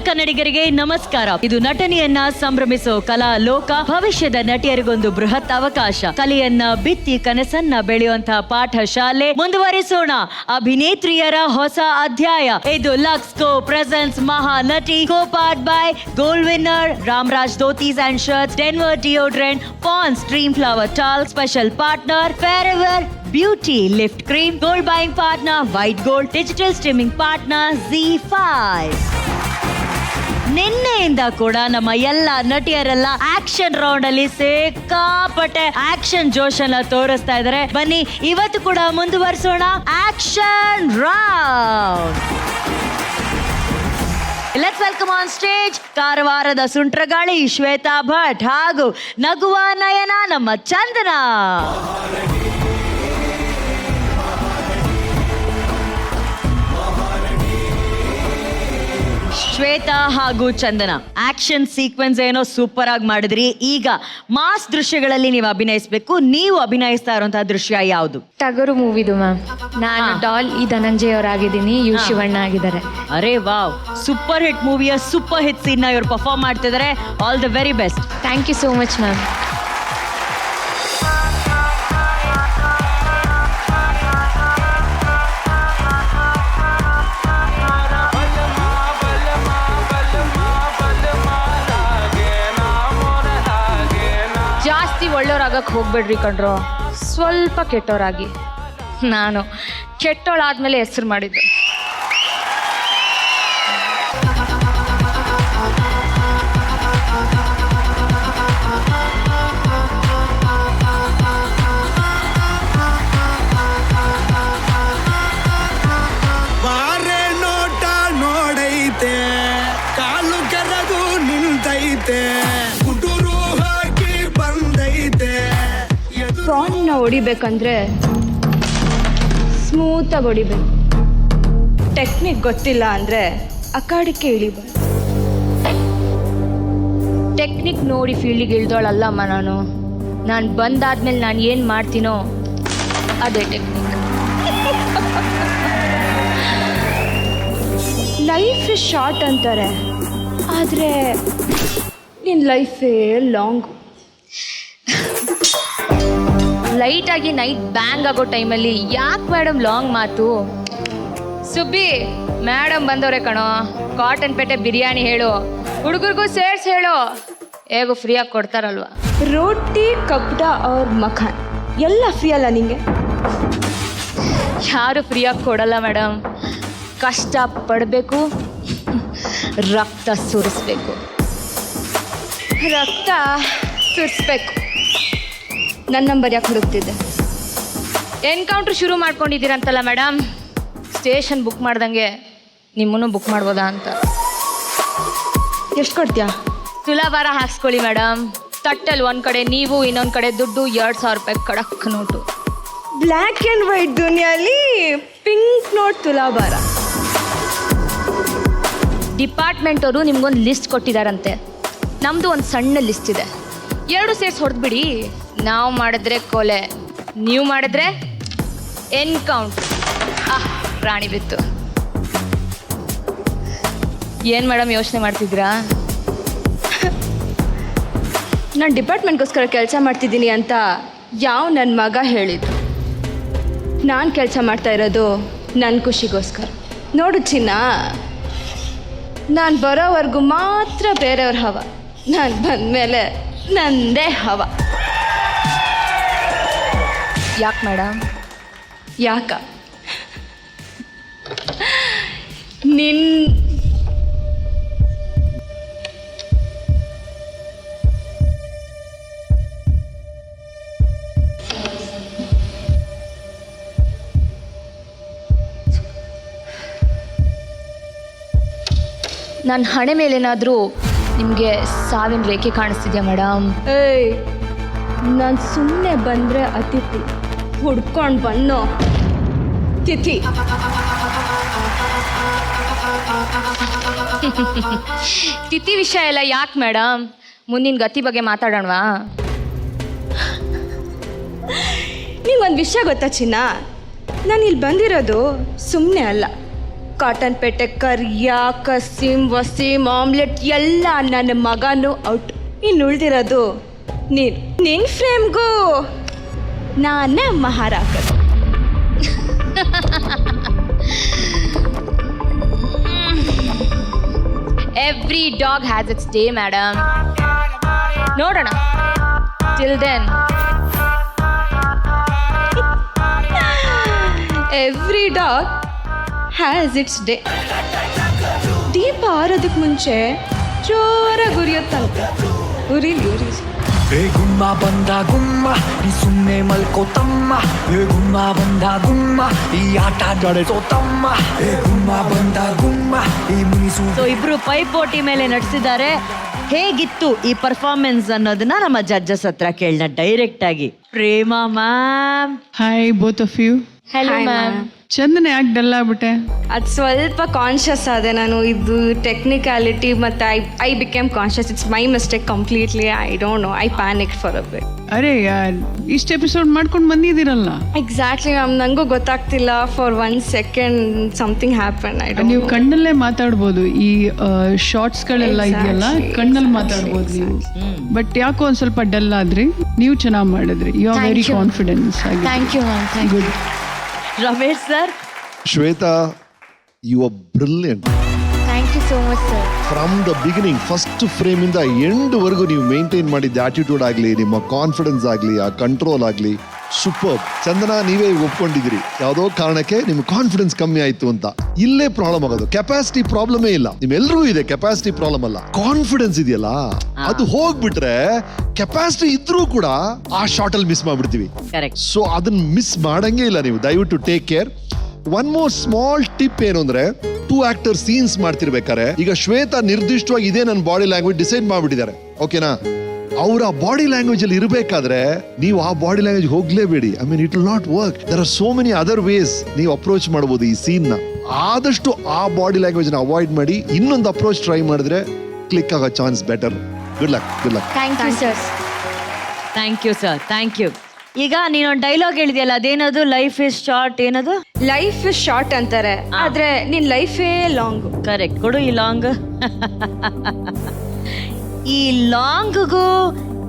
ಕನ್ನಡಿಗರಿಗೆ ನಮಸ್ಕಾರ. ಇದು ನಟನೆಯನ್ನ ಸಂಭ್ರಮಿಸೋ ಕಲಾ ಲೋಕ. ಭವಿಷ್ಯದ ನಟಿಯರಿಗೊಂದು ಬೃಹತ್ ಅವಕಾಶ. ಕಲೆಯನ್ನ ಬಿತ್ತಿ ಕನಸನ್ನ ಬೆಳೆಯುವಂತಹ ಪಾಠ ಶಾಲೆ. ಮುಂದುವರಿಸೋಣ ಅಭಿನೇತ್ರಿಯರ ಹೊಸ ಅಧ್ಯಾಯ. ಇದು ಲಕ್ಸ್ಕೋ presents Mahanati, co powered by Gold Winner Ramraj dhotis and shirts, Denver deodorant, Pond's Dream Flower talc, special partner Fairever beauty lift cream, gold buying partner White Gold, digital streaming partner ZEE5. ನಿನ್ನೆಯಿಂದ ಕೂಡ ನಮ್ಮ ಎಲ್ಲ ನಟಿಯರೆಲ್ಲ ಆಕ್ಷನ್ ರೌಂಡ್ ಅಲ್ಲಿ ಸಿಕ್ಕಾಪಟ್ಟೆ ಆಕ್ಷನ್ ಜೋಶನ್ನ ತೋರಿಸ್ತಾ ಇದ್ದಾರೆ. ಬನ್ನಿ ಇವತ್ತು ಕೂಡ ಮುಂದುವರಿಸೋಣ action round. Let's welcome on stage ಕಾರವಾರದ ಸುಂಟ್ರಗಾಳಿ ಶ್ವೇತಾ ಭಟ್ ಹಾಗೂ ನಗುವ ನಯನ ನಮ್ಮ ಚಂದನ. ಶ್ವೇತಾ ಹಾಗೂ ಚಂದನ, ಆಕ್ಷನ್ ಸೀಕ್ವೆನ್ಸ್ ಏನೋ ಸೂಪರ್ ಆಗಿ ಮಾಡಿದ್ರಿ. ಈಗ ಮಾಸ್ ದೃಶ್ಯಗಳಲ್ಲಿ ನೀವು ಅಭಿನಯಿಸಬೇಕು. ನೀವು ಅಭಿನಯಿಸ್ತಾ ಇರುವಂತಹ ದೃಶ್ಯ ಯಾವುದು? ಟಗರು ಮೂವಿದು ಮ್ಯಾಮ್. ನಾನು ಡಾಲ್ ಈ ಧನಂಜಯ್ ಅವರಾಗಿದ್ದೀನಿ, ಯು ಶಿವಣ್ಣ ಆಗಿದ್ದಾರೆ. ಅರೆ ವಾವ್, ಸೂಪರ್ ಹಿಟ್ ಮೂವಿಯ ಸೂಪರ್ ಹಿಟ್ ಸೀನ್ ಇವರು ಪರ್ಫಾರ್ಮ್ ಮಾಡ್ತಿದ್ದಾರೆ. All the very best. Thank you so much ma'am. ಜಾಸ್ತಿ ಒಳ್ಳೆಯವ್ರಾಗಕ್ಕೆ ಹೋಗ್ಬೇಡ್ರಿ ಕಣ್ರೋ, ಸ್ವಲ್ಪ ಕೆಟ್ಟವರಾಗಿ. ನಾನು ಕೆಟ್ಟವಳಾದ್ಮೇಲೆ ಹೆಸರು ಮಾಡಿದ್ದು. ಬಾರೆ ನೋಟ ನೋಡೈತೆ, ಕಾಲು ಕೆರದು ನಿಂತೈತೆ, ಕುಟುರು ಹಾಕಿ ಬಂದೈತೆ. ಪ್ರಾನ್ನ ಹೊಡಿಬೇಕಂದ್ರೆ ಸ್ಮೂತಾಗಿ ಹೊಡಿಬೇಕು. ಟೆಕ್ನಿಕ್ ಗೊತ್ತಿಲ್ಲ ಅಂದರೆ ಅಕಾಡಕ್ಕೆ ಇಳಿಬಾರ್ದು. ಟೆಕ್ನಿಕ್ ನೋಡಿ ಫೀಲ್ಡಿಗೆ ಇಳ್ದೋಳಲ್ಲಮ್ಮ ನಾನು ಬಂದಾದ್ಮೇಲೆ ನಾನು ಏನು ಮಾಡ್ತೀನೋ ಅದೇ ಟೆಕ್ನಿಕ್. ಲೈಫ್ ಶಾರ್ಟ್ ಅಂತಾರೆ, ಆದರೆ ನಿನ್ನ ಲೈಫೇ ಲಾಂಗ್. ಲೈಟಾಗಿ ನೈಟ್ ಬ್ಯಾಂಗ್ ಆಗೋ ಟೈಮಲ್ಲಿ ಯಾಕೆ ಮೇಡಮ್ ಲಾಂಗ್ ಮಾತು? ಸುಬ್ಬಿ ಮೇಡಮ್ ಬಂದವ್ರೆ ಕಣೋ, ಕಾಟನ್ ಪೇಟೆ ಬಿರಿಯಾನಿ ಹೇಳು, ಹುಡುಗರಿಗೂ ಸೇರ್ಸ್ ಹೇಳು, ಹೇಗೂ ಫ್ರೀಯಾಗಿ ಕೊಡ್ತಾರಲ್ವ. ರೋಟಿ ಕಬ್ಡ ಅವ್ರ ಮಖಾನ್ ಎಲ್ಲ ಫ್ರೀ ಅಲ್ಲ ನಿಂಗೆ? ಯಾರು ಫ್ರೀಯಾಗಿ ಕೊಡಲ್ಲ ಮೇಡಮ್. ಕಷ್ಟ ಪಡಬೇಕು, ರಕ್ತ ಸುರಿಸ್ಬೇಕು. ರಕ್ತ ಸುರಿಸ್ಬೇಕು. ನನ್ನ ನಂಬರ್ ಯಾಕೆ ಹುಡುಕ್ತಿದ್ದೆ? ಎನ್ಕೌಂಟ್ರ್ ಶುರು ಮಾಡ್ಕೊಂಡಿದ್ದೀರಂತಲ್ಲ ಮೇಡಮ್, ಸ್ಟೇಷನ್ ಬುಕ್ ಮಾಡ್ದಂಗೆ ನಿಮ್ಮನ್ನು ಬುಕ್ ಮಾಡ್ಬೋದಾ ಅಂತ. ಎಷ್ಟು ಕೊಡ್ತೀಯಾ? ತುಲಾಭಾರ ಹಾಕ್ಸ್ಕೊಳ್ಳಿ ಮೇಡಮ್. ತಟ್ಟಲ್ಲಿ ಒಂದು ಕಡೆ ನೀವು, ಇನ್ನೊಂದು ಕಡೆ ದುಡ್ಡು. 2,000 ರೂಪಾಯಿ ಕಡಕ್ ನೋಟು. ಬ್ಲ್ಯಾಕ್ ಆ್ಯಂಡ್ ವೈಟ್ ದುನಿಯಲ್ಲಿ ಪಿಂಕ್ ನೋಟ್ ತುಲಾಭಾರ. ಡಿಪಾರ್ಟ್ಮೆಂಟ್ ಅವರು ನಿಮ್ಗೊಂದು ಲಿಸ್ಟ್ ಕೊಟ್ಟಿದ್ದಾರಂತೆ. ನಮ್ಮದು ಒಂದು ಸಣ್ಣ ಲಿಸ್ಟ್ ಇದೆ. 2 ಸೇರ್ಸ್ ಹೊಡೆದ್ಬಿಡಿ. ನಾವು ಮಾಡಿದ್ರೆ ಕೊಲೆ, ನೀವು ಮಾಡಿದ್ರೆ ಎನ್ಕೌಂಟ್. ಪ್ರಾಣಿ ಬಿತ್ತು. ಏನು ಮೇಡಮ್ ಯೋಚನೆ ಮಾಡ್ತಿದ್ರಾ? ನಾನು ಡಿಪಾರ್ಟ್ಮೆಂಟ್ಗೋಸ್ಕರ ಕೆಲಸ ಮಾಡ್ತಿದ್ದೀನಿ ಅಂತ ಯಾವ ನನ್ನ ಮಗ ಹೇಳಿದ್ದು? ನಾನು ಕೆಲಸ ಮಾಡ್ತಾ ಇರೋದು ನನ್ನ ಖುಷಿಗೋಸ್ಕರ. ನೋಡು ಚಿನ್ನ, ನಾನು ಬರೋವರೆಗೂ ಮಾತ್ರ ಬೇರೆಯವ್ರ ಹವ, ನಾನು ಬಂದಮೇಲೆ ನಂದೇ ಹವ. ಯಾಕೆ ಮೇಡಮ್? ಯಾಕ? ನಿನ್ನ ನನ್ನ ಹಣೆ ಮೇಲೇನಾದರೂ ನಿಮಗೆ ಸಾವಿನ ರೇಖೆ ಕಾಣಿಸ್ತಿದ್ಯಾ ಮೇಡಮ್? ಏಯ್, ನಾನು ಸುಮ್ಮನೆ ಬಂದರೆ ಅತಿಥಿ, ಹುಡ್ಕೊಂಡು ಬನ್ನೋ ತಿಥಿ. ತಿಥಿ ವಿಷಯ ಎಲ್ಲ ಯಾಕೆ ಮೇಡಮ್? ಮುಂದಿನ ಗತಿ ಬಗ್ಗೆ ಮಾತಾಡೋಣವಾ? ನಿಂಗೊಂದು ವಿಷಯ ಗೊತ್ತಾ ಚಿನ್ನ? ನಾನು ಇಲ್ಲಿ ಬಂದಿರೋದು ಸುಮ್ಮನೆ ಅಲ್ಲ, ಕಾಟನ್ ಪೇಟೆ ಕರಿಯ ಕಸೀಂ ವಸೀಂ ಆಮ್ಲೆಟ್ ಎಲ್ಲ ನನ್ನ ಮಗನೂ ಔಟ್. ಇನ್ನು ಉಳ್ದಿರೋದು ನೀನು. ನಿನ್ನ ಫ್ರೇಮ್ಗೂ ನಾನೇ ಮಹಾರಾಕರು. Every dog has its day madam. ನೋಡೋಣ. Till then every dog has its day. ದೀಪ ಆರೋದಕ್ಕೆ ಮುಂಚೆ ಜೋರಾಗಿ ಉರಿಯುತ್ತಂತೆ. ಉರಿಲಿ ಉರಿಲಿ. ಏ ಗುಮ್ಮ ಬಂದ ಗುಮ್ಮ ಈ ಸುಮ್ಮನೆ ಮಲ್ಕೋತಮ್ಮ. ಏ ಗುಮ್ಮ ಬಂದ ಗುಮ್ಮ ಈ ಆಟ ತಮ್ಮ. ಏ ಗುಮ್ಮ ಬಂದ ಗುಮ್ಮ ಈ ಮುನಿಸು. ಸೊ ಇಬ್ರು ಪೈಪೋಟಿ ಮೇಲೆ ನಡೆಸಿದ್ದಾರೆ. ಹೇಗಿತ್ತು ಈ ಪರ್ಫಾರ್ಮೆನ್ಸ್ ಅನ್ನೋದನ್ನ ನಮ್ಮ ಜಡ್ಜಸ್ ಹತ್ರ ಕೇಳೋಣ ಡೈರೆಕ್ಟ್ ಆಗಿ. Prema ma'am. Hi both of you. Hello ma'am. ಚಂದನೆ ಯಾಕೆ ಡಲ್ ಆಗ್ಬಿಟ್ಟೆ? ಅದು ಸ್ವಲ್ಪ ಕಾನ್ಷಿಯಸ್ ಆದೆ ನಾನು. ಇದು ಟೆಕ್ನಿಕ್ಯಾಲಿಟಿ ಮತ್ತು I became conscious. It's my mistake completely. I don't know, I panic for a bit. ಅರೆ ಯಾರ್ ಇಷ್ಟು ಎಪಿಸೋಡ್ ಮಾಡ್ಕೊಂಡು ಬಂದಿದ್ದೀರಲ್ಲ. ಎಕ್ಸಾಕ್ಟ್ಲಿ ಮ್ಯಾಮ್, ನನಗೂ ಗೊತ್ತಾಗ್ತಿಲ್ಲ. For 1 second something happen. I don't. ನೀವು ಕಣ್ಣಲ್ಲೇ ಮಾತಾಡ್ಬೋದು. ಈ ಶಾರ್ಟ್ಸ್ಗಳೆಲ್ಲ ಇದೆಯಲ್ಲ, ಕಣ್ಣಲ್ಲಿ ಮಾತಾಡ್ಬೋದು ನೀವು. ಬಟ್ ಯಾಕೋ ಒಂದು ಸ್ವಲ್ಪ ಡಲ್ ಆದ್ರಿ. ನೀವು ಚೆನ್ನಾಗಿ ಮಾಡಿದ್ರಿ. You are very confidence. Thank you ma'am. Good. Ramesh sir. Shweta, you are brilliant. Thank you so much sir. From the beginning first frame ಇಂದ ಎಂಡ್ ವರೆಗೂ ನೀವು ಮೇಂಟೈನ್ ಮಾಡಿದ್ದ ಆಟಿಟ್ಯೂಡ್ ಆಗಲಿ, ನಿಮ್ಮ ಕಾನ್ಫಿಡೆನ್ಸ್ ಆಗಲಿ, ಆ ಕಂಟ್ರೋಲ್ ಆಗಲಿ, ಸೂಪರ್. ಚಂದನ, ನೀವೇ ಒಪ್ಕೊಂಡಿದ್ದೀರಿ ಯಾವುದೋ ಕಾರಣಕ್ಕೆ ನಿಮ್ ಕಾನ್ಫಿಡೆನ್ಸ್ ಕಮ್ಮಿ ಆಯ್ತು ಅಂತ. ಇಲ್ಲೇ ಪ್ರಾಬ್ಲಮ್ ಆಗೋದು. ಕೆಪಾಸಿಟಿ ಪ್ರಾಬ್ಲಮೇ ಇಲ್ಲ, ನಿಮ್ಮೆಲ್ರಿಗೂ ಇದೆ. ಕೆಪಾಸಿಟಿ ಪ್ರಾಬ್ಲಮ್ ಅಲ್ಲ, ಕಾನ್ಫಿಡೆನ್ಸ್ ಇದೆಯಲ್ಲ ಅದು ಹೋಗ್ಬಿಟ್ರೆ ಕೆಪಾಸಿಟಿ ಇದ್ರೂ ಕೂಡ ಆ ಶಾರ್ಟ್ ಅಲ್ಲಿ ಮಿಸ್ ಮಾಡ್ಬಿಡ್ತೀವಿ. ಕರೆಕ್ಟ್. ಸೊ ಅದನ್ನ ಮಿಸ್ ಮಾಡಂಗೇ ಇಲ್ಲ ನೀವು. ದಯವಿಟ್ಟು take care. One more small tip ಏನು ಅಂದ್ರೆ, 2 actors ಸೀನ್ಸ್ ಮಾಡ್ತಿರ್ಬೇಕಾರೆ ಈಗ ಶ್ವೇತಾ ನಿರ್ದಿಷ್ಟವಾಗಿ ಇದೇ ನನ್ನ ಬಾಡಿ ಲ್ಯಾಂಗ್ವೇಜ್ ಡಿಸೈಡ್ ಮಾಡ್ಬಿಟ್ಟಿದ್ದಾರೆ. ಓಕೆನಾ? ಅವ್ರ ಆ ಬಾಡಿ ಲ್ಯಾಂಗ್ವೇಜ್ ಅಲ್ಲಿ ಇರಬೇಕಾದ್ರೆ ನೀವು ಆ ಬಾಡಿ ಲ್ಯಾಂಗ್ವೇಜ್ ಹೋಗ್ಲೇಬೇಡಿ. I mean it will not work. There are so many other ways ನೀವು ಅಪ್ರೋಚ್ ಮಾಡಬಹುದು ಈ ಸೀನ್ ನ. ಆದಷ್ಟು ಆ ಬಾಡಿ ಲ್ಯಾಂಗ್ವೇಜ್ ನ ಅವಾಯ್ಡ್ ಮಾಡಿ ಇನ್ನೊಂದು ಅಪ್ರೋಚ್ ಟ್ರೈ ಮಾಡಿದ್ರೆ ಕ್ಲಿಕ್ ಆಗೋ chance better. Good luck. Good luck. Thank you sir. Thank you sir. Thank you. ಈಗ ನೀನೊಂದು ಡೈಲಾಗ್ ಹೇಳಿದೆಯಲ್ಲ, ಅದೇನದು? Life is short. ಏನದು? ಲೈಫ್ ಇಸ್ ಶಾರ್ಟ್ ಅಂತಾರೆ, ಆದ್ರೆ ನಿನ್ ಲೈಫೇ ಲಾಂಗ್. ಕರೆಕ್ಟ್. ಕೊಡು ಈ ಲಾಂಗ್. ಈ ಲಾಂಗ್ಗೂ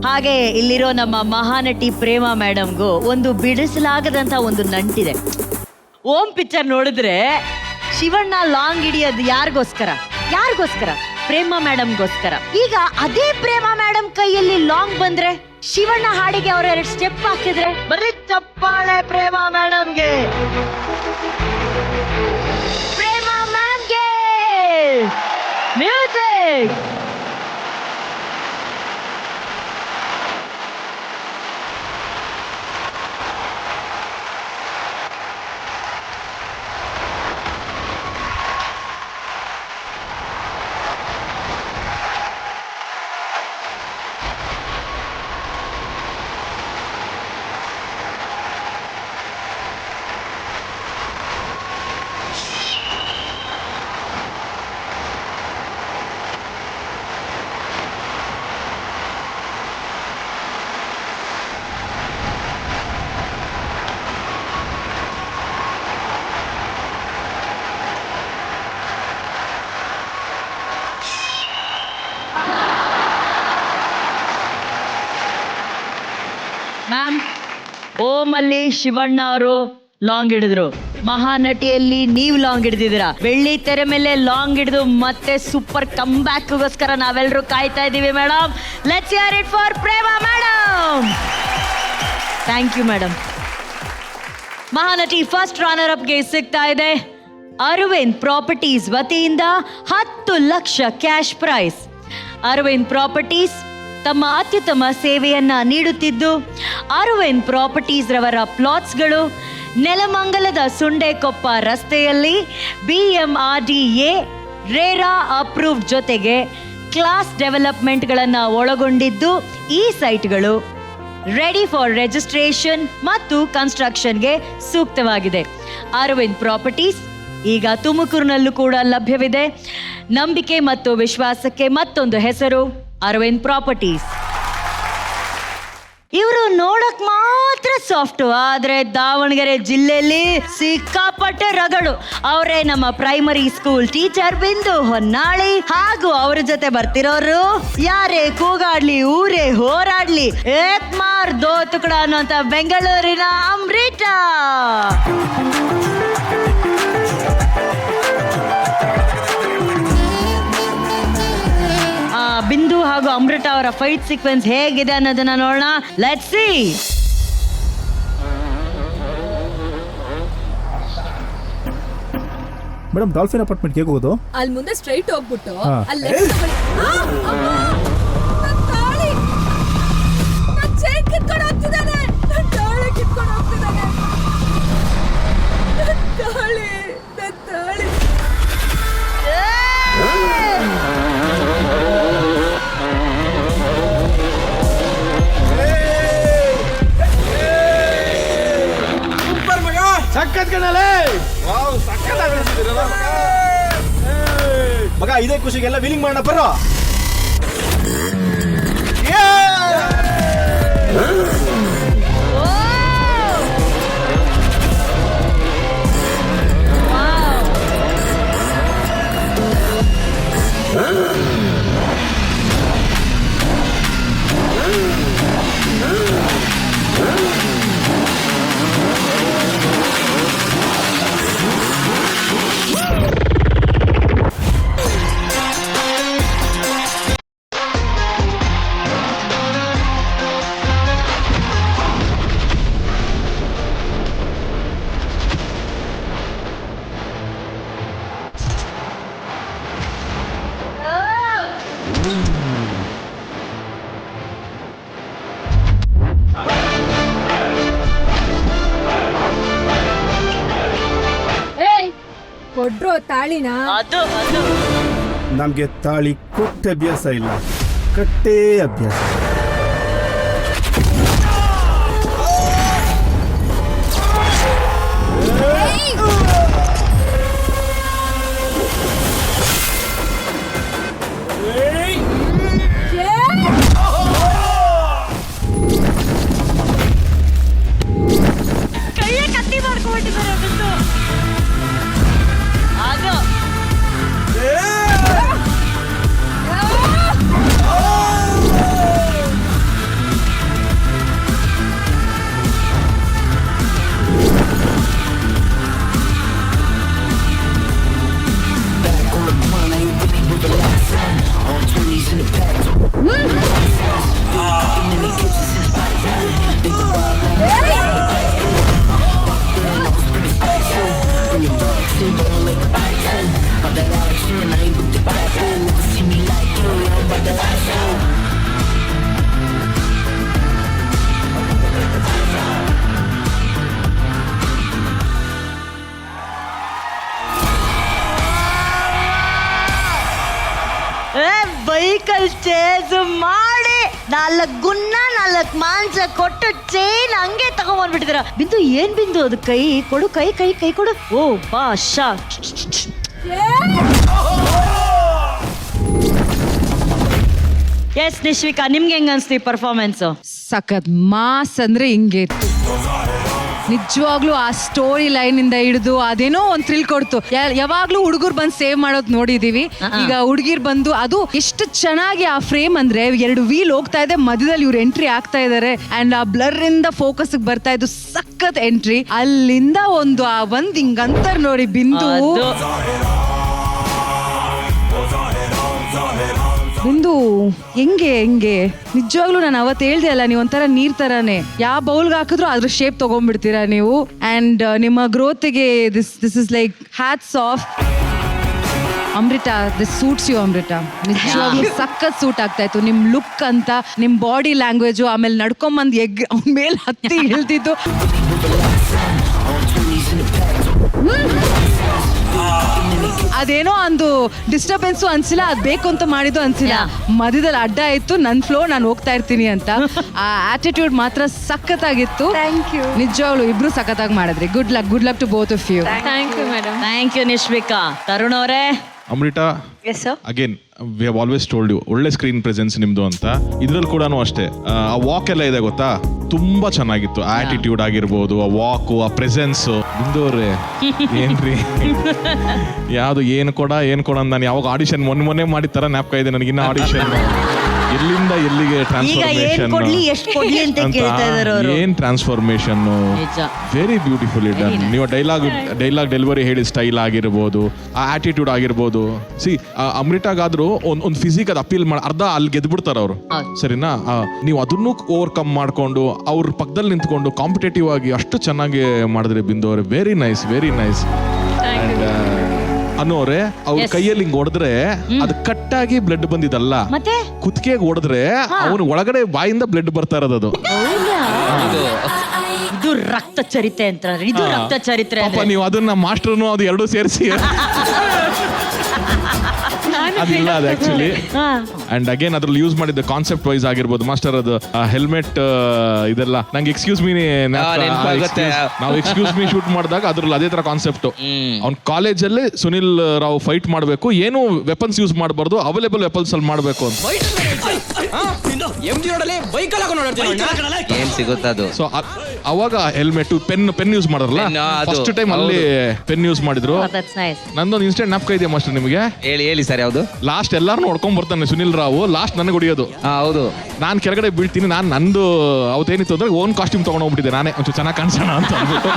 ಹಾಗೆ ಇಲ್ಲಿರೋ ನಮ್ಮ ಮಹಾನಟಿ ಪ್ರೇಮಾ ಮೇಡಮ್ಗೂ ಒಂದು ಬಿಡಿಸಲಾಗದಂತ ಒಂದು ನಂಟಿದೆ. ಓಂ ಪಿಕ್ಚರ್ ನೋಡಿದ್ರೆ ಶಿವಣ್ಣ ಲಾಂಗ್ ಹಿಡಿಯೋದು ಯಾರಿಗೋಸ್ಕರ? ಪ್ರೇಮಾ ಮೇಡಮ್ಗೋಸ್ಕರ. ಈಗ ಅದೇ ಪ್ರೇಮಾ ಮೇಡಮ್ ಕೈಯಲ್ಲಿ ಲಾಂಗ್ ಬಂದ್ರೆ, ಶಿವಣ್ಣ ಹಾಡಿಗೆ ಅವ್ರ 2 ಸ್ಟೆಪ್ ಹಾಕಿದ್ರೆ ಬರೀ ಚಪ್ಪಾಳೆ ಪ್ರೇಮಾ ಮೇಡಮ್ಗೆ. ಪ್ರೇಮಾ ಮ್ಯಾಮ್ಗೆ ಮ್ಯೂಸಿಕ್. ಮ್ಯಾಮ್, ಓಮಲ್ಲಿ ಶಿವಣ್ಣ ಅವರು ಲಾಂಗ್ ಹಿಡಿದ್ರು, ಮಹಾನಟಿಯಲ್ಲಿ ನೀವು ಲಾಂಗ್ ಹಿಡಿದಿದ್ದೀರಾ. ಬೆಳ್ಳಿ ತೆರೆ ಮೇಲೆ ಲಾಂಗ್ ಹಿಡಿದು ಮತ್ತೆ ಸೂಪರ್ ಕಮ್ ಬ್ಯಾಕ್ಗೋಸ್ಕರ ನಾವೆಲ್ಲರೂ ಕಾಯ್ತಾ ಇದ್ದೀವಿ madam. Let's hear it for Prema madam. Thank you madam. Mahanati first runner ಅಪ್ಗೆ ಸಿಗ್ತಾ ಇದೆ ಅರವಿಂದ್ ಪ್ರಾಪರ್ಟೀಸ್ ವತಿಯಿಂದ 10 ಲಕ್ಷ ಕ್ಯಾಶ್ ಪ್ರೈಸ್. ಅರವಿಂದ್ ಪ್ರಾಪರ್ಟೀಸ್ ತಮ್ಮ ಅತ್ಯುತ್ತಮ ಸೇವೆಯನ್ನ ನೀಡುತ್ತಿದ್ದು, ಅರವಿಂದ್ ಪ್ರಾಪರ್ಟೀಸ್ ರವರ ಪ್ಲಾಟ್ಸ್ಗಳು ನೆಲಮಂಗಲದ ಸುಂಡೆಕೊಪ್ಪ ರಸ್ತೆಯಲ್ಲಿ BMRDA ರೇರಾ ಅಪ್ರೂವ್ಡ್ ಜೊತೆಗೆ ಕ್ಲಾಸ್ ಡೆವಲಪ್ಮೆಂಟ್ಗಳನ್ನು ಒಳಗೊಂಡಿದ್ದು, ಈ ಸೈಟ್ಗಳು ರೆಡಿ ಫಾರ್ ರಿಜಿಸ್ಟ್ರೇಷನ್ ಮತ್ತು ಕನ್ಸ್ಟ್ರಕ್ಷನ್ಗೆ ಸೂಕ್ತವಾಗಿದೆ. ಅರವಿಂದ್ ಪ್ರಾಪರ್ಟೀಸ್ ಈಗ ತುಮಕೂರಿನಲ್ಲೂ ಕೂಡ ಲಭ್ಯವಿದೆ. ನಂಬಿಕೆ ಮತ್ತು ವಿಶ್ವಾಸಕ್ಕೆ ಮತ್ತೊಂದು ಹೆಸರು ಅರವಿಂದ್ ಪ್ರಾಪರ್ಟೀಸ್. ಇವರು ನೋಡಕ್ ಮಾತ್ರ ಸಾಫ್ಟ್, ಆದ್ರೆ ದಾವಣಗೆರೆ ಜಿಲ್ಲೆಯಲ್ಲಿ ಸಿಕ್ಕಾಪಟ್ಟೆ ರಗಡು. ಅವರೇ ನಮ್ಮ ಪ್ರೈಮರಿ ಸ್ಕೂಲ್ ಟೀಚರ್ ಬಿಂದು ಹೊನ್ನಾಳಿ. ಹಾಗೂ ಅವ್ರ ಜೊತೆ ಬರ್ತಿರೋರು ಯಾರೇ ಕೂಗಾಡ್ಲಿ ಊರೇ ಹೋರಾಡ್ಲಿ ಏಕ್ ಮಾರ್ ದೋ ತುಕಡ ಅನ್ನುವಂತ ಬೆಂಗಳೂರಿನ ಅಮೃತಾ. ಬಿಂದು ಹಾಗೂ ಅಮೃತ ಅವರ ಫೈಟ್ ಸೀಕ್ವೆನ್ಸ್ ಹೇಗಿದೆ ಅನ್ನೋದನ್ನ ನೋಡೋಣ. Let's see. Madam dolphin apartment ಹೇಗೆ ಹೋಗೋದು? ಅಲ್ಲಿ ಮುಂದೆ ಸ್ಟ್ರೈಟ್ ಹೋಗ್ಬಿಟ್ಟು ಹಾ. ಅಲ್ಲಿ left ತಗೊಳ್ಳಿ. ನನ್ ತಾಳಿ! ನನ್ chain ಕಿತ್ಕೊಂಡು ಹೋಗ್ತಿದಾನೆ! ನನ್ ತಾಳಿ ಕಿತ್ಕೊಂಡು ಹೋಗ್ತಿದಾನೆ! ನನ್ ತಾಳಿ! ನನ್ ತಾಳಿ! ಸಕ್ಕತ್ ಕಣಲೆ ಮಗ, ಇದೇ ಖುಷಿಗೆಲ್ಲ ವೀಲಿಂಗ್ ಮಾಡೋಣ ಬರೋ. ಕೊಡ್ರೋ ತಾಳಿನ. ಅದು ನಮ್ಗೆ ತಾಳಿ ಕೊಟ್ಟೆ ಅಭ್ಯಾಸ ಇಲ್ಲ, ಕಟ್ಟೇ ಅಭ್ಯಾಸ. ಕೈಯ ಕತ್ತಿ ಮಾಡ್ಕೊಂಡಿದ್ದಾರೆ ಬಿಂದು. ಅದು ಬೈಕಲ್ ಚೇಸ್ ಮಾಡಿ 4 ಗುನ್ನ 4 ಮಾಂಸ ಕೊಟ್ಟು ಚೈನ್ ಹಂಗೆ ತಗೊಂಡ್ಬಂದ್ಬಿಟ್ಟಿದಾರ. ಬಿಂದು ಏನ್ ಬಿಂದು ಅದು? ಕೈ ಕೊಡು, ಕೈ ಕೈ ಕೈ ಕೊಡು. ಓ ಬಾಷಾ. ಎಸ್ ನಿಶ್ವಿಕಾ, ನಿಮ್ಗೆ ಹೆಂಗ ಅನ್ಸ್ತಿ ಪರ್ಫಾರ್ಮೆನ್ಸ್? ಸಖತ್ ಮಾಸ್ ಅಂದ್ರೆ ಹಿಂಗೆ ಇತ್ತು ನಿಜವಾಗ್ಲೂ. ಆ ಸ್ಟೋರಿ ಲೈನ್ ಇಂದ ಹಿಡಿದು ಅದೇನೋ ಒಂದ್ ಥ್ರಿಲ್ ಕೊಡ್ತು. ಯಾವಾಗ್ಲೂ ಹುಡುಗರು ಬಂದು ಸೇವ್ ಮಾಡೋದು ನೋಡಿದೀವಿ, ಈಗ ಹುಡುಗಿರ್ ಬಂದು ಅದು ಎಷ್ಟು ಚೆನ್ನಾಗಿ ಆ ಫ್ರೇಮ್ ಅಂದ್ರೆ 2 ವೀಲ್ ಹೋಗ್ತಾ ಇದೆ, ಮಧ್ಯದಲ್ಲಿ ಇವ್ರು ಎಂಟ್ರಿ ಆಗ್ತಾ ಇದಾರೆ ಅಂಡ್ ಆ ಬ್ಲರ್ ಇಂದ ಫೋಕಸ್ ಬರ್ತಾ ಇದ್ದು ಸಖತ್ ಎಂಟ್ರಿ. ಅಲ್ಲಿಂದ ಒಂದ್ ಹಿಂಗಂತಾರ ನೋಡಿ ಬಿಂದು. ಬಿಂದು ಹೆಂಗೆ ನಿಜವಾಗ್ಲೂ ನಾನು ಅವತ್ತು ಹೇಳ್ದೆ ಅಲ್ಲ, ನೀವು ಒಂಥರ ನೀರ್ ತರಾನೆ, ಯಾವ ಬೌಲ್ಗೆ ಹಾಕಿದ್ರು ಅದ್ರ ಶೇಪ್ ತಗೊಂಡ್ಬಿಡ್ತೀರಾ ನೀವು. ಅಂಡ್ ನಿಮ್ಮ ಗ್ರೋತ್ಗೆ this is like hats off. Amrita, this suits you Amrita. ನಿಜವಾಗ್ಲೂ ಸಖತ್ ಸೂಟ್ ಆಗ್ತಾ ಇತ್ತು ನಿಮ್ ಲುಕ್ ಅಂತ, ನಿಮ್ ಬಾಡಿ ಲ್ಯಾಂಗ್ವೇಜು, ಆಮೇಲೆ ನಡ್ಕೊಂಬಂದ್ ಅವ್ನ ಮೇಲೆ ಹತ್ತಿ ಹೇಳ್ತಿದ್ದು. ಅದೇನೋ ಒಂದು ಡಿಸ್ಟರ್ಬೆನ್ಸು ಅನ್ಸಿಲ್ಲ, ಅದ್ ಬೇಕು ಅಂತ ಮಾಡಿದ್ದು ಅನ್ಸಿಲ್ಲ. ಮಧ್ಯದಲ್ಲಿ ಅಡ್ಡ ಇತ್ತು, ನನ್ ಫ್ಲೋ ನಾನು ಹೋಗ್ತಾ ಇರ್ತೀನಿ ಅಂತ. ಆ ಆಟಿಟ್ಯೂಡ್ ಮಾತ್ರ ಸಖತ್ತಾಗಿತ್ತು. Thank you. ನಿಜವಾಗ್ಲು ಇಬ್ರು ಸಖತ್ತಾಗಿ ಮಾಡಿದ್ರಿ. Good luck to both of you. Thank you madam. Thank you Nishvika. Tarun ಅವರೇ, Amrita, yes sir. Again we have always told you, ಒಳ್ಳೆ ಸ್ಕ್ರೀನ್ ಪ್ರೆಸೆನ್ಸ್ ನಿಮ್ದು ಅಂತ. ಇದ್ರಲ್ಲಿ ಕೂಡ ಅಷ್ಟೇ, ಆ ವಾಕ್ ಎಲ್ಲ ಇದೆ ಗೊತ್ತಾ, ತುಂಬಾ ಚೆನ್ನಾಗಿತ್ತು. ಆಟಿಟ್ಯೂಡ್ ಆಗಿರ್ಬೋದು, ಆ ವಾಕು, ಆ ಪ್ರೆಸೆನ್ಸ್. ಬಿಂದೋರ್ರೆ ಏನ್ರಿ ಯಾವ್ದು ಏನು ಕೊಡ ಅಂತ ನಾನು ಯಾವಾಗ ಆಡಿಷನ್ ಮೊನ್ನೆ ಮಾಡಿರ್ತಾರ ಜ್ಞಾಪಕ ಇದೆ ನನಗಿನ್ನ ಆಡಿಷನ್ ಎಲ್ಲಿಂದ ಎಲ್ಲಿಗೆ ಟ್ರಾನ್ಸ್ಫಾರ್ಮೇಶನ್ ಎಷ್ಟು ಕೊಡ್ಲಿ ಅಂತ ಕೇಳ್ತಾ ಇದಾರೆ ಅವರು. ಏನ್ ಟ್ರಾನ್ಸ್ಫಾರ್ಮೇಶನ್, ವೆರಿ ಬ್ಯೂಟಿಫುಲ್ ಇಟ್. ನೀವು ಡೈಲಾಗ್ ಡೆಲಿವರಿ ಹೇಳಿ ಸ್ಟೈಲ್ ಆಗಿರ್ಬೋದು, ಆ ಆಟಿಟ್ಯೂಡ್ ಆಗಿರ್ಬೋದು. ಸಿ ಅಮೃತಾಗಾದ್ರೂ ಒಂದು ಫಿಸಿಕ್ ಅದು ಅಪೀಲ್ ಮಾಡಿ ಅರ್ಧ ಅಲ್ಲಿ ಗೆದ್ಬಿಡ್ತಾರ ಅವರು, ಸರಿನಾ? ನೀವು ಅದನ್ನು ಓವರ್ಕಮ್ ಮಾಡ್ಕೊಂಡು ಅವ್ರ ಪಕ್ಕದಲ್ಲಿ ನಿಂತ್ಕೊಂಡು ಕಾಂಪಿಟೇಟಿವ್ ಆಗಿ ಅಷ್ಟು ಚೆನ್ನಾಗಿ ಮಾಡಿದ್ರಿ ಬಿಂದು ಅವ್ರೆ. Very nice, very nice. ಅನ್ನೋರೆ ಅವ್ರ ಕೈಯಲ್ಲಿ ಹಿಂಗ್ ಹೊಡೆದ್ರೆ ಅದು ಕಟ್ಟಾಗಿ ಬ್ಲಡ್ ಬಂದಿದ್ದಲ್ಲ, ಮತ್ತೆ ಕುತ್ತಿಗೆಗೆ ಹೊಡೆದ್ರೆ ಅವನು ಒಳಗಡೆ ಬಾಯಿಂದ ಬ್ಲಡ್ ಬರ್ತಾ ಇರೋದು. ಇದು ರಕ್ತ ಚರಿತ್ರೆ ಅಂತ, ಇದು ರಕ್ತ ಚರಿತ್ರೆ. ಪಾಪ ನೀವು ಅದನ್ನ ಮಾಸ್ಟರ್ನು ಅದು ಎರಡೂ ಸೇರಿಸಿ ಅದಿಲ್ಲ ಅದು ಆಕ್ಚುಲಿ. ಅಂಡ್ ಅಗೇನ್ ಅದ್ರಲ್ಲಿ ಯೂಸ್ ಮಾಡಿದ್ದ ಕಾನ್ಸೆಪ್ಟ್ ವೈಸ್ ಆಗಿರ್ಬೋದು, ಮಾಸ್ಟರ್ ಅದು ಹೆಲ್ಮೆಟ್ ಇದೆಲ್ಲ ನಂಗೆ ಎಕ್ಸ್ಕ್ಯೂಸ್ ಮೀ ನಾವು ಎಕ್ಸ್ಕ್ಯೂಸ್ ಮೀ ಶೂಟ್ ಮಾಡಿದಾಗ ಅದ್ರಲ್ಲಿ ಅದೇ ತರ ಕಾನ್ಸೆಪ್ಟ್. ಅವ್ನ ಕಾಲೇಜಲ್ಲಿ ಸುನಿಲ್ ರಾವ್ ಫೈಟ್ ಮಾಡಬೇಕು, ಏನು ವೆಪನ್ಸ್ ಯೂಸ್ ಮಾಡಬಾರ್ದು, ಅವೈಲೇಬಲ್ ವೆಪನ್ಸ್ ಅಲ್ಲಿ ಮಾಡಬೇಕು ಅಂತ. ಏನ್ ಸಿಗುತ್ತದು? ಸೊ ಅವಾಗ ಹೆಲ್ಮೆಟ್ ಪೆನ್ ಯೂಸ್ ಮಾಡಿದ್ರಲ್ಲ, ಫಸ್ಟ್ ಟೈಮ್ ಅಲ್ಲಿ ಪೆನ್ ಯೂಸ್ ಮಾಡಿದ್ರು. ನಂದೊಂದು ಇನ್ಸ್ಟೆಂಟ್ ಜ್ಞಾಪಕ ಇದೆಯಾ ಮಾಸ್ಟರ್ ನಿಮಗೆ? ಹೇಳಿ ಸರ್. ಯಾವ್ದು? ಲಾಸ್ಟ್ ಎಲ್ಲಾರು ನೋಡ್ಕೊಂಡ್ ಬರ್ತಾನೆ ಸುನಿಲ್ ರಾವ್, ಲಾಸ್ಟ್ ನನಗೆ ಹೊಡಿಯೋದು. ಹೌದು, ನಾನ್ ಕೆಳಗಡೆ ಬೀಳ್ತೀನಿ. ನಂದು ಅವತ್ತೇನಿತ್ತು ಅಂದ್ರೆ ಓನ್ ಕಾಸ್ಟ್ಯೂಮ್ ತಗೊಂಡೋಗ್ಬಿಟ್ಟಿದೆ ನಾನೇ, ಒಂಚೂರು ಚೆನ್ನಾಗಿ ಕಾಣಿಸೋಣ ಅಂತ ಅಂದ್ಬಿಟ್ಟು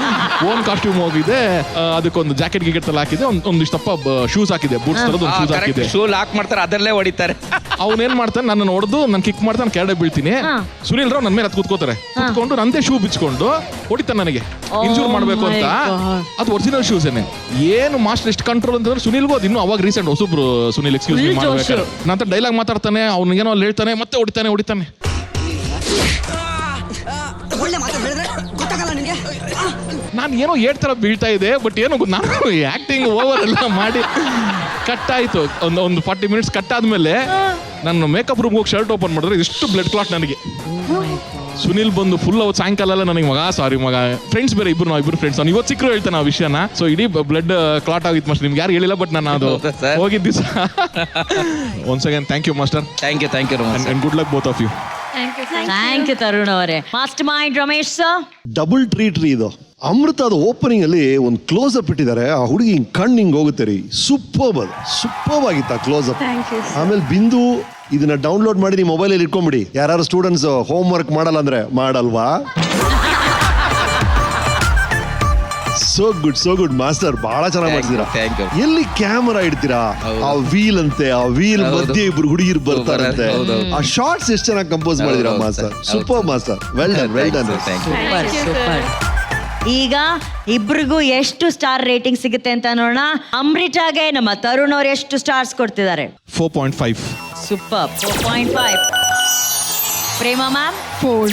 ಓನ್ ಕಾಸ್ಟ್ಯೂಮ್ ಹೋಗಿದೆ. ಅದಕ್ಕೊಂದು ಜಾಕೆಟ್ ಗಿಕೆಟ್ ಎಲ್ಲ ಹಾಕಿದೆ, ಒಂದಿಷ್ಟಪ್ಪ ಶೂಸ್ ಹಾಕಿದೆ, ಬೂಟ್ಸ್ ತರದ್ದು ಒಂದು ಶೂಸ್ ಹಾಕಿದೆ. ಶೂ ಲಾಕ್ ಮಾಡ್ತಾರೆ, ಅದರಲ್ಲೇ ಹೊಡಿತಾರೆ. ಅವ್ನೇನ್ ಮಾಡ್ತಾನೆ, ನನ್ನ ಹೊಡೆದು ನಾನು ಕಿಕ್ ಮಾಡ್ತಾನೆ, ಕೆಳಗಡೆ ಬೀಳ್ತೀನಿ. ಸುನಿಲ್ ರಾವ್ ನನ್ನ ಮೇಲೆ ಹತ್ತು ಕೂತ್ಕೋತಾರೆ, ಕೂತ್ಕೊಂಡು ನಂದೇ ಶೂ ಬಿಚ್ಕೊಂಡು ಹೊಡಿತಾನೆ ನನಗೆ, ಇಂಜೂರ್ ಮಾಡ್ಬೇಕು ಅಂತ. ಅದು ಒರಿಜಿನಲ್ ಶೂಸ್ ಏನೆ. ಏನು ಮಾಸ್ಟರ್ ಎಷ್ಟು ಕಂಟ್ರೋಲ್ ಅಂತಂದ್ರೆ ಸುನಿಲ್ಗೂ ಅದು ಇನ್ನೂ ಅವಾಗ ರೀಸೆಂಟ್ ಹೊಸಬ್ರು ಸುನಿಲ್ ಎಕ್ಸ್ಕ್ಯೂಸ್ ಮೀ ಮಾಡ್ಬೇಕಾದ್ರೆ ನಂತರ ಡೈಲಾಗ್ ಮಾತಾಡ್ತಾನೆ, ಅವ್ನಿಗೇನೋ ಅಲ್ಲಿ ಹೇಳ್ತಾನೆ, ಮತ್ತೆ ಹೊಡಿತಾನೆ. ನಾನು ಏನೋ 8 ತರ ಬೀಳ್ತಾ ಇದೆ, ಬಟ್ ಏನೋ ನಾನು ಆಕ್ಟಿಂಗ್ ಓವರ್ ಎಲ್ಲ ಮಾಡಿ ಕಟ್ ಆಯ್ತು. ಒಂದು 40 ಮಿನಿಟ್ಸ್ ಕಟ್ ಆದ್ಮೇಲೆ ನನ್ನ ಮೇಕಪ್ ರೂಮ್ ಹೋಗಿ ಶರ್ಟ್ ಓಪನ್ ಮಾಡಿದ್ರೆ ಎಷ್ಟು ಬ್ಲಡ್ ಕ್ಲಾಟ್ ನನಗೆ. ಸುನಿಲ್ ಬಂದು ಫುಲ್ ಅವತ್ತು ಸಾಯಂಕಾಲ ಎಲ್ಲ ನನಗೆ ಮಗ ಫ್ರೆಂಡ್ಸ್ ಬೇರೆ ಇಬ್ರು ಫ್ರೆಂಡ್ಸ್, ಅವ್ನು ಇವತ್ತು ಸಿಕ್ಕರು ಹೇಳ್ತಾನೆ ಆ ವಿಷಯನ. ಸೊ ಇಡೀ ಬ್ಲಡ್ ಕ್ಲಾಟ್ ಆಗಿತ್ತು ಮಾಸ್ಟರ್, ನಿಮ್ಗೆ ಯಾರು ಹೇಳಿಲ್ಲ, ಬಟ್ ನಾನು ಅದು ಹೋಗಿದ್ದ ದಿವಸ. Once again thank you master. Thank you and good luck both of you. Thank you Tarun ಅವರೇ. Mastermind Ramesh sir. Double treat ರೀ ಇದು. ಅಮೃತದ ಓಪನಿಂಗ್ ಅಲ್ಲಿ ಒಂದು ಕ್ಲೋಸ್ ಅಪ್ ಇಟ್ಟಿದ್ದಾರೆ, ಆ ಹುಡುಗಿ ಹಿಂಗ್ ಕಣ್ಣು ಹಿಂಗ್ ಹೋಗುತ್ತೆ ರೀ. ಸೂಪರ್ ಆಗಿತ್ತು ಆ ಕ್ಲೋಸ್ ಅಪ್. ಆಮೇಲೆ ಬಿಂದು ಇದನ್ನ ಡೌನ್ಲೋಡ್ ಮಾಡಿ ನಿಮ್ಮ ಮೊಬೈಲ್ ಅಲ್ಲಿ ಇಟ್ಕೊಂಡ್ಬಿಡಿ. ಯಾರು ಸ್ಟೂಡೆಂಟ್ಸ್ ಹೋಮ್ ವರ್ಕ್ ಮಾಡಲ್ಲ ಅಂದ್ರೆ ಮಾಡಲ್ವಾ? ಸೋ ಗುಡ್ ಮಾಸ್ಟರ್, ಬಹಳ ಚೆನ್ನಾಗಿ ಮಾಡ್ತೀರಾ. ಎಲ್ಲಿ ಕ್ಯಾಮರಾ ಇಡ್ತೀರಾ, ಆ ವೀಲ್ ಅಂತೆ, ಆ ವೀಲ್ ಮಧ್ಯೆ ಇಬ್ರು ಹುಡುಗಿರು ಬರ್ತಾರಂತೆ, ಆ ಶಾರ್ಟ್ಸ್ ಎಷ್ಟು ಚೆನ್ನಾಗಿ ಕಂಪೋಸ್ ಮಾಡಿದಿರಾ master. Super master, well done. Super. ಈಗ ಇಬ್ರಿಗೂ ಎಷ್ಟು ಸ್ಟಾರ್ ರೇಟಿಂಗ್ ಸಿಗುತ್ತೆ ಅಂತ ನೋಡೋಣ. ಅಮೃತಾಗೆ ನಮ್ಮ ತರುಣ್ ಅವ್ರು ಎಷ್ಟು ಸ್ಟಾರ್ಸ್ ಕೊಡ್ತಿದ್ದಾರೆ? 4.5. ಸೂಪರ್, 4.5. ಪ್ರೇಮ ಮ್ಯಾಮ್ 4.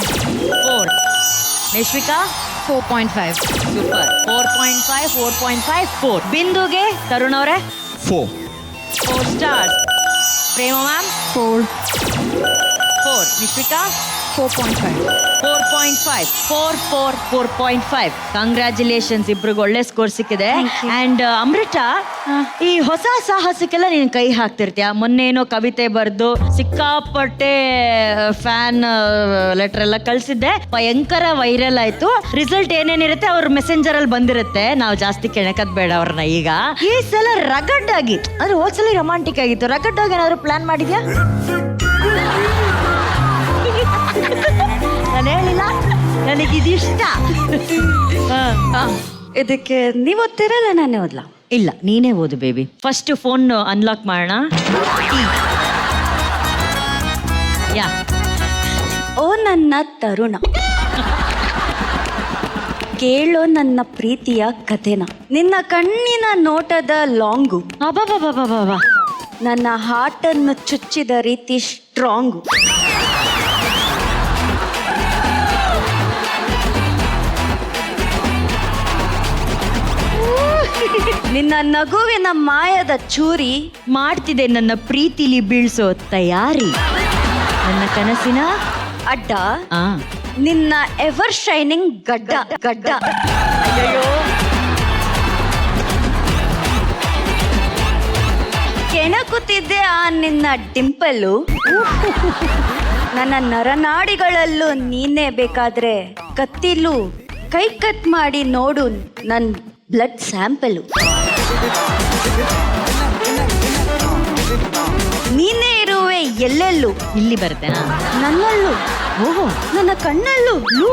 ನಿಶ್ವಿಕಾ 4.5. ಸೂಪರ್, 4.5, 4.5, 4. ಬಿಂದುಗೆ ತರುಣ್ ಅವರೇ 4 ಸ್ಟಾರ್ಸ್. ಪ್ರೇಮ ಮ್ಯಾಮ್ 4. ನಿಶ್ವಿಕಾ 4.5. 4.5. ಕಂಗ್ರ್ಯಾಚುಲೇಷನ್ಸ್, ಇಬ್ರಿಗೆ ಒಳ್ಳೆ ಸ್ಕೋರ್ ಸಿಕ್ಕಿದೆ. ಅಂಡ್ ಅಮೃತ, ಈ ಹೊಸ ಸಾಹಸಕ್ಕೆಲ್ಲ ನೀನು ಕೈ ಹಾಕ್ತಿರ್ತೀಯ. ಮೊನ್ನೆ ಏನೋ ಕವಿತೆ ಬರೆದು ಸಿಕ್ಕಾಪಟ್ಟೆ ಫ್ಯಾನ್ ಲೆಟರ್ ಎಲ್ಲ ಕಳ್ಸಿದ್ದೆ, ಭಯಂಕರ ವೈರಲ್ ಆಯ್ತು. ರಿಸಲ್ಟ್ ಏನೇನಿರುತ್ತೆ ಅವ್ರ ಮೆಸೆಂಜರ್ ಅಲ್ಲಿ ಬಂದಿರುತ್ತೆ, ನಾವು ಜಾಸ್ತಿ ಕೆಣಕದ್ ಬೇಡ ಅವ್ರನ್ನ. ಈಗ ಈ ಸಲ ರಗಡ್ ಆಗಿ, ಅಂದ್ರೆ ಹೋದ್ಸಲ ರೊಮ್ಯಾಂಟಿಕ್ ಆಗಿತ್ತು, ರಗಡ್ ಆಗಿ ಏನಾದ್ರು ಪ್ಲಾನ್ ಮಾಡಿದ್ಯಾ? ನಾನು ಹೇಳಿಲ್ಲ, ನನಗಿದಿಷ್ಟ. ಇದಕ್ಕೆ ನೀವು ಓದ್ತಿರಲ್ಲ, ನಾನೇ ಓದ್ಲಾ? ಇಲ್ಲ, ನೀನೇ ಓದು ಬೇಬಿ. ಫಸ್ಟ್ ಫೋನ್ ಅನ್ಲಾಕ್ ಮಾಡೋಣ. ಯಾ. ಓ ನನ್ನ ತರುಣ, ಕೇಳೋ ನನ್ನ ಪ್ರೀತಿಯ ಕಥೆನ. ನಿನ್ನ ಕಣ್ಣಿನ ನೋಟದ ಲಾಂಗು ನನ್ನ ಹಾರ್ಟನ್ನು ಚುಚ್ಚಿದ ರೀತಿ ಸ್ಟ್ರಾಂಗು. ನಿನ್ನ ನಗುವಿನ ಮಾಯದ ಚೂರಿ ಮಾಡ್ತಿದೆ ನನ್ನ ಪ್ರೀತಿಲಿ ಬೀಳ್ಸೋ ತಯಾರಿ. ನನ್ನ ಕನಸಿನ ಅಡ್ಡ ನಿನ್ನ ಎವರ್ ಶೈನಿಂಗ್ ಗಡ್ಡ. ಅಯ್ಯೋ ಕೂತಿದ್ದೆ ಆ ನಿನ್ನ ಡಿಂಪಲ್ಲು. ನನ್ನ ನರನಾಡಿಗಳಲ್ಲೂ ನೀನೇ ಬೇಕಾದ್ರೆ ಕತ್ತಿಲು ಕೈ ಕಟ್ ಮಾಡಿ ನೋಡು ನನ್ನ ಬ್ಲಡ್ ಸ್ಯಾಂಪಲ್. ನೀನೇ ಇರುವೆ ಎಲ್ಲೆಲ್ಲೂ, ಇಲ್ಲಿ ಬರ್ತೇನಾ? ನನ್ನಲ್ಲೂ, ಓಹೋ, ನನ್ನ ಕಣ್ಣಲ್ಲೂ, ಲೂ,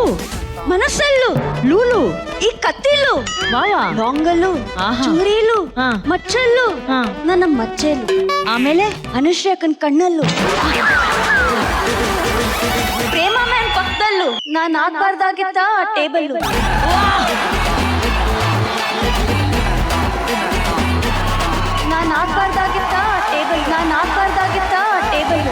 ಮನಸ್ಸಲ್ಲೂ, ಲೂಲು, ಈ ಕತ್ತಿಲು, ವಾವ, ಲಾಂಗಲ್ಲೂ, ಆಹಾ. ಚೂರಿಲು, ಹಾ. ಮಚ್ಚಲ್ಲೂ, ಹಾ. ನನ್ನ ಮಚ್ಚೆಲು, ಆಮೇಲೆ ಅನುಶ್ರೀಕನ್ ಕಣ್ಣಲ್ಲೂ, ಪ್ರೇಮ ಮ್ಯಾನ್ ಪಕ್ಕದಲ್ಲೂ, ನಾನು ಆಗ್ಬಾರ್ದಾಗಿದ್ದ ಟೇಬಲ್ಲು. ನಾನು ಆಗ್ಬಾರ್ದಾಗಿದ್ದ ಟೇಬಲ್, ನಾನು ಆಗ್ಬಾರ್ದಾಗಿದ್ದ ಟೇಬಲ್.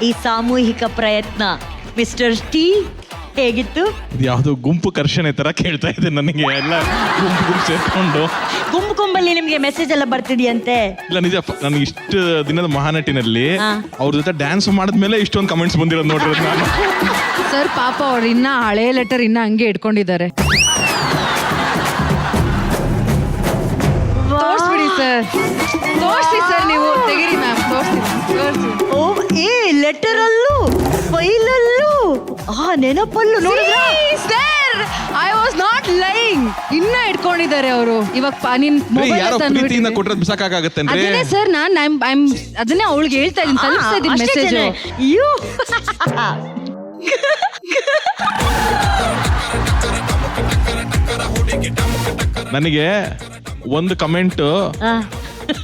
ಈ ಸಾಮೂಹಿಕ ಪ್ರಯತ್ನ ಮಿಸ್ಟರ್ ಟಿ ಹೇಗಿತ್ತು? ಇದು ಯಾವುದೋ ಗುಂಪು ಕರ್ಷಣೆ ತರ ಕೇಳ್ತಾ ಇದೆ ನನಗೆ. ಎಲ್ಲ ಗುಂಪು ಸೇರ್ಕೊಂಡು ಗುಂಬಲ್ಲಿ ನಿಮ್ಗೆ ಮೆಸೇಜ್ ಎಲ್ಲ ಬರ್ತಿದ್ಯಂತೆ. ಇಲ್ಲ ನಿಜ, ನನಗೆ ಇಷ್ಟು ದಿನದ ಮಹಾನಟಿನಲ್ಲಿ ಹಾ. ಅವ್ರ ಜೊತೆ ಡ್ಯಾನ್ಸ್ ಮಾಡಿದ್ಮೇಲೆ ಇಷ್ಟೊಂದು ಕಮೆಂಟ್ಸ್ ಬಂದಿರೋದು ನೋಡಿರೋದು ನಾನು. ಸರ್ ಪಾಪ ಅವ್ರು ಇನ್ನ ಹಳೆ ಲೆಟರ್ ಇನ್ನ ಹಂಗೆ ಇಟ್ಕೊಂಡಿದ್ದಾರೆ. ತೋರಿಸ್ಬಿಡಿ ಸರ್, ತೋರಿಸಿ ಸರ್, ನೀವು ತೆಗಿರಿ ಮ್ಯಾಮ್, ತೋರಿಸಿ. ಓ, ಏ ಲೆಟರ್ ಅಲ್ಲೂ ಫೈಲಲ್ಲೂ ನೆನಪಲ್ಲೂ ನೋಡಿದ್ರ? Sir I was not lying. ಇನ್ನ ಇಟ್ಕೊಂಡಿದ್ದಾರೆ ಅವರು. ಇವಾಗ ನಿನ್ ಮೊಬೈಲ್ ಯಾರೋ ಪ್ರೀತಿಯಿಂದ ಕೊಟ್ಟರೆ ಬಿಸಾಕಾಗತ್ತೇನ್ರಿ? ಅದನ್ನೇ ಸರ್ ನಾನು ಅದನ್ನೇ ಅವಳಿಗೆ ಹೇಳ್ತಾ ಇದ್ದೀನಿ, ತಲುಪಿಸ್ತಾ ಇದ್ದೀನಿ ಮೆಸೇಜ್. ಅಯ್ಯೋ ನನಗೆ ಒಂದು ಕಮೆಂಟ್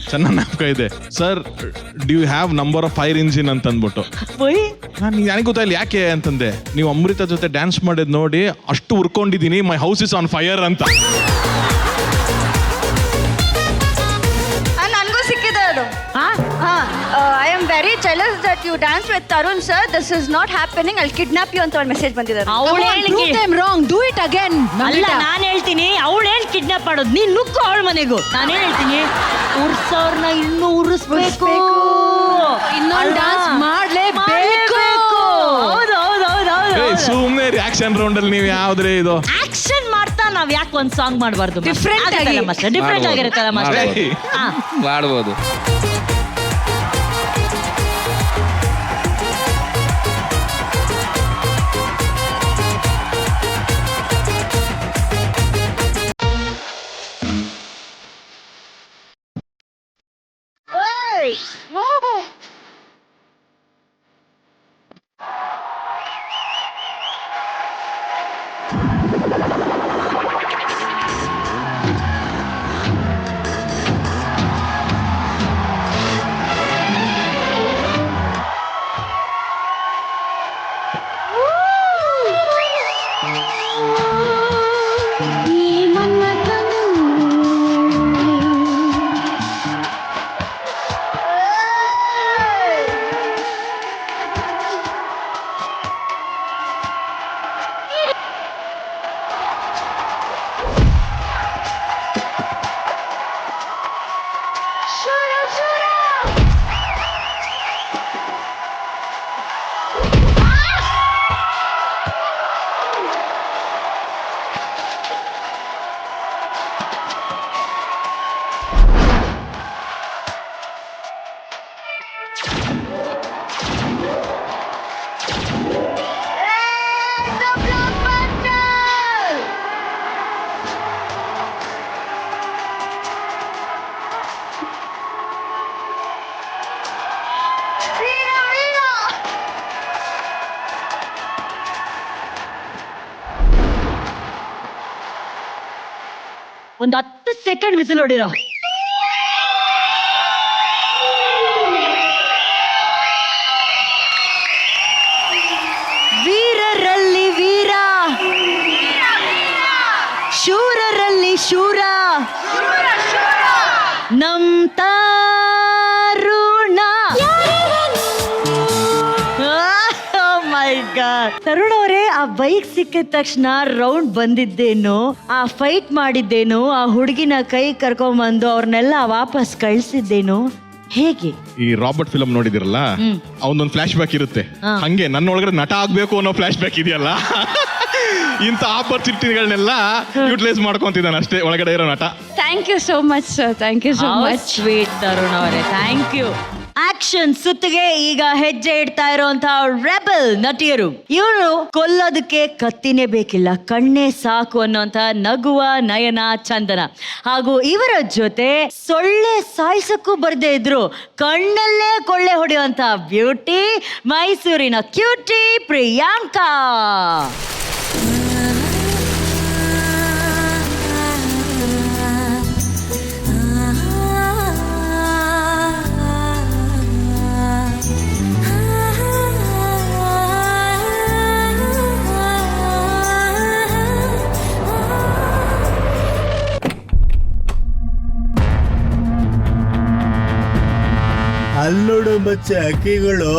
ಚೆನ್ನಾಗಿ ಜ್ಞಾಪಕ ಇದೆ. Sir do have number of fire engine ಅಂತ ಅಂದ್ಬಿಟ್ಟು, ನಾನು ನನಗೆ ಗೊತ್ತಾಯಿಲ್ಲ ಯಾಕೆ ಅಂತಂದೆ. ನೀವು ಅಮೃತ ಜೊತೆ ಡ್ಯಾನ್ಸ್ ಮಾಡಿದ್ ನೋಡಿ ಅಷ್ಟು ಉರ್ಕೊಂಡಿದ್ದೀನಿ, my house is on fire ಅಂತ. ನನಗೂ ಸಿಕ್ಕಿದೆ ಅದು. I am very jealous that you dance with Tarun sir. This is not happening, I kidnap you ಅಂತ ಒಂದು ಮೆಸೇಜ್ ಬಂದಿದೆ. Wrong, do it again. ಅಲ್ಲ, ನಾನು ಹೇಳ್ತೀನಿ ಅವಳು ಹೇಳಿ ಕಿಡ್ನಾಪ್ ಮಾಡೋದು, ನೀನ್ ನುಗ್ಗು ಅವಳ ಮನೆಗೂ. ನಾನೇನ್ ಹೇಳ್ತೀನಿ, ಉರ್ಸೋರ್ನ ಇನ್ನೂ ಉರ್ಸ್ಬೇಕು, ಇನ್ನೊಂದು ಡ್ಯಾನ್ಸ್ ಮಾಡ್ಲೇಬೇಕು. ಹೌದು ಹೌದು ಹೌದು ಹೌದು. ಸುಮ್ಮನೆ ರಿಯಾಕ್ಷನ್ ರೌಂಡ್ ಅಲ್ಲಿ ನೀವು ಯಾವ್ದ್ರೆ ಇದು ಆಕ್ಷನ್ ಮಾಡ್ತಾ ನಾವ್ ಯಾಕೆ ಒಂದ್ ಸಾಂಗ್ ಮಾಡಬಾರ್ದು? Different ಆಗಿ. ಡಿಫ್ರೆಂಟ್ ಆಗಿರುತ್ತಲ್ಲ ಮಾಸ್ಟರ್. ಮಾಡ್ಬೋದು. ಒಂದು 10 ಸೆಕೆಂಡ್ ವಿಸಿಲ್ ಹೊಡಿರೋ. ವೀರರಲ್ಲಿ ವೀರ, ಶೂರರಲ್ಲಿ ಶೂರ, ನಮ್ ತರುಣ. ಮೈ ಗಾಡ್, ತರುಣ್ ಅವರೇ, ಆ ಬೈಕ್ ಸಿಕ್ಕಿದ ತಕ್ಷಣ ರೌಂಡ್ ಬಂದಿದ್ದೇನು, ಆ ಫೈಟ್ ಮಾಡಿದ್ದೇನು, ಆ ಹುಡುಗಿನ ಕೈ ಕರ್ಕೊಂಬಂದು ಅವ್ರನ್ನೆಲ್ಲ ವಾಪಸ್ ಕಳ್ಸಿದ್ದೇನು, ಹೇಗೆ? ಈ ರಾಬರ್ಟ್ ಫಿಲಮ್ ನೋಡಿದಿರಲ್ಲ, ಅವನೊಂದು ಫ್ಲಾಶ್ ಬ್ಯಾಕ್ ಇರುತ್ತೆ. ಹಂಗೆ ನನ್ನ ಒಳಗಡೆ ನಟ ಆಗ್ಬೇಕು ಅನ್ನೋ ಫ್ಲಾಶ್ ಬ್ಯಾಕ್ ಇದೆಯಲ್ಲ, ಇಂಥ ಆಪರ್ಚುನಿಟಿಗಳನ್ನೆಲ್ಲ ಯೂಟಿಲೈಸ್ ಮಾಡ್ಕೊಂತಿದ್ದಾನೆ ಅಷ್ಟೇ ಒಳಗಡೆ ಇರೋ ನಟ. Thank you so much sir, thank you so much. Sweet Tarun ಅವರೇ, ಥ್ಯಾಂಕ್ ಯು. ಆಕ್ಷನ್ ಸುತ್ತಿಗೆ ಈಗ ಹೆಜ್ಜೆ ಇಡ್ತಾ ಇರುವಂತಹ ರೆಬಲ್ ನಟಿಯರು. ಇವರು ಕೊಲ್ಲೋದಕ್ಕೆ ಕತ್ತಿನೇ ಬೇಕಿಲ್ಲ, ಕಣ್ಣೇ ಸಾಕು ಅನ್ನುವಂತ ನಗುವ ನಯನ ಚಂದನ. ಹಾಗೂ ಇವರ ಜೊತೆ ಸೊಳ್ಳೆ ಸಾಯಿಸಕ್ಕೂ ಬರ್ದೇ ಇದ್ರು ಕಣ್ಣಲ್ಲೇ ಕೊಳ್ಳೆ ಹೊಡೆಯುವಂತ ಬ್ಯೂಟಿ, ಮೈಸೂರಿನ ಕ್ಯೂಟಿ ಪ್ರಿಯಾಂಕಾ. ಅಲ್ಲೋಡು ಬಚ್ಚ ಅಕ್ಕಿಗಳು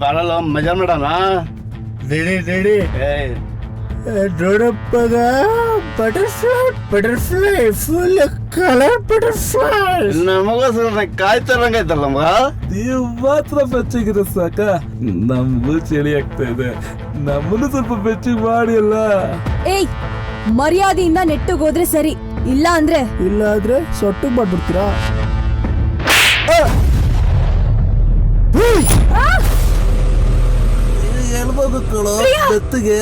ಬರಲ್ಲ, ಮಜಾ ಮಾಡೋಣ. ರೆಡಿ ನೋಡಪ್ಪಗ ಬಟರ್ಫ್ಲೈ ಫುಲ್ ಕಲರ್ ಬಟರ್ಫ್ಲೈ. ನಮಗೋಸ್ಕರ ಕಾಯ್ತಾರಂಗೈತಲ್ಲ ನಮಗ. ನೀವು ಮಾತ್ರ ಬೆಚ್ಚಗಿದೆ ಸಾಕ, ನಮಗೂ ಚಳಿ ಆಗ್ತಾ ಇದೆ, ನಮ್ಮನ್ನು ಸ್ವಲ್ಪ ಬೆಚ್ಚಗೆ ಮಾಡಿ ಅಲ್ಲ. ಏಯ್, ಮರ್ಯಾದೆಯಿಂದ ನೆಟ್ಟಗೋದ್ರೆ ಸರಿ, ಇಲ್ಲ ಅಂದ್ರೆ ಸೊಟ್ಟು ಮಾಡ್ಬಿಡ್ತೀರಾ? ಎಲ್ಬೋದು ಕಳೋ ಬೆತ್ತಿಗೆ.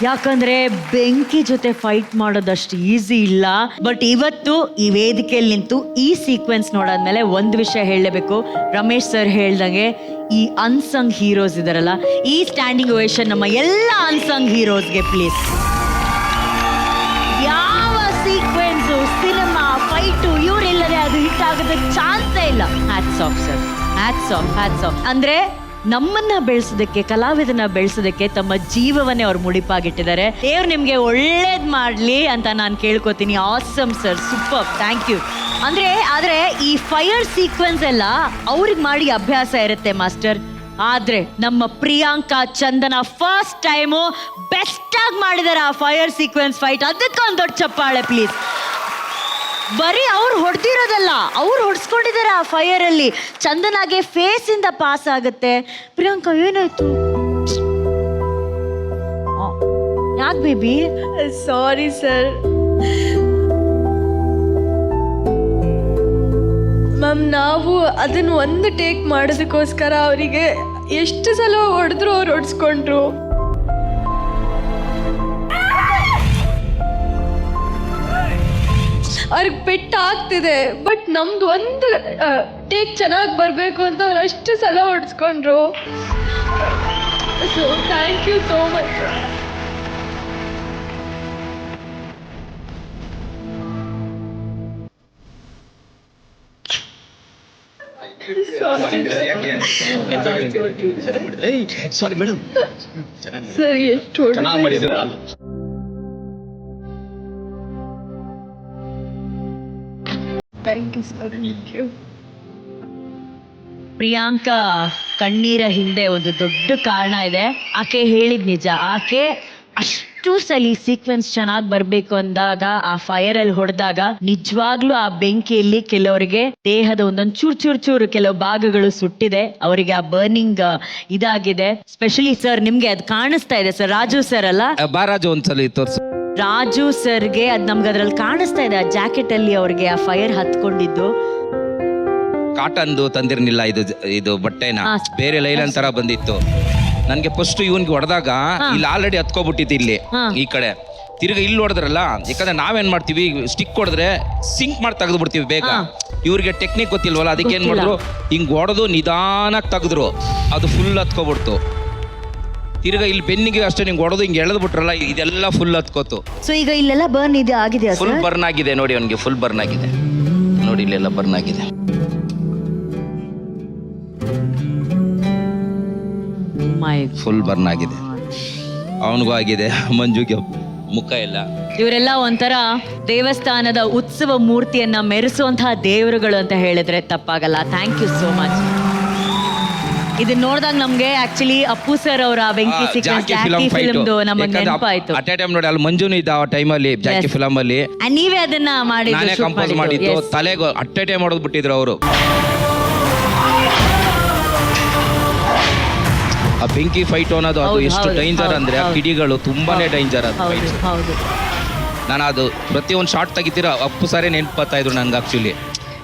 ಯಾಕಂದ್ರೆ ಬೆಂಕಿ ಜೊತೆ ಫೈಟ್ ಮಾಡೋದಷ್ಟು ಈಸಿ ಇಲ್ಲ. ಬಟ್ ಇವತ್ತು ಈ ವೇದಿಕೆಯಲ್ಲಿ ನಿಂತು ಈ ಸೀಕ್ವೆನ್ಸ್ ನೋಡಾದ್ಮೇಲೆ ಒಂದು ವಿಷಯ ಹೇಳಲೇಬೇಕು. ರಮೇಶ್ ಸರ್ ಹೇಳ್ದಂಗೆ ಈ ಅನ್ಸಂಗ್ ಹೀರೋಸ್ ಇದಾರಲ್ಲ, ಈ ಸ್ಟ್ಯಾಂಡಿಂಗ್ ಓವೇಷನ್ ನಮ್ಮ ಎಲ್ಲ ಅನ್ಸಂಗ್ ಹೀರೋಸ್ಗೆ ಪ್ಲೀಸ್. ಯಾವ ಸೀಕ್ವೆನ್ಸು, ಸಿನಿಮಾ, ಫೈಟು ಇವರಿಲ್ಲದೆ ಅದು ಹಿಟ್ ಆಗೋದಕ್ಕೆ ಚಾನ್ಸೇ ಇಲ್ಲ. Hats off sir, hats off, hats off. ಅಂದ್ರೆ ನಮ್ಮನ್ನ ಬೆಳೆಸೋದಕ್ಕೆ, ಕಲಾವಿದನ ಬೆಳೆಸೋದಕ್ಕೆ ತಮ್ಮ ಜೀವವನ್ನೇ ಅವ್ರು ಮುಡಿಪಾಗಿಟ್ಟಿದ್ದಾರೆ. ದೇವ್ರು ನಿಮ್ಗೆ ಒಳ್ಳೇದ್ ಮಾಡ್ಲಿ ಅಂತ ನಾನು ಕೇಳ್ಕೊತೀನಿ. Awesome sir, super, thank you. ಆದ್ರೆ ಈ ಫೈರ್ ಸೀಕ್ವೆನ್ಸ್ ಎಲ್ಲ ಅವ್ರಿಗೆ ಮಾಡಿ ಅಭ್ಯಾಸ ಇರುತ್ತೆ ಮಾಸ್ಟರ್. ಆದ್ರೆ ನಮ್ಮ ಪ್ರಿಯಾಂಕಾ ಚಂದನ ಫಸ್ಟ್ ಟೈಮು ಬೆಸ್ಟ್ ಆಗಿ ಮಾಡಿದಾರೆ ಆ ಫೈರ್ ಸೀಕ್ವೆನ್ಸ್ ಫೈಟ್. ಅದಕ್ಕೆ ಒಂದು ದೊಡ್ಡ ಚಪ್ಪಾಳೆ ಪ್ಲೀಸ್. ಬರೀ ಅವ್ರು ಹೊಡೆದಿರೋದಲ್ಲ, ಅವ್ರು ಹೊಡ್ಸ್ಕೊಂಡಿದ್ದಾರೆ ಆ ಫೈರ್ ಅಲ್ಲಿ. ಚಂದನಾಗೆ ಫೇಸ್ ಇಂದ ಪಾಸ್ ಆಗುತ್ತೆ. ಪ್ರಿಯಾಂಕಾ ಏನಾಯ್ತು? ಯಾಕೆ ಬೇಬಿ? ಸಾರಿ ಸರ್ ಮ್ಯಾಮ್, ನಾವು ಅದನ್ನ ಒಂದು ಟೇಕ್ ಮಾಡೋದಕ್ಕೋಸ್ಕರ ಅವರಿಗೆ ಎಷ್ಟು ಸಲ ಹೊಡೆದ್ರು ಅವ್ರು ಹೊಡ್ಸ್ಕೊಂಡ್ರು. ಅವ್ರಿಗೆ ಪೆಟ್ಟು ಆಗ್ತಿದೆ, ಬಟ್ ನಮ್ದು ಒಂದು ಟೇಕ್ ಚೆನ್ನಾಗಿ ಬರಬೇಕು ಅಂತ ಅವ್ರು ಅಷ್ಟು ಸಲ ಹೊಡ್ಸ್ಕೊಂಡ್ರು. So thank you so much. Sorry madam. ಸರಿ, ಎಷ್ಟು thank you sir. Thank you. Priyanka ಕಣ್ಣೀರ ಹಿಂದೆ ಒಂದು ದೊಡ್ಡ ಕಾರಣ ಇದೆ. ಆಕೆ ಹೇಳಿದ್ ನಿಜ. ಆಕೆ ಅಷ್ಟು ಸಲ ಸೀಕ್ವೆನ್ಸ್ ಚೆನ್ನಾಗಿ ಬರ್ಬೇಕು ಅಂದಾಗ ಆ ಫೈರ್ ಅಲ್ಲಿ ಹೊಡೆದಾಗ ನಿಜವಾಗ್ಲೂ ಆ ಬೆಂಕಿಯಲ್ಲಿ ಕೆಲವರಿಗೆ ದೇಹದ ಒಂದೊಂದು ಚೂರು ಕೆಲವು ಭಾಗಗಳು ಸುಟ್ಟಿದೆ. ಅವರಿಗೆ ಆ ಬರ್ನಿಂಗ್ ಇದಾಗಿದೆ. ಸ್ಪೆಷಲಿ ಸರ್ ನಿಮ್ಗೆ ಅದು ಕಾಣಿಸ್ತಾ ಇದೆ ಸರ್, ರಾಜು ಸರ್ ಅಲ್ಲ, ಬಾರಾಜು ಒಂದ್ಸಲ ತೋರ್ಸು. ರಾಜು ಸರ್ಗೆ ಅದ್ ನಮ್ಗೆ ಅದ್ರಲ್ಲಿ ಕಾಣಿಸ್ತಾ ಇದೆ, ಆ ಜಾಕೆಟ್ ಅಲ್ಲಿ ಅವ್ರಿಗೆ ಆ ಫೈರ್ ಹತ್ಕೊಂಡಿದ್ದು. ಕಾಟನ್ದು ತಂದಿರ್ನಿಲ್ಲ ಇದು ಬಟ್ಟೆನ, ಬೇರೆ ಲೈಲನ್ ತರ ಬಂದಿತ್ತು. ನನ್ಗೆ ಫಸ್ಟ್ ಇವನ್ಗೆ ಹೊಡೆದಾಗ ಇಲ್ಲಿ ಆಲ್ರೆಡಿ ಹತ್ಕೊಬಿಟ್ಟಿತ್ತು ಇಲ್ಲಿ ಈ ಕಡೆ. ತಿರ್ಗಿ ಇಲ್ಲಿ ಹೊಡೆದ್ರಲ್ಲ, ಯಾಕಂದ್ರೆ ನಾವೇನ್ ಮಾಡ್ತೀವಿ, ಸ್ಟಿಕ್ ಹೊಡೆದ್ರೆ ಸಿಂಕ್ ಮಾಡಿ ತೆಗೆದು ಬಿಡ್ತೀವಿ ಬೇಗ. ಇವ್ರಿಗೆ ಟೆಕ್ನಿಕ್ ಗೊತ್ತಿಲ್ವಲ್ಲ, ಅದಕ್ಕೆ ಏನ್ ಮಾಡಿದ್ರು, ಹಿಂಗ್ ಹೊಡೆದು ನಿಧಾನಕ್ಕೆ ತೆಗೆದ್ರು, ಅದು ಫುಲ್ ಹತ್ಕೊಬಿಡ್ತು. ತಿರ್ಗ ಇಲ್ಲಿ ಬೆನ್ನಿಗೆ ಅಷ್ಟೇ ನಿಂಗೆ ಹೊಡೆದು ಹಿಂಗೆ ಎಳೆದು ಬಿಟ್ರಲ್ಲ, ಇದೆಲ್ಲ ಫುಲ್ ಹತ್ಕೋತು. ಸೊ ಈಗ ಇಲ್ಲೆಲ್ಲ ಬರ್ನ್ ಇದೆ, ಆಗಿದೆ ಫುಲ್ ಬರ್ನ್ ಆಗಿದೆ ನೋಡಿ, ಅವನಿಗೆ ಫುಲ್ ಬರ್ನ್ ಆಗಿದೆ ನೋಡಿ, ಇಲ್ಲೆಲ್ಲ ಬರ್ನ್ ಆಗಿದೆ. ಫುಲ್ ಬರ್ನ್ ಆಗಿದೆ, ಅವನಿಗೂ ಆಗಿದೆ, ಮಂಜುಗೆ ಮುಖ ಎಲ್ಲ. ಇವರೆಲ್ಲ ಒಂಥರ ದೇವಸ್ಥಾನದ ಉತ್ಸವ ಮೂರ್ತಿಯನ್ನ ಮೆರೆಸುವಂತಹ ದೇವರುಗಳು ಅಂತ ಹೇಳಿದ್ರೆ ತಪ್ಪಾಗಲ್ಲ. Thank you so much. ಇದನ್ನ ನೋಡಿದಾಗ ನಮ್ಗೆ ಆಕ್ಚುಲಿ ಅಪ್ಪು ಸರ್ ಅವರ ಬೆಂಕಿ ಸೀಕ್ವೆನ್ಸ್ ಜಾಕಿ ಫಿಲ್ಮ್ದು ನಮಗೆ ನೆನಪಾಯ್ತು. ಅಟ್ ಎ ಟೈಮ್ ನೋಡಿ, ಅಲ್ಲಿ ಮಂಜುನು ಇದ್ದ ಆ ಟೈಮಲ್ಲಿ ಜಾಕಿ ಫಿಲಮ್ ಅಲ್ಲಿ. ನೀವೇ ಅದನ್ನ ನಾನೇ ಕಂಪೋಸ್ ಮಾಡಿದ್ದು, ತಲೆಗೆ ಅಟ್ ಎ ಟೈಮ್ ಹೊಡೆದು ಬಿಟ್ಟಿದ್ರು ಅವರು. ಆ ಬೆಂಕಿ ಫೈಟ್ ಅನ್ನೋದು ಅದು ಎಷ್ಟು ಡೇಂಜರ್ ಅಂದ್ರೆ, ಆ ಕಿಡಿಗಳು ತುಂಬಾನೇ ಡೇಂಜರ್ ಅದು ಫೈಟ್. ನಾನು ಅದು ಪ್ರತಿಯೊಂದು ಶಾರ್ಟ್ ತೆಗಿತೀರ ಅಪ್ಪು ಸಾರೇ ನೆನ್ಪು ಬರ್ತಾ ಇದ್ರು ನನ್ಗೆ ಆಕ್ಚುಲಿ.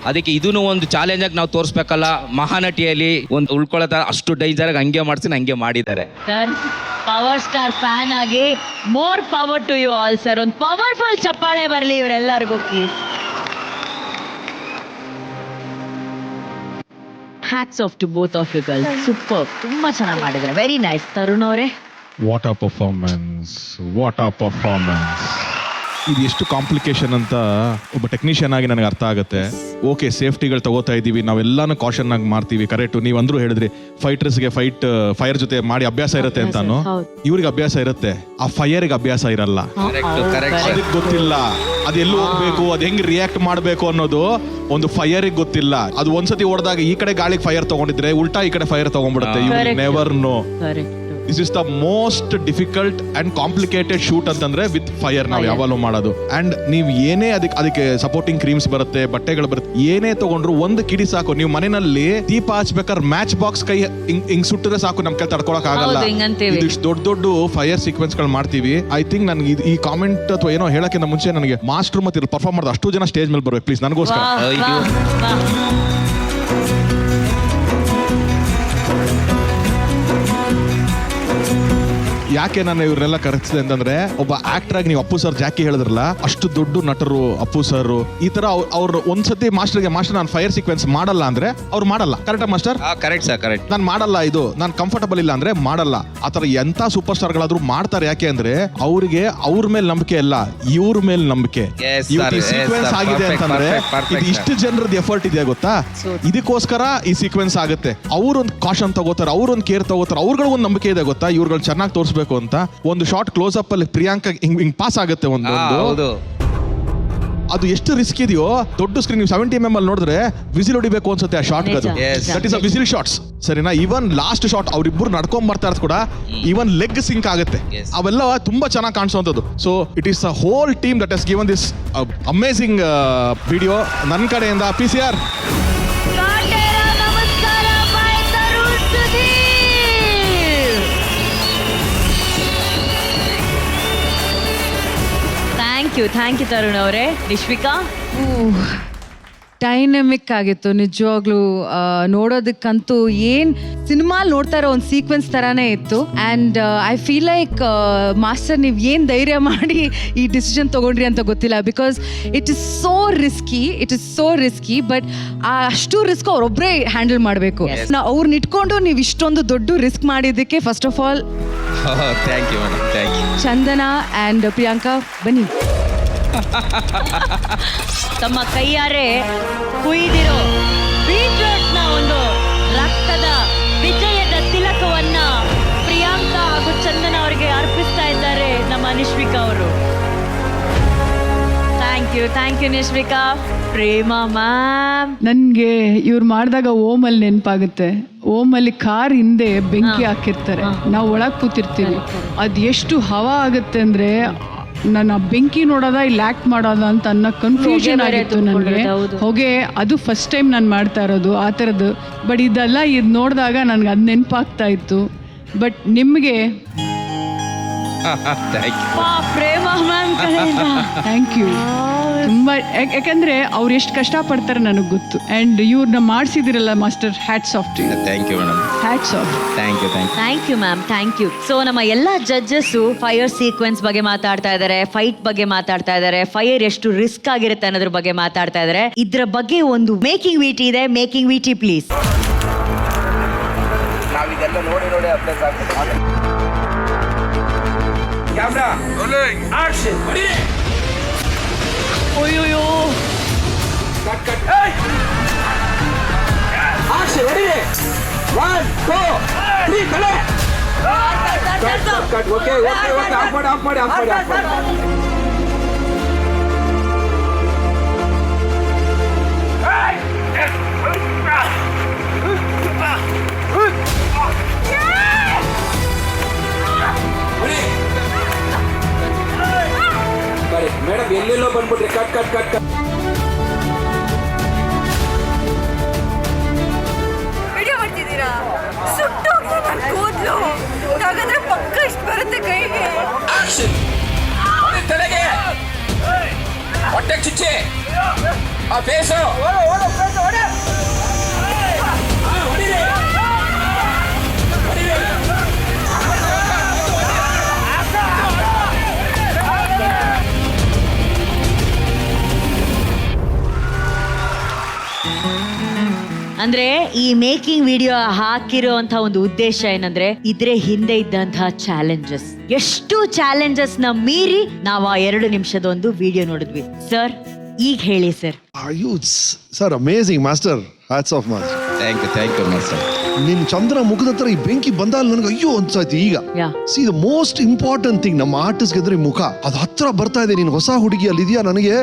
ಅದಕ್ಕೆ ಇದನ್ನು ಒಂದು ಚಾಲೆಂಜ್ ಆಗಿ ನಾವು ತೋರಿಸ್ಬೇಕಲ್ಲ, ಮಹಾನಟಿಯಲ್ಲಿ ಒಂದು ಉಳ್ಕೊಳ್ಳೋ ಅಷ್ಟು ಡೇಂಜರ್ ಆಗಿ ಹಂಗೆ ಮಾಡಿಸಿ ಹಂಗೆ ಮಾಡಿದ್ದಾರೆ. ಸರ್ ಪವರ್ ಸ್ಟಾರ್ ಫ್ಯಾನ್ ಆಗಿ more power to you all sir. ಒಂದು ಪವರ್ಫುಲ್ ಚಪ್ಪಾಳೆ ಬರಲಿ ಇವರೆಲ್ಲರಿಗೂ please. Hats off to both of you girls. Super, ತುಂಬಾ ಚೆನ್ನಾಗಿ ಮಾಡಿದ್ರೆ. Very nice. ತರುಣ್ ಅವರೇ, ವಾಟ್ ಆ ಪರ್ಫಾರ್ಮೆನ್ಸ್, ವಾಟ್ ಆ ಪರ್ಫಾರ್ಮೆನ್ಸ್. ಇದು ಎಷ್ಟು ಕಾಂಪ್ಲಿಕೇಶನ್ ಅಂತ ಒಬ್ಬ ಟೆಕ್ನಿಷಿಯನ್ ಆಗಿ ನನಗೆ ಅರ್ಥ ಆಗುತ್ತೆ. ಓಕೆ, ಸೇಫ್ಟಿಗಳು ತಗೋತಾ ಇದ್ದೀವಿ, ನಾವೆಲ್ಲಾನು ಕಾಷನ್ ಆಗಿ ಮಾಡ್ತೀವಿ. ಕರೆಕ್ಟ್, ನೀವು ಅಂದ್ರೂ ಹೇಳಿದ್ರಿ ಫೈಟರ್ಸ್ಗೆ ಫೈರ್ ಜೊತೆ ಮಾಡಿ ಅಭ್ಯಾಸ ಇರುತ್ತೆ ಅಂತಾನು. ಇವ್ರಿಗೆ ಅಭ್ಯಾಸ ಇರುತ್ತೆ, ಆ ಫೈರ್ಗೆ ಅಭ್ಯಾಸ ಇರಲ್ಲ. ಅದಕ್ಕೆ ಗೊತ್ತಿಲ್ಲ ಅದು ಎಲ್ಲಿ ಹೋಗ್ಬೇಕು, ಅದು ಹೆಂಗ್ ರಿಯಾಕ್ಟ್ ಮಾಡಬೇಕು ಅನ್ನೋದು ಒಂದು ಫೈರಿಗೆ ಗೊತ್ತಿಲ್ಲ. ಅದು ಒಂದ್ಸತಿ ಹೊಡೆದಾಗ ಈ ಕಡೆ ಗಾಳಿಗೆ ಫೈರ್ ತಗೊಂಡಿದ್ರೆ ಉಲ್ಟಾ ಈ ಕಡೆ ಫೈರ್ ತಗೊಂಡ್ಬಿಡುತ್ತೆ. You never know. This is the most difficult and complicated shoot ಅಂತಂದ್ರೆ ವಿತ್ ಫೈರ್ ನಾವು ಯಾವಾಗಲೂ ಮಾಡೋದು. ಅಂಡ್ ನೀವು ಏನೇ ಅದಕ್ಕೆ ಸಪೋರ್ಟಿಂಗ್ ಕ್ರೀಮ್ಸ್ ಬರುತ್ತೆ, ಬಟ್ಟೆಗಳು ಬರುತ್ತೆ, ಏನೇ ತಗೊಂಡ್ರು ಒಂದು ಕಿಡಿ ಸಾಕು. ನೀವು ಮನೆಯಲ್ಲಿ ದೀಪ ಹಚ್ಬೇಕಾದ್ರೆ ಮ್ಯಾಚ್ ಬಾಕ್ಸ್ ಕೈ ಹಿಂಗ್ ಸುಟ್ಟಿದ್ರೆ ಸಾಕು, ನಮ್ ಕೈ ತಡ್ಕೊಳಕ್ ಆಗಲ್ಲ. ಇದಿಷ್ಟು ದೊಡ್ಡ ಫೈರ್ ಸೀಕ್ವೆನ್ಸ್ ಗಳು ಮಾಡ್ತೀವಿ. ಐ ಥಿಂಕ್ ನನ್ಗೆ ಈ ಕಾಮೆಂಟ್ ಅಥವಾ ಏನೋ ಹೇಳಕ್ಕಿಂತ ಮುಂಚೆ ನನಗೆ ಮಾಸ್ಟರ್ ಮತ್ತೆ ಪರ್ಫಾರ್ಮ್ ಮಾಡಿದ ಅಷ್ಟು ಜನ ಸ್ಟೇಜ್ ಮೇಲೆ ಬರ್ಬೇಕು ಪ್ಲೀಸ್, ನನಗೋಸ್ಕರ. ಯಾಕೆ ನಾನು ಇವ್ರನ್ನೆಲ್ಲ ಕರೆಸಿದೆ ಅಂತಂದ್ರೆ, ಒಬ್ಬ ಆಕ್ಟರ್ ಆಗಿ ನೀವು ಅಪ್ಪು ಸರ್ ಜಾಕಿ ಹೇಳಿದ್ರಲ್ಲ, ಅಷ್ಟು ದೊಡ್ಡ ನಟರು ಅಪ್ಪು ಸರ್. ಈ ತರ ಅವ್ರು ಒಂದ್ಸತಿ ಮಾಸ್ಟರ್ ನಾನು ಫೈರ್ ಸೀಕ್ವೆನ್ಸ್ ಮಾಡಲ್ಲ ಅಂದ್ರೆ ಅವ್ರು ಮಾಡಲ್ಲ. ಕರೆಕ್ಟಾ ಮಾಸ್ಟರ್? Correct sir, correct. ನಾನು ಮಾಡಲ್ಲ, ಇದು ನಾನು ಕಂಫರ್ಟಬಲ್ ಇಲ್ಲ ಅಂದ್ರೆ ಮಾಡಲ್ಲ. ಆತರ ಎಂತ ಸೂಪರ್ ಸ್ಟಾರ್ ಗಳಾದ್ರೂ ಮಾಡ್ತಾರೆ. ಯಾಕೆ ಅಂದ್ರೆ ಅವ್ರಿಗೆ ಅವ್ರ ಮೇಲೆ ನಂಬಿಕೆ ಇಲ್ಲ, ಇವ್ರ ಮೇಲೆ ನಂಬಿಕೆ. ಸೀಕ್ವೆನ್ಸ್ ಆಗಿದೆ ಅಂತಂದ್ರೆ ಇದು ಇಷ್ಟು ಜನರದ್ದು ಎಫರ್ಟ್ ಇದೆ ಗೊತ್ತಾ, ಇದಕ್ಕೋಸ್ಕರ ಈ ಸೀಕ್ವೆನ್ಸ್ ಆಗುತ್ತೆ. ಅವ್ರೊಂದು ಕಾಷನ್ ತಗೋತಾರೆ, ಅವ್ರೊಂದು ಕೇರ್ ತಗೋತಾರೆ, ಅವ್ರಿಗೊಂದು ನಂಬಿಕೆ ಇದೆ ಗೊತ್ತಾ, ಇವ್ರುಗಳು ಚೆನ್ನಾಗಿ ತೋರಿಸ್ಬೇಕು ಅಂತ. ಒಂದು ಶಾರ್ಟ್ ಕ್ಲೋಸ್ ಅಪ್ ಅಲ್ಲಿ ಪ್ರಿಯಾಂಕಾ ಹಿಂಗ್ ಪಾಸ್ ಆಗುತ್ತೆ ಒಂದು. ಅದು ಎಷ್ಟು ರಿಸ್ಕ್ ಇದೆಯೋ, ದೊಡ್ಡ ಸ್ಕ್ರೀನ್ ನೀವು 70mm ಅಲ್ಲಿ ನೋಡಿದ್ರೆ ವಿಸಿಲ್ ಹೊಡಿಬೇಕು ಅನ್ಸುತ್ತೆ ಆ short. That is a whistle shots, ಸರಿನಾ? ಈವನ್ ಲಾಸ್ಟ್ ಶಾಟ್ ಅವ್ರಿಬ್ರು ನಡ್ಕೊಂಡ್ ಬರ್ತಾ ಇರೋದು ಕೂಡ ಈವನ್ ಲೆಗ್ ಸಿಂಕ್ ಆಗುತ್ತೆ. ಅವೆಲ್ಲ ತುಂಬಾ ಚೆನ್ನಾಗಿ ಕಾಣಿಸುವಂಥದ್ದು. So it is a whole team that has given this amazing video. ನನ್ನ ಕಡೆಯಿಂದ PCR. ಥ್ಯಾಂಕ್ ಯು ತರುಣ್ ಅವರೇ. ನಿಶ್ವಿಕಾ, ಡೈನಮಿಕ್ ಆಗಿತ್ತು ನಿಜವಾಗ್ಲೂ. ನೋಡೋದಕ್ಕಂತೂ ಏನ್ ಸಿನಿಮಾ ನೋಡ್ತಾ ಇರೋ ಒಂದು ಸೀಕ್ವೆನ್ಸ್ ತರಾನೇ ಇತ್ತು. And I feel like master ನೀವು ಏನು ಧೈರ್ಯ ಮಾಡಿ ಈ ಡಿಸಿಷನ್ ತಗೊಂಡ್ರಿ ಅಂತ ಗೊತ್ತಿಲ್ಲ. Because it is so risky but ಅಷ್ಟು ರಿಸ್ಕ್ ಅವ್ರೊಬ್ಬರೇ ಹ್ಯಾಂಡಲ್ ಮಾಡಬೇಕು. ಅವ್ರನ್ನ ಇಟ್ಕೊಂಡು ನೀವು ಇಷ್ಟೊಂದು ದೊಡ್ಡ ರಿಸ್ಕ್ ಮಾಡಿದ್ದಕ್ಕೆ first of all thank you madam, thank you. Chandana and Priyanka ಬನ್ನಿ. ತಮ್ಮ ಕೈಯಾರೆ ಕುಯ್ದಿರೋ ಬೀಟ್ರೂಟ್ನ ಒಂದು ರಕ್ತದ ವಿಜಯದ ತಿಲಕವನ್ನ ಪ್ರಿಯಾಂಕಾ ಹಾಗೂ ಚಂದನ ಅವರಿಗೆ ಅರ್ಪಿಸ್ತಾ ಇದ್ದಾರೆ ನಮ್ಮ ನಿಶ್ವಿಕಾ ಅವರು. Thank you Nishvika. Prema ma'am, ನನಗೆ ಇವ್ರು ಮಾಡಿದಾಗ ಓಮಲ್ಲಿ ನೆನಪಾಗುತ್ತೆ. ಓಮಲ್ಲಿ ಕಾರ್ ಹಿಂದೆ ಬೆಂಕಿ ಹಾಕಿರ್ತಾರೆ, ನಾವು ಒಳಗೆ ಕೂತಿರ್ತೀವಿ. ಅದು ಎಷ್ಟು ಹವಾ ಆಗುತ್ತೆ ಅಂದರೆ ನಾನು ಆ ಬೆಂಕಿ ನೋಡೋದ ಇಲ್ಲಿ ಆ್ಯಕ್ಟ್ ಮಾಡೋದ ಅಂತ ಅನ್ನೋ ಕನ್ಫ್ಯೂಷನ್ ಆಗಿತ್ತು ನನಗೆ. ಹೊಗೆ ಅದು ಫಸ್ಟ್ ಟೈಮ್ ನಾನು ಮಾಡ್ತಾ ಇರೋದು ಆ ಥರದ್ದು. ಬಟ್ ಇದೆಲ್ಲ ಇದು ನೋಡಿದಾಗ ನನಗೆ ಅದು ನೆನಪಾಗ್ತಾ ಇತ್ತು. ಬಟ್ ನಿಮಗೆ ಪ್ರೇಮ ಮ್ಯಾಮ್ ಥ್ಯಾಂಕ್ ಯು ತುಂಬ. ಯಾಕಂದರೆ ಅವ್ರು ಎಷ್ಟು ಕಷ್ಟಪಡ್ತಾರೆ ನನಗೆ ಗೊತ್ತು. ಆ್ಯಂಡ್ ಇವ್ರನ್ನ ಮಾಡಿಸಿದಿರಲ್ಲ master, hats off to you. Thank you madam, hats off. Thank you ma'am, thank you. So ನಮ್ಮ ಎಲ್ಲ ಜಡ್ಜಸ್ಸು ಫೈರ್ ಸೀಕ್ವೆನ್ಸ್ ಬಗ್ಗೆ ಮಾತಾಡ್ತಾ ಇದ್ದಾರೆ, ಫೈಟ್ ಬಗ್ಗೆ ಮಾತಾಡ್ತಾ ಇದ್ದಾರೆ, ಫೈರ್ ಎಷ್ಟು ರಿಸ್ಕ್ ಆಗಿರುತ್ತೆ ಅನ್ನೋದ್ರ ಬಗ್ಗೆ ಮಾತಾಡ್ತಾ ಇದ್ದಾರೆ. ಇದ್ರ ಬಗ್ಗೆ ಒಂದು ಮೇಕಿಂಗ್ ವಿಟಿ ಇದೆ, ಮೇಕಿಂಗ್ ವಿಟಿ ಪ್ಲೀಸ್. ನಾವಿದೆಲ್ಲ ನೋಡಿ ಅಭ್ಯಾಸ ಆಗ್ತದೆ. Camera action. ಅಯ್ಯೋ ಕಟ್ ಆಕ್ಷನ್. ರೆಡಿ 1 2 3 ಕಡೆ ಕಟ್. ಓಕೆ ಆಫ್ ಮಾಡಿ. ಮೇಡಮ್ ಎಲ್ಲೆಲ್ಲೋ ಬಂದ್ಬಿಟ್ರಿ. ಕಟ್. ವಿಡಿಯೋ ಮಾಡ್ತಿದ್ದೀರಾ? ಸುಟ್ಟು ಕೂದಲು ತಗದ್ರೆ ಪಕ್ಕ ಇಷ್ಟು ಬರುತ್ತೆ ಕೈಗೆ. ತಲೆಗೆ ಹೊಟ್ಟೆ ಚುಚ್ಚಿ ಆ ಫೇಸು ಅಂದ್ರೆ ಈ ಮೇಕಿಂಗ್ ವಿಡಿಯೋ ಹಾಕಿರುವಂತ ಒಂದು ಉದ್ದೇಶ ಏನಂದ್ರೆ ಇದ್ರೆ ಹಿಂದೆ ಇದ್ದಂತಹ ಚಾಲೆಂಜಸ್, ಎಷ್ಟು ಚಾಲೆಂಜಸ್ ನ ಮೀರಿ ನಾವು ಆ 2 ನಿಮಿಷದ ಒಂದು ವಿಡಿಯೋ ನೋಡಿದ್ವಿ. ಸರ್ ಈಗ ಹೇಳಿ sir. Sir amazing master, hats off master. Thank you master. ನಿನ್ ಚಂದ್ರ ಮುಖದ ಹತ್ರ ಈ ಬೆಂಕಿ ಬಂದಾಗ ನನಗೆ ಅಯ್ಯೋ ಅನ್ಸಾಯ್ತು ಈಗ. C the most important thing ನಮ್ಮ ಆರ್ಟಿಸ್ಟ್ ಗೆದ್ರೆ ಮುಖ ಅದು ಹತ್ರ ಬರ್ತಾ ಇದೆ. ನೀನ್ ಹೊಸ ಹುಡುಗಿ ಅಲ್ಲಿ ಇದೆಯಾ, ನನಗೆ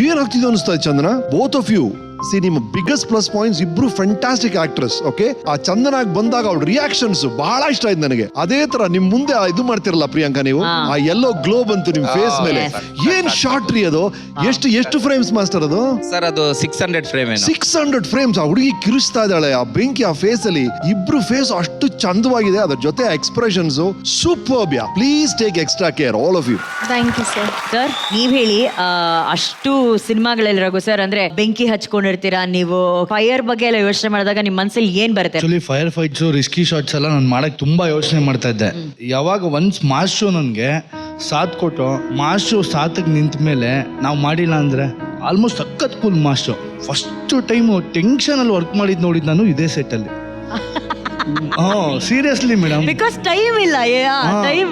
ಏನಾಗ್ತಿದೆ ಅನಿಸ್ತಾ ಇದೆ ಚಂದನ. ಬೋತ್ ಆಫ್ ಯು ಸಿ ನಿಮ್ಮ ಬಿಗ್ಗೆಸ್ಟ್ ಪ್ಲಸ್ ಪಾಯಿಂಟ್ಸ್, ಇಬ್ರು ಫ್ಯಾಂಟಾಸ್ಟಿಕ್ ಆಕ್ಟ್ರೆಸ್. ಓಕೆ, ಆ ಚಂದನಾಗ್ ಬಂದಾಗ ಅವಳ ರಿಯಾಕ್ಷನ್ಸ್ ಬಹಳ ಇಷ್ಟ ಆಯ್ತು ನನಗೆ. ಅದೇ ತರ ನಿಮ್ ಮುಂದೆ ಇದು ಮಾಡ್ತಿರಲ್ಲ ಪ್ರಿಯಾಂಕಾ, ನೀವು ಆ ಯೆಲ್ಲೋ ಗ್ಲೋ ಬಂತು ನಿಮ್ ಫೇಸ್ ಮೇಲೆ. ಏನ್ ಶಾರ್ಟ್ ರೀ ಅದು. ಎಷ್ಟು ಫ್ರೇಮ್ಸ್ ಮಾಸ್ಟರ್ ಅದು? ಸರ್ ಅದು 600 ಫ್ರೇಮ್. 600 ಫ್ರೇಮ್ಸ್. ಆ ಹುಡುಗಿ ಕಿರಿಸ್ತಾ ಇದ್ದಾಳೆ ಆ ಬೆಂಕಿ ಆ ಫೇಸ್ ಅಲ್ಲಿ. ಇಬ್ರು ಫೇಸ್ ಅಷ್ಟು ಚಂದವಾಗಿದೆ, ಅದ್ರ ಜೊತೆ expressions superb. Please take extra care all of you. Thank you sir. Sir ನೀವ್ ಹೇಳಿ, ಅಷ್ಟು ಸಿನಿಮಾಗಳಲ್ಲಿ ರಘು ಸರ್ ಅಂದ್ರೆ ಬೆಂಕಿ ಹಚ್ಕೊಂಡಿರ್ತೀರಾ ನೀವು, ಫೈರ್ ಬಗ್ಗೆ ಎಲ್ಲ ಯೋಚನೆ ಮಾಡಿದಾಗ ನಿಮ್ ಮನ್ಸಲ್ಲಿ ಏನ್ ಬರುತ್ತೆ? Actually fire fights, risky shots ಎಲ್ಲ ನಾನು ಮಾಡಕ್ ತುಂಬಾ ಯೋಚನೆ ಮಾಡ್ತಾ ಇದ್ದೆ. ಯಾವಾಗ ಒನ್ಸ್ ಮಾಸ್ಟ್ರು ನನಗೆ ಸಾಥ್ ಕೊಟ್ಟು, ಮಾಸ್ಟ್ರು ಸಾಥಕ್ಕೆ ನಿಂತ ಮೇಲೆ ನಾವು ಮಾಡಿಲ್ಲ ಅಂದ್ರೆ ಆಲ್ಮೋಸ್ಟ್ ಸಖತ್ cool master. First time tension ಅಲ್ಲಿ ವರ್ಕ್ ಮಾಡಿದ್ ನೋಡಿದ್ ನಾನು ಇದೇ ಸೆಟ್ ಅಲ್ಲಿ. ಸೀರಿಯಸ್ಲಿ ಮೇಡಮ್, ಬಿಕಾಸ್ ಟೈಮ್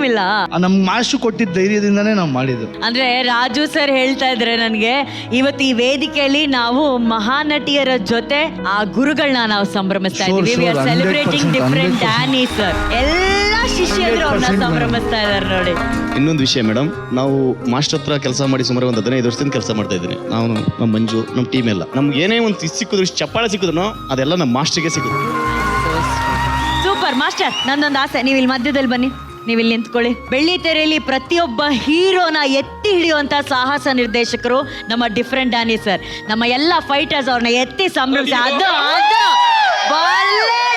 ಇಲ್ಲ. ನಮ್ ಮಾಸ್ಟ್ರು ಕೊಟ್ಟಿದ್ದ ಧೈರ್ಯದಿಂದಾನೇ ನಾವು ಮಾಡಿದ್ದು. ಅಂದ್ರೆ ರಾಜು ಸರ್ ಹೇಳ್ತಾ ಇದ್ರೆ ನನ್ಗೆ, ಇವತ್ತು ಈ ವೇದಿಕೆಯಲ್ಲಿ ನಾವು ಮಹಾನಟಿಯರ ಜೊತೆ ಆ ಗುರುಗಳನ್ನ ನಾವು ಸಂಭ್ರಮಿಸ್ತಾ ಇದ್ದೀವಿ. We are celebrating different Danny sir. ಎಲ್ಲ ಶಿಷ್ಯರು ಅವ್ರನ್ನ ಸಂಭ್ರಮಿಸ್ತಾ ಇದಾರೆ ನೋಡಿ. ಇನ್ನೊಂದು ವಿಷಯ ಮೇಡಮ್, ನಾವು ಮಾಸ್ಟರ್ ಹತ್ರ ಕೆಲಸ ಮಾಡಿ ಸುಮಾರು ಒಂದು 15 ವರ್ಷದಿಂದ ಕೆಲಸ ಮಾಡ್ತಾ ಇದ್ದೀನಿ. ನಾವು ನಮ್ಮ ಮಂಜು, ನಮ್ಮ ಟೀಮ್ ಎಲ್ಲ, ನಮ್ಗೆ ಏನೇ ಒಂದು ಸಿಕ್ಕಿದ್ರು, ಚಪ್ಪಾಳೆ ಸಿಕ್ಕಿದ್ರು ಅದೆಲ್ಲ ನಮ್ಮ ಮಾಸ್ಟರ್ಗೆ ಸಿಕ್ಕಿದ್ರು. Super master. ನಂದೊಂದು ಆಸೆ, ನೀವು ಇಲ್ಲಿ ಮಧ್ಯದಲ್ಲಿ ಬನ್ನಿ, ನೀವು ಇಲ್ಲಿ ನಿಂತ್ಕೊಳ್ಳಿ. ಬೆಳ್ಳಿ ತೆರೆಯಲ್ಲಿ ಪ್ರತಿಯೊಬ್ಬ ಹೀರೋನ ಎತ್ತಿ ಹಿಡಿಯುವಂತ ಸಾಹಸ ನಿರ್ದೇಶಕರು ನಮ್ಮ ಡಿಫರೆಂಟ್ ಡ್ಯಾನಿ ಸರ್. ನಮ್ಮ ಎಲ್ಲ ಫೈಟರ್ಸ್ ಅವ್ರನ್ನ ಎತ್ತಿ ಸಂಭ್ರಮಿಸಿ. ಅದು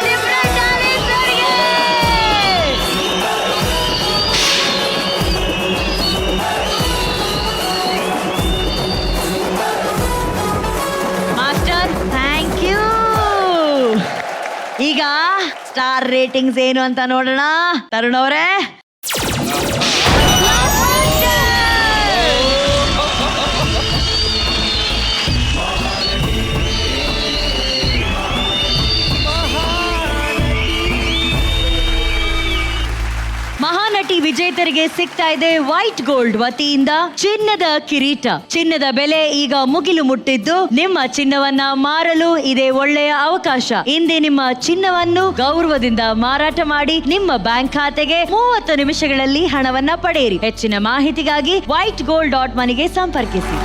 ಡಿಫರೆಂಟ್ ಡ್ಯಾನಿ ಸರ್ಗೆ. ಮಾಸ್ಟರ್ ಸ್ಟಾರ್ ರೇಟಿಂಗ್ಸ್ ಏನು ಅಂತ ನೋಡೋಣ. ತರುಣ್ ಅವರೇ, ಮಹಾನಟಿ ವಿಜೇತರಿಗೆ ಸಿಗ್ತಾ ಇದೆ ವೈಟ್ ಗೋಲ್ಡ್ ವತಿಯಿಂದ ಚಿನ್ನದ ಕಿರೀಟ. ಚಿನ್ನದ ಬೆಲೆ ಈಗ ಮುಗಿಲು ಮುಟ್ಟಿದ್ದು, ನಿಮ್ಮ ಚಿನ್ನವನ್ನ ಮಾರಲು ಇದೇ ಒಳ್ಳೆಯ ಅವಕಾಶ. ಇಂದೇ ನಿಮ್ಮ ಚಿನ್ನವನ್ನು ಗೌರವದಿಂದ ಮಾರಾಟ ಮಾಡಿ ನಿಮ್ಮ ಬ್ಯಾಂಕ್ ಖಾತೆಗೆ 30 ನಿಮಿಷಗಳಲ್ಲಿ ಹಣವನ್ನ ಪಡೆಯಿರಿ. ಹೆಚ್ಚಿನ ಮಾಹಿತಿಗಾಗಿ whitegold.moneyಗೆ ಸಂಪರ್ಕಿಸಿ.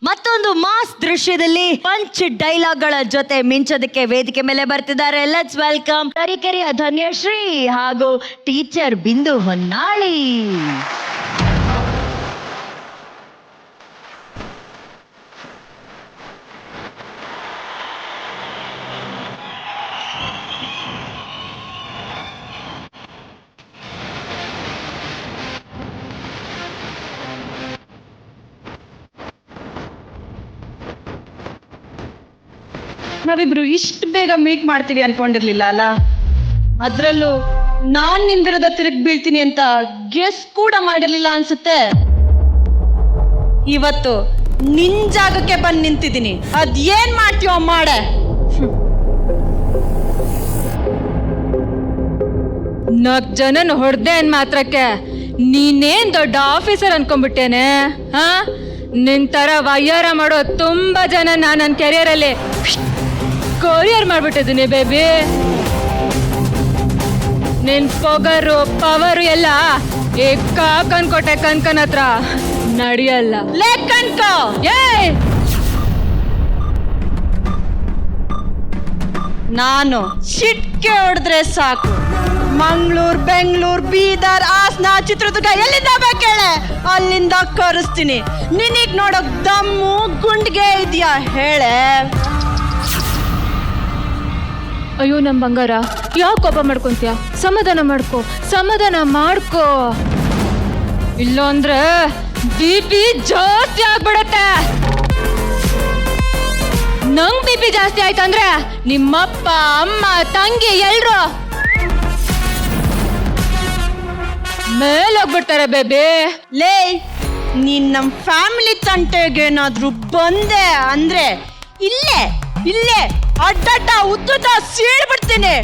ಮತ್ತೊಂದು ಮಾಸ್ ದೃಶ್ಯದಲ್ಲಿ ಪಂಚ್ ಡೈಲಾಗ್ ಗಳ ಜೊತೆ ಮಿಂಚೋದಕ್ಕೆ ವೇದಿಕೆ ಮೇಲೆ ಬರ್ತಿದ್ದಾರೆ. ಲೆಟ್ಸ್ ವೆಲ್ಕಮ್ ತರೀಕೆರೆಯ ಧನ್ಯಶ್ರೀ ಹಾಗೂ ಟೀಚರ್ ಬಿಂದು ಹೊನ್ನಾಳಿ. ನಾವಿಬ್ರು ಇಷ್ಟು ಬೇಗ ಮೀಟ್ ಮಾಡ್ತೀವಿ ಅನ್ಕೊಂಡಿರ್ಲಿಲ್ಲ ಅಲ್ಲ. ಅದ್ರಲ್ಲೂ ನಾನ್ ನಿನ್ ವಿರುದ್ಧ ತಿರುಗಿ ಬೀಳ್ತೀನಿ ಅಂತ ಗೆಸ್ ಕೂಡ ಮಾಡಿರ್ಲಿಲ್ಲ ಅನ್ಸುತ್ತೆ. ಇವತ್ತು ನಿನ್ ಜಾಗಕ್ಕೆ ಬಂದು ನಿಂತಿದ್ದೀನಿ. ಅದ್ ಏನ್ ಮಾಡ್ತೀವೋ ಮಾಡೆ. ನಾಲ್ಕು ಜನನ ಹೊಡೆದೆ ಅನ್ ಮಾತ್ರಕ್ಕೆ ನೀನೇನ್ ದೊಡ್ಡ ಆಫೀಸರ್ ಅನ್ಕೊಂಡ್ಬಿಟ್ಟೇನೆ. ಹಾ, ನಿನ್ ತರ ವಯ್ಯಾರ ಮಾಡೋ ತುಂಬಾ ಜನ ನನ್ನ ಕೆರಿಯರಲ್ಲಿ ಕೊರಿಯರ್ ಮಾಡ್ಬಿಟ್ಟಿದ್ದೀನಿ ಬೇಬಿ. ನಿನ್ ಪೊಗರು ಪವರು ಎಲ್ಲ ಈ ಕಾಕನ್ಕೋಟೆ ಕನ್ಕನ್ ಹತ್ರ ನಡೆಯಲ್ಲ. ಲೇ ಕನ್ಕೋ, ಏ ನಾನು ಚಿಟ್ಕೆ ಹೊಡೆದ್ರೆ ಸಾಕು ಮಂಗಳೂರು, ಬೆಂಗಳೂರು, ಬೀದರ್, ಹಾಸನ, ಚಿತ್ರದುರ್ಗ ಎಲ್ಲಿಂದ ಬೇಕೇಳೆ ಅಲ್ಲಿಂದ ಕರೆಸ್ತೀನಿ. ನಿನಗ್ ನೋಡೋಕ್ ದಮ್ಮು ಗುಂಡ್ಗೆ ಇದೆಯಾ ಹೇಳೆ? ಅಯ್ಯೋ ನಮ್ ಬಂಗಾರ, ಯಾವ ಕೋಪ ಮಾಡ್ಕೊಂತೀಯ? ಸಮಾಧಾನ ಮಾಡ್ಕೋ. ಇಲ್ಲ ಅಂದ್ರೆ BP ಜಾಸ್ತಿ ಆಗ್ಬಿಡತ್ತೆ. ನಂಗ್ BP ಜಾಸ್ತಿ ಆಯ್ತಂದ್ರೆ ನಿಮ್ಮಪ್ಪ, ಅಮ್ಮ, ತಂಗಿ ಎಲ್ರು ಮೇಲೋಗ್ಬಿಡ್ತಾರೆ ಬೇಬಿ. ಲೇ, ನೀನ್ ನಮ್ ಫ್ಯಾಮಿಲಿ ತಂಟೆಗೇನಾದ್ರೂ ಬಂದೆ ಅಂದ್ರೆ ಇಲ್ಲೇ ಅಡ್ಡಡ್ಡ ಉದ್ದುದ್ದ ಸೀಳ್ಬಿಡ್ತೀನಿ.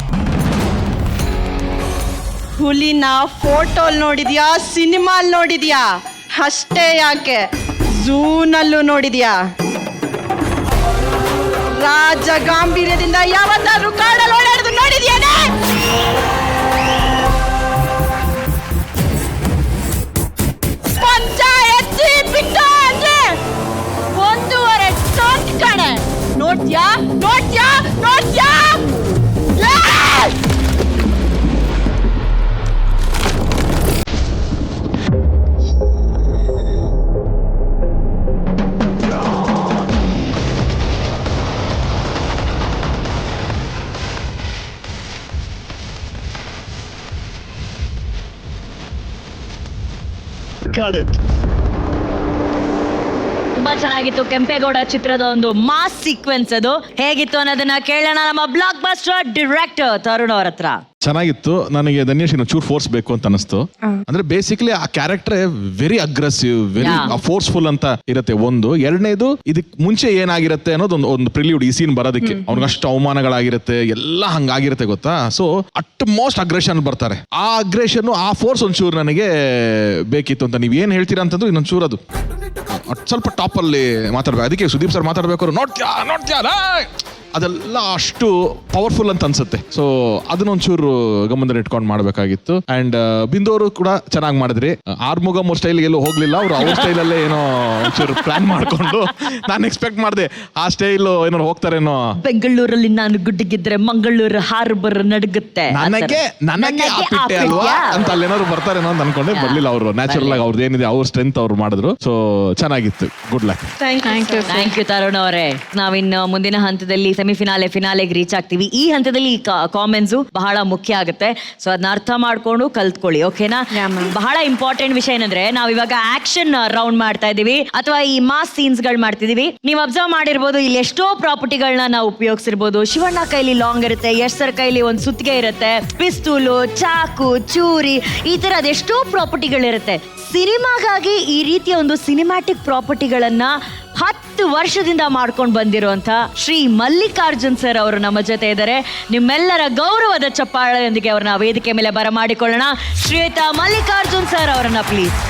ಹುಲಿನ ಫೋಟೋಲ್ ನೋಡಿದ್ಯಾ, ಸಿನಿಮಾಲ್ ನೋಡಿದ್ಯಾ? ಅಷ್ಟೇ ಯಾಕೆ ಝೂನಲ್ಲೂ ನೋಡಿದ್ಯಾ? ರಾಜ ಗಾಂಭೀರ್ಯದಿಂದ ಯಾವತ್ತಾದ್ರೂ ಕಾಡಲ್ಲಿ ಓಡಾಡೋದು ನೋಡಿದ್ಯಾನೆ? ಪಂಚಾಯತಿ ಬಿಟ್ಟ ಅಂದ್ರೆ 1.5 ಟನ್ ಕಣೆ. ನೋಡ್ತ್ಯಾ? Got it. ತುಂಬಾ ಚೆನ್ನಾಗಿತ್ತು. ಕೆಂಪೇಗೌಡ ಚಿತ್ರದ ಒಂದು ಮಾಸ್ ಸೀಕ್ವೆನ್ಸ್ ಅದು ಹೇಗಿತ್ತು ಅನ್ನೋದನ್ನ ಕೇಳೋಣ ನಮ್ಮ ಬ್ಲಾಕ್ ಬಸ್ಟರ್ ಡೈರೆಕ್ಟರ್ ತರುಣ್ ಅವ್ರ ಹತ್ರ. ಚೆನ್ನಾಗಿತ್ತು. ನನಗೆ ಧನ್ಯಶ್ ಚೂರ್ ಫೋರ್ಸ್ ಬೇಕು ಅಂತ ಅನಿಸ್ತು. ಅಂದ್ರೆ ಬೇಸಿಕಲಿ ಆ character very aggressive, very forceful ಅಂತ ಇರುತ್ತೆ. ಒಂದು ಎರಡನೇದು ಇದಕ್ ಮುಂಚೆ ಏನಾಗಿರುತ್ತೆ ಅನ್ನೋದು ಒಂದು ಪ್ರಿಲ್ಯೂಡ್ ಈ ಸೀನ್ ಬರೋದಕ್ಕೆ. ಅವ್ನಿಗಷ್ಟು ಅವಮಾನಗಳಾಗಿರುತ್ತೆ, ಎಲ್ಲ ಹಂಗಾಗಿರುತ್ತೆ ಗೊತ್ತಾ. ಸೊ ಅಟ್ ಮೋಸ್ಟ್ ಅಗ್ರೆಷನ್ ಬರ್ತಾರೆ. ಆ ಅಗ್ರೆಷನ್, ಆ ಫೋರ್ಸ್ ಒಂಚೂರು ನನಗೆ ಬೇಕಿತ್ತು ಅಂತ. ನೀವ್ ಏನ್ ಹೇಳ್ತೀರಾ ಅಂತಂದ್ರು ಇನ್ನೊಂಚೂರು ಅದು ಸ್ವಲ್ಪ ಟಾಪ್ ಅಲ್ಲಿ ಮಾತಾಡ್ಬೇಕು. ಅದಕ್ಕೆ ಸುದೀಪ್ ಸರ್ ಮಾತಾಡ್ಬೇಕು, ನೋಡ್ತ್ಯಾ ಅದೆಲ್ಲ ಅಷ್ಟು ಪವರ್ಫುಲ್ ಅಂತ ಅನ್ಸುತ್ತೆ. ಸೊ ಅದನ್ನೊಂಚೂರು ಗಮನದಲ್ಲಿ ಇಟ್ಕೊಂಡು ಮಾಡ್ಬೇಕಾಗಿತ್ತು. ಅಂಡ್ ಬಿಂದೋರು ಕೂಡ ಚೆನ್ನಾಗಿ ಮಾಡಿದ್ರಿ. ಆರ್ಮುಗಮ್ ಸ್ಟೈಲ್ ಎಲ್ಲೂ ಹೋಗ್ಲಿಲ್ಲ, ಅವ್ರ ಸ್ಟೈಲಲ್ಲೇ ಏನೋ ಒಂಚೂರು ಪ್ಲಾನ್ ಮಾಡ್ಕೊಂಡು ನಾನು ಎಕ್ಸ್ಪೆಕ್ಟ್ ಮಾಡಿದೆ ಆ ಸ್ಟೈಲ್ ಏನೋ ಹೋಗ್ತಾರೇನೋ. ಬೆಂಗಳೂರಲ್ಲಿ ನಾನು ಗುಡ್ಡಿಗಿದ್ರೆ ಮಂಗಳೂರು ಹಾರ್ಬರ್ ನಡುಗುತ್ತೆ, ನನಗೆ ಆಪಿಟ್ಟೆ ಅಲ್ವಾ ಅಂತ ಅಲ್ಲೇನಾದ್ರು ಬರ್ತಾರೇನೋ ಅಂತ ಅನ್ಕೊಂಡೆ. ಬರ್ಲಿಲ್ಲ. ಅವರು ನ್ಯಾಚುರಲ್ ಆಗಿ ಅವ್ರದ್ದು ಏನಿದೆ ಅವ್ರ ಸ್ಟ್ರೆಂತ್ ಅವ್ರು ಮಾಡಿದ್ರು. ಸೊ ಚೆನ್ನಾಗಿ ಚೆನ್ನಾಗಿತ್ತು. Good luck. Thank you Tarun ಅವರೇ. ನಾವಿನ್ನು ಮುಂದಿನ ಹಂತದಲ್ಲಿ ಫಿನಾಲೆಗೆ ರೀಚ್ ಆಗ್ತೀವಿ. ಈ ಹಂತದಲ್ಲಿ ಕಾಮೆಂಟ್ಸ್ ಬಹಳ ಮುಖ್ಯ ಆಗುತ್ತೆ. ಸೊ ಅದನ್ನ ಅರ್ಥ ಮಾಡ್ಕೊಂಡು ಕಲ್ತ್ಕೊಳ್ಳಿ, ಓಕೆನಾ? ಬಹಳ ಇಂಪಾರ್ಟೆಂಟ್ ವಿಷಯ ಏನಂದ್ರೆ ನಾವು ಇವಾಗ ಆಕ್ಷನ್ ರೌಂಡ್ ಮಾಡ್ತಾ ಇದೀವಿ ಅಥವಾ ಈ ಮಾಸ್ ಸೀನ್ಸ್ ಗಳು ಮಾಡ್ತಿದೀವಿ. ನೀವು ಅಬ್ಸರ್ವ್ ಮಾಡಿರ್ಬೋದು, ಇಲ್ಲಿ ಎಷ್ಟೋ ಪ್ರಾಪರ್ಟಿಗಳನ್ನ ನಾವು ಉಪಯೋಗಿಸಿರ್ಬೋದು. ಶಿವಣ್ಣ ಕೈಲಿ ಲಾಂಗ್ ಇರುತ್ತೆ, ಯಶ್ ಸರ್ ಕೈಲಿ ಒಂದು ಸುತ್ತಿಗೆ ಇರುತ್ತೆ, ಪಿಸ್ತೂಲು, ಚಾಕು, ಚೂರಿ, ಈ ತರ ಅದೆಷ್ಟೋ ಪ್ರಾಪರ್ಟಿಗಳಿರುತ್ತೆ. ಸಿನಿಮಾಗಾಗಿ ಈ ರೀತಿಯ ಒಂದು ಸಿನಿಮ್ಯಾಟಿಕ್ ಪ್ರಾಪರ್ಟಿಗಳನ್ನ 10 ವರ್ಷದಿಂದ ಮಾಡ್ಕೊಂಡು ಬಂದಿರುವಂತ ಶ್ರೀ ಮಲ್ಲಿಕಾರ್ಜುನ್ ಸರ್ ಅವರು ನಮ್ಮ ಜೊತೆ ಇದ್ದಾರೆ. ನಿಮ್ಮೆಲ್ಲರ ಗೌರವದ ಚಪ್ಪಾಳೆಯೊಂದಿಗೆ ಅವ್ರನ್ನ ವೇದಿಕೆ ಮೇಲೆ ಬರಮಾಡಿಕೊಳ್ಳೋಣ. ಶ್ರೀಯುತ ಮಲ್ಲಿಕಾರ್ಜುನ್ ಸರ್ ಅವರನ್ನ please.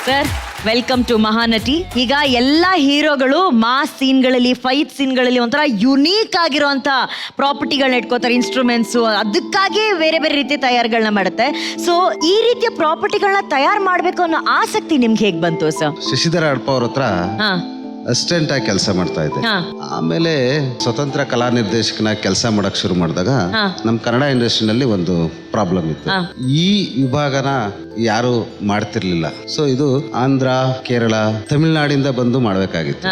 Sir, welcome to Mahanati. ಈಗ ಎಲ್ಲ ಹೀರೋಗಳು ಮಾಸ್ ಸೀನ್ಗಳಲ್ಲಿ, ಫೈಟ್ ಸೀನ್ಗಳಲ್ಲಿ ಒಂಥರ ಯುನೀಕ್ ಆಗಿರುವಂತ ಪ್ರಾಪರ್ಟಿಗಳನ್ನ ಇಟ್ಕೋತಾರೆ, ಇನ್ಸ್ಟ್ರೂಮೆಂಟ್ಸು, ಅದಕ್ಕಾಗಿ ಬೇರೆ ಬೇರೆ ರೀತಿಯ ತಯಾರಿಗಳನ್ನ ಮಾಡುತ್ತೆ. ಸೊ ಈ ರೀತಿಯ ಪ್ರಾಪರ್ಟಿಗಳನ್ನ ತಯಾರು ಮಾಡಬೇಕು ಅನ್ನೋ ಆಸಕ್ತಿ ನಿಮ್ಗೆ ಹೇಗೆ ಬಂತು ಸರ್? ಶಶಿಧರ ಅಡ್ಪ ಅವ್ರ ಹತ್ರ ಅಸಿಸ್ಟೆಂಟ್ ಆಗಿ ಕೆಲಸ ಮಾಡ್ತಾ ಇದ್ದೆ. ಆಮೇಲೆ ಸ್ವತಂತ್ರ ಕಲಾ ನಿರ್ದೇಶಕನಾಗಿ ಕೆಲಸ ಮಾಡಕ್ ಶುರು ಮಾಡಿದಾಗ ನಮ್ಮ ಕನ್ನಡ ಇಂಡಸ್ಟ್ರಿನಲ್ಲಿ ಒಂದು ಪ್ರಾಬ್ಲಮ್ ಇತ್ತು. ಈ ವಿಭಾಗನ ಯಾರು ಮಾಡ್ತಿರ್ಲಿಲ್ಲ. ಸೊ ಇದು ಆಂಧ್ರ, ಕೇರಳ, ತಮಿಳ್ನಾಡಿಂದ ಬಂದು ಮಾಡ್ಬೇಕಾಗಿತ್ತು.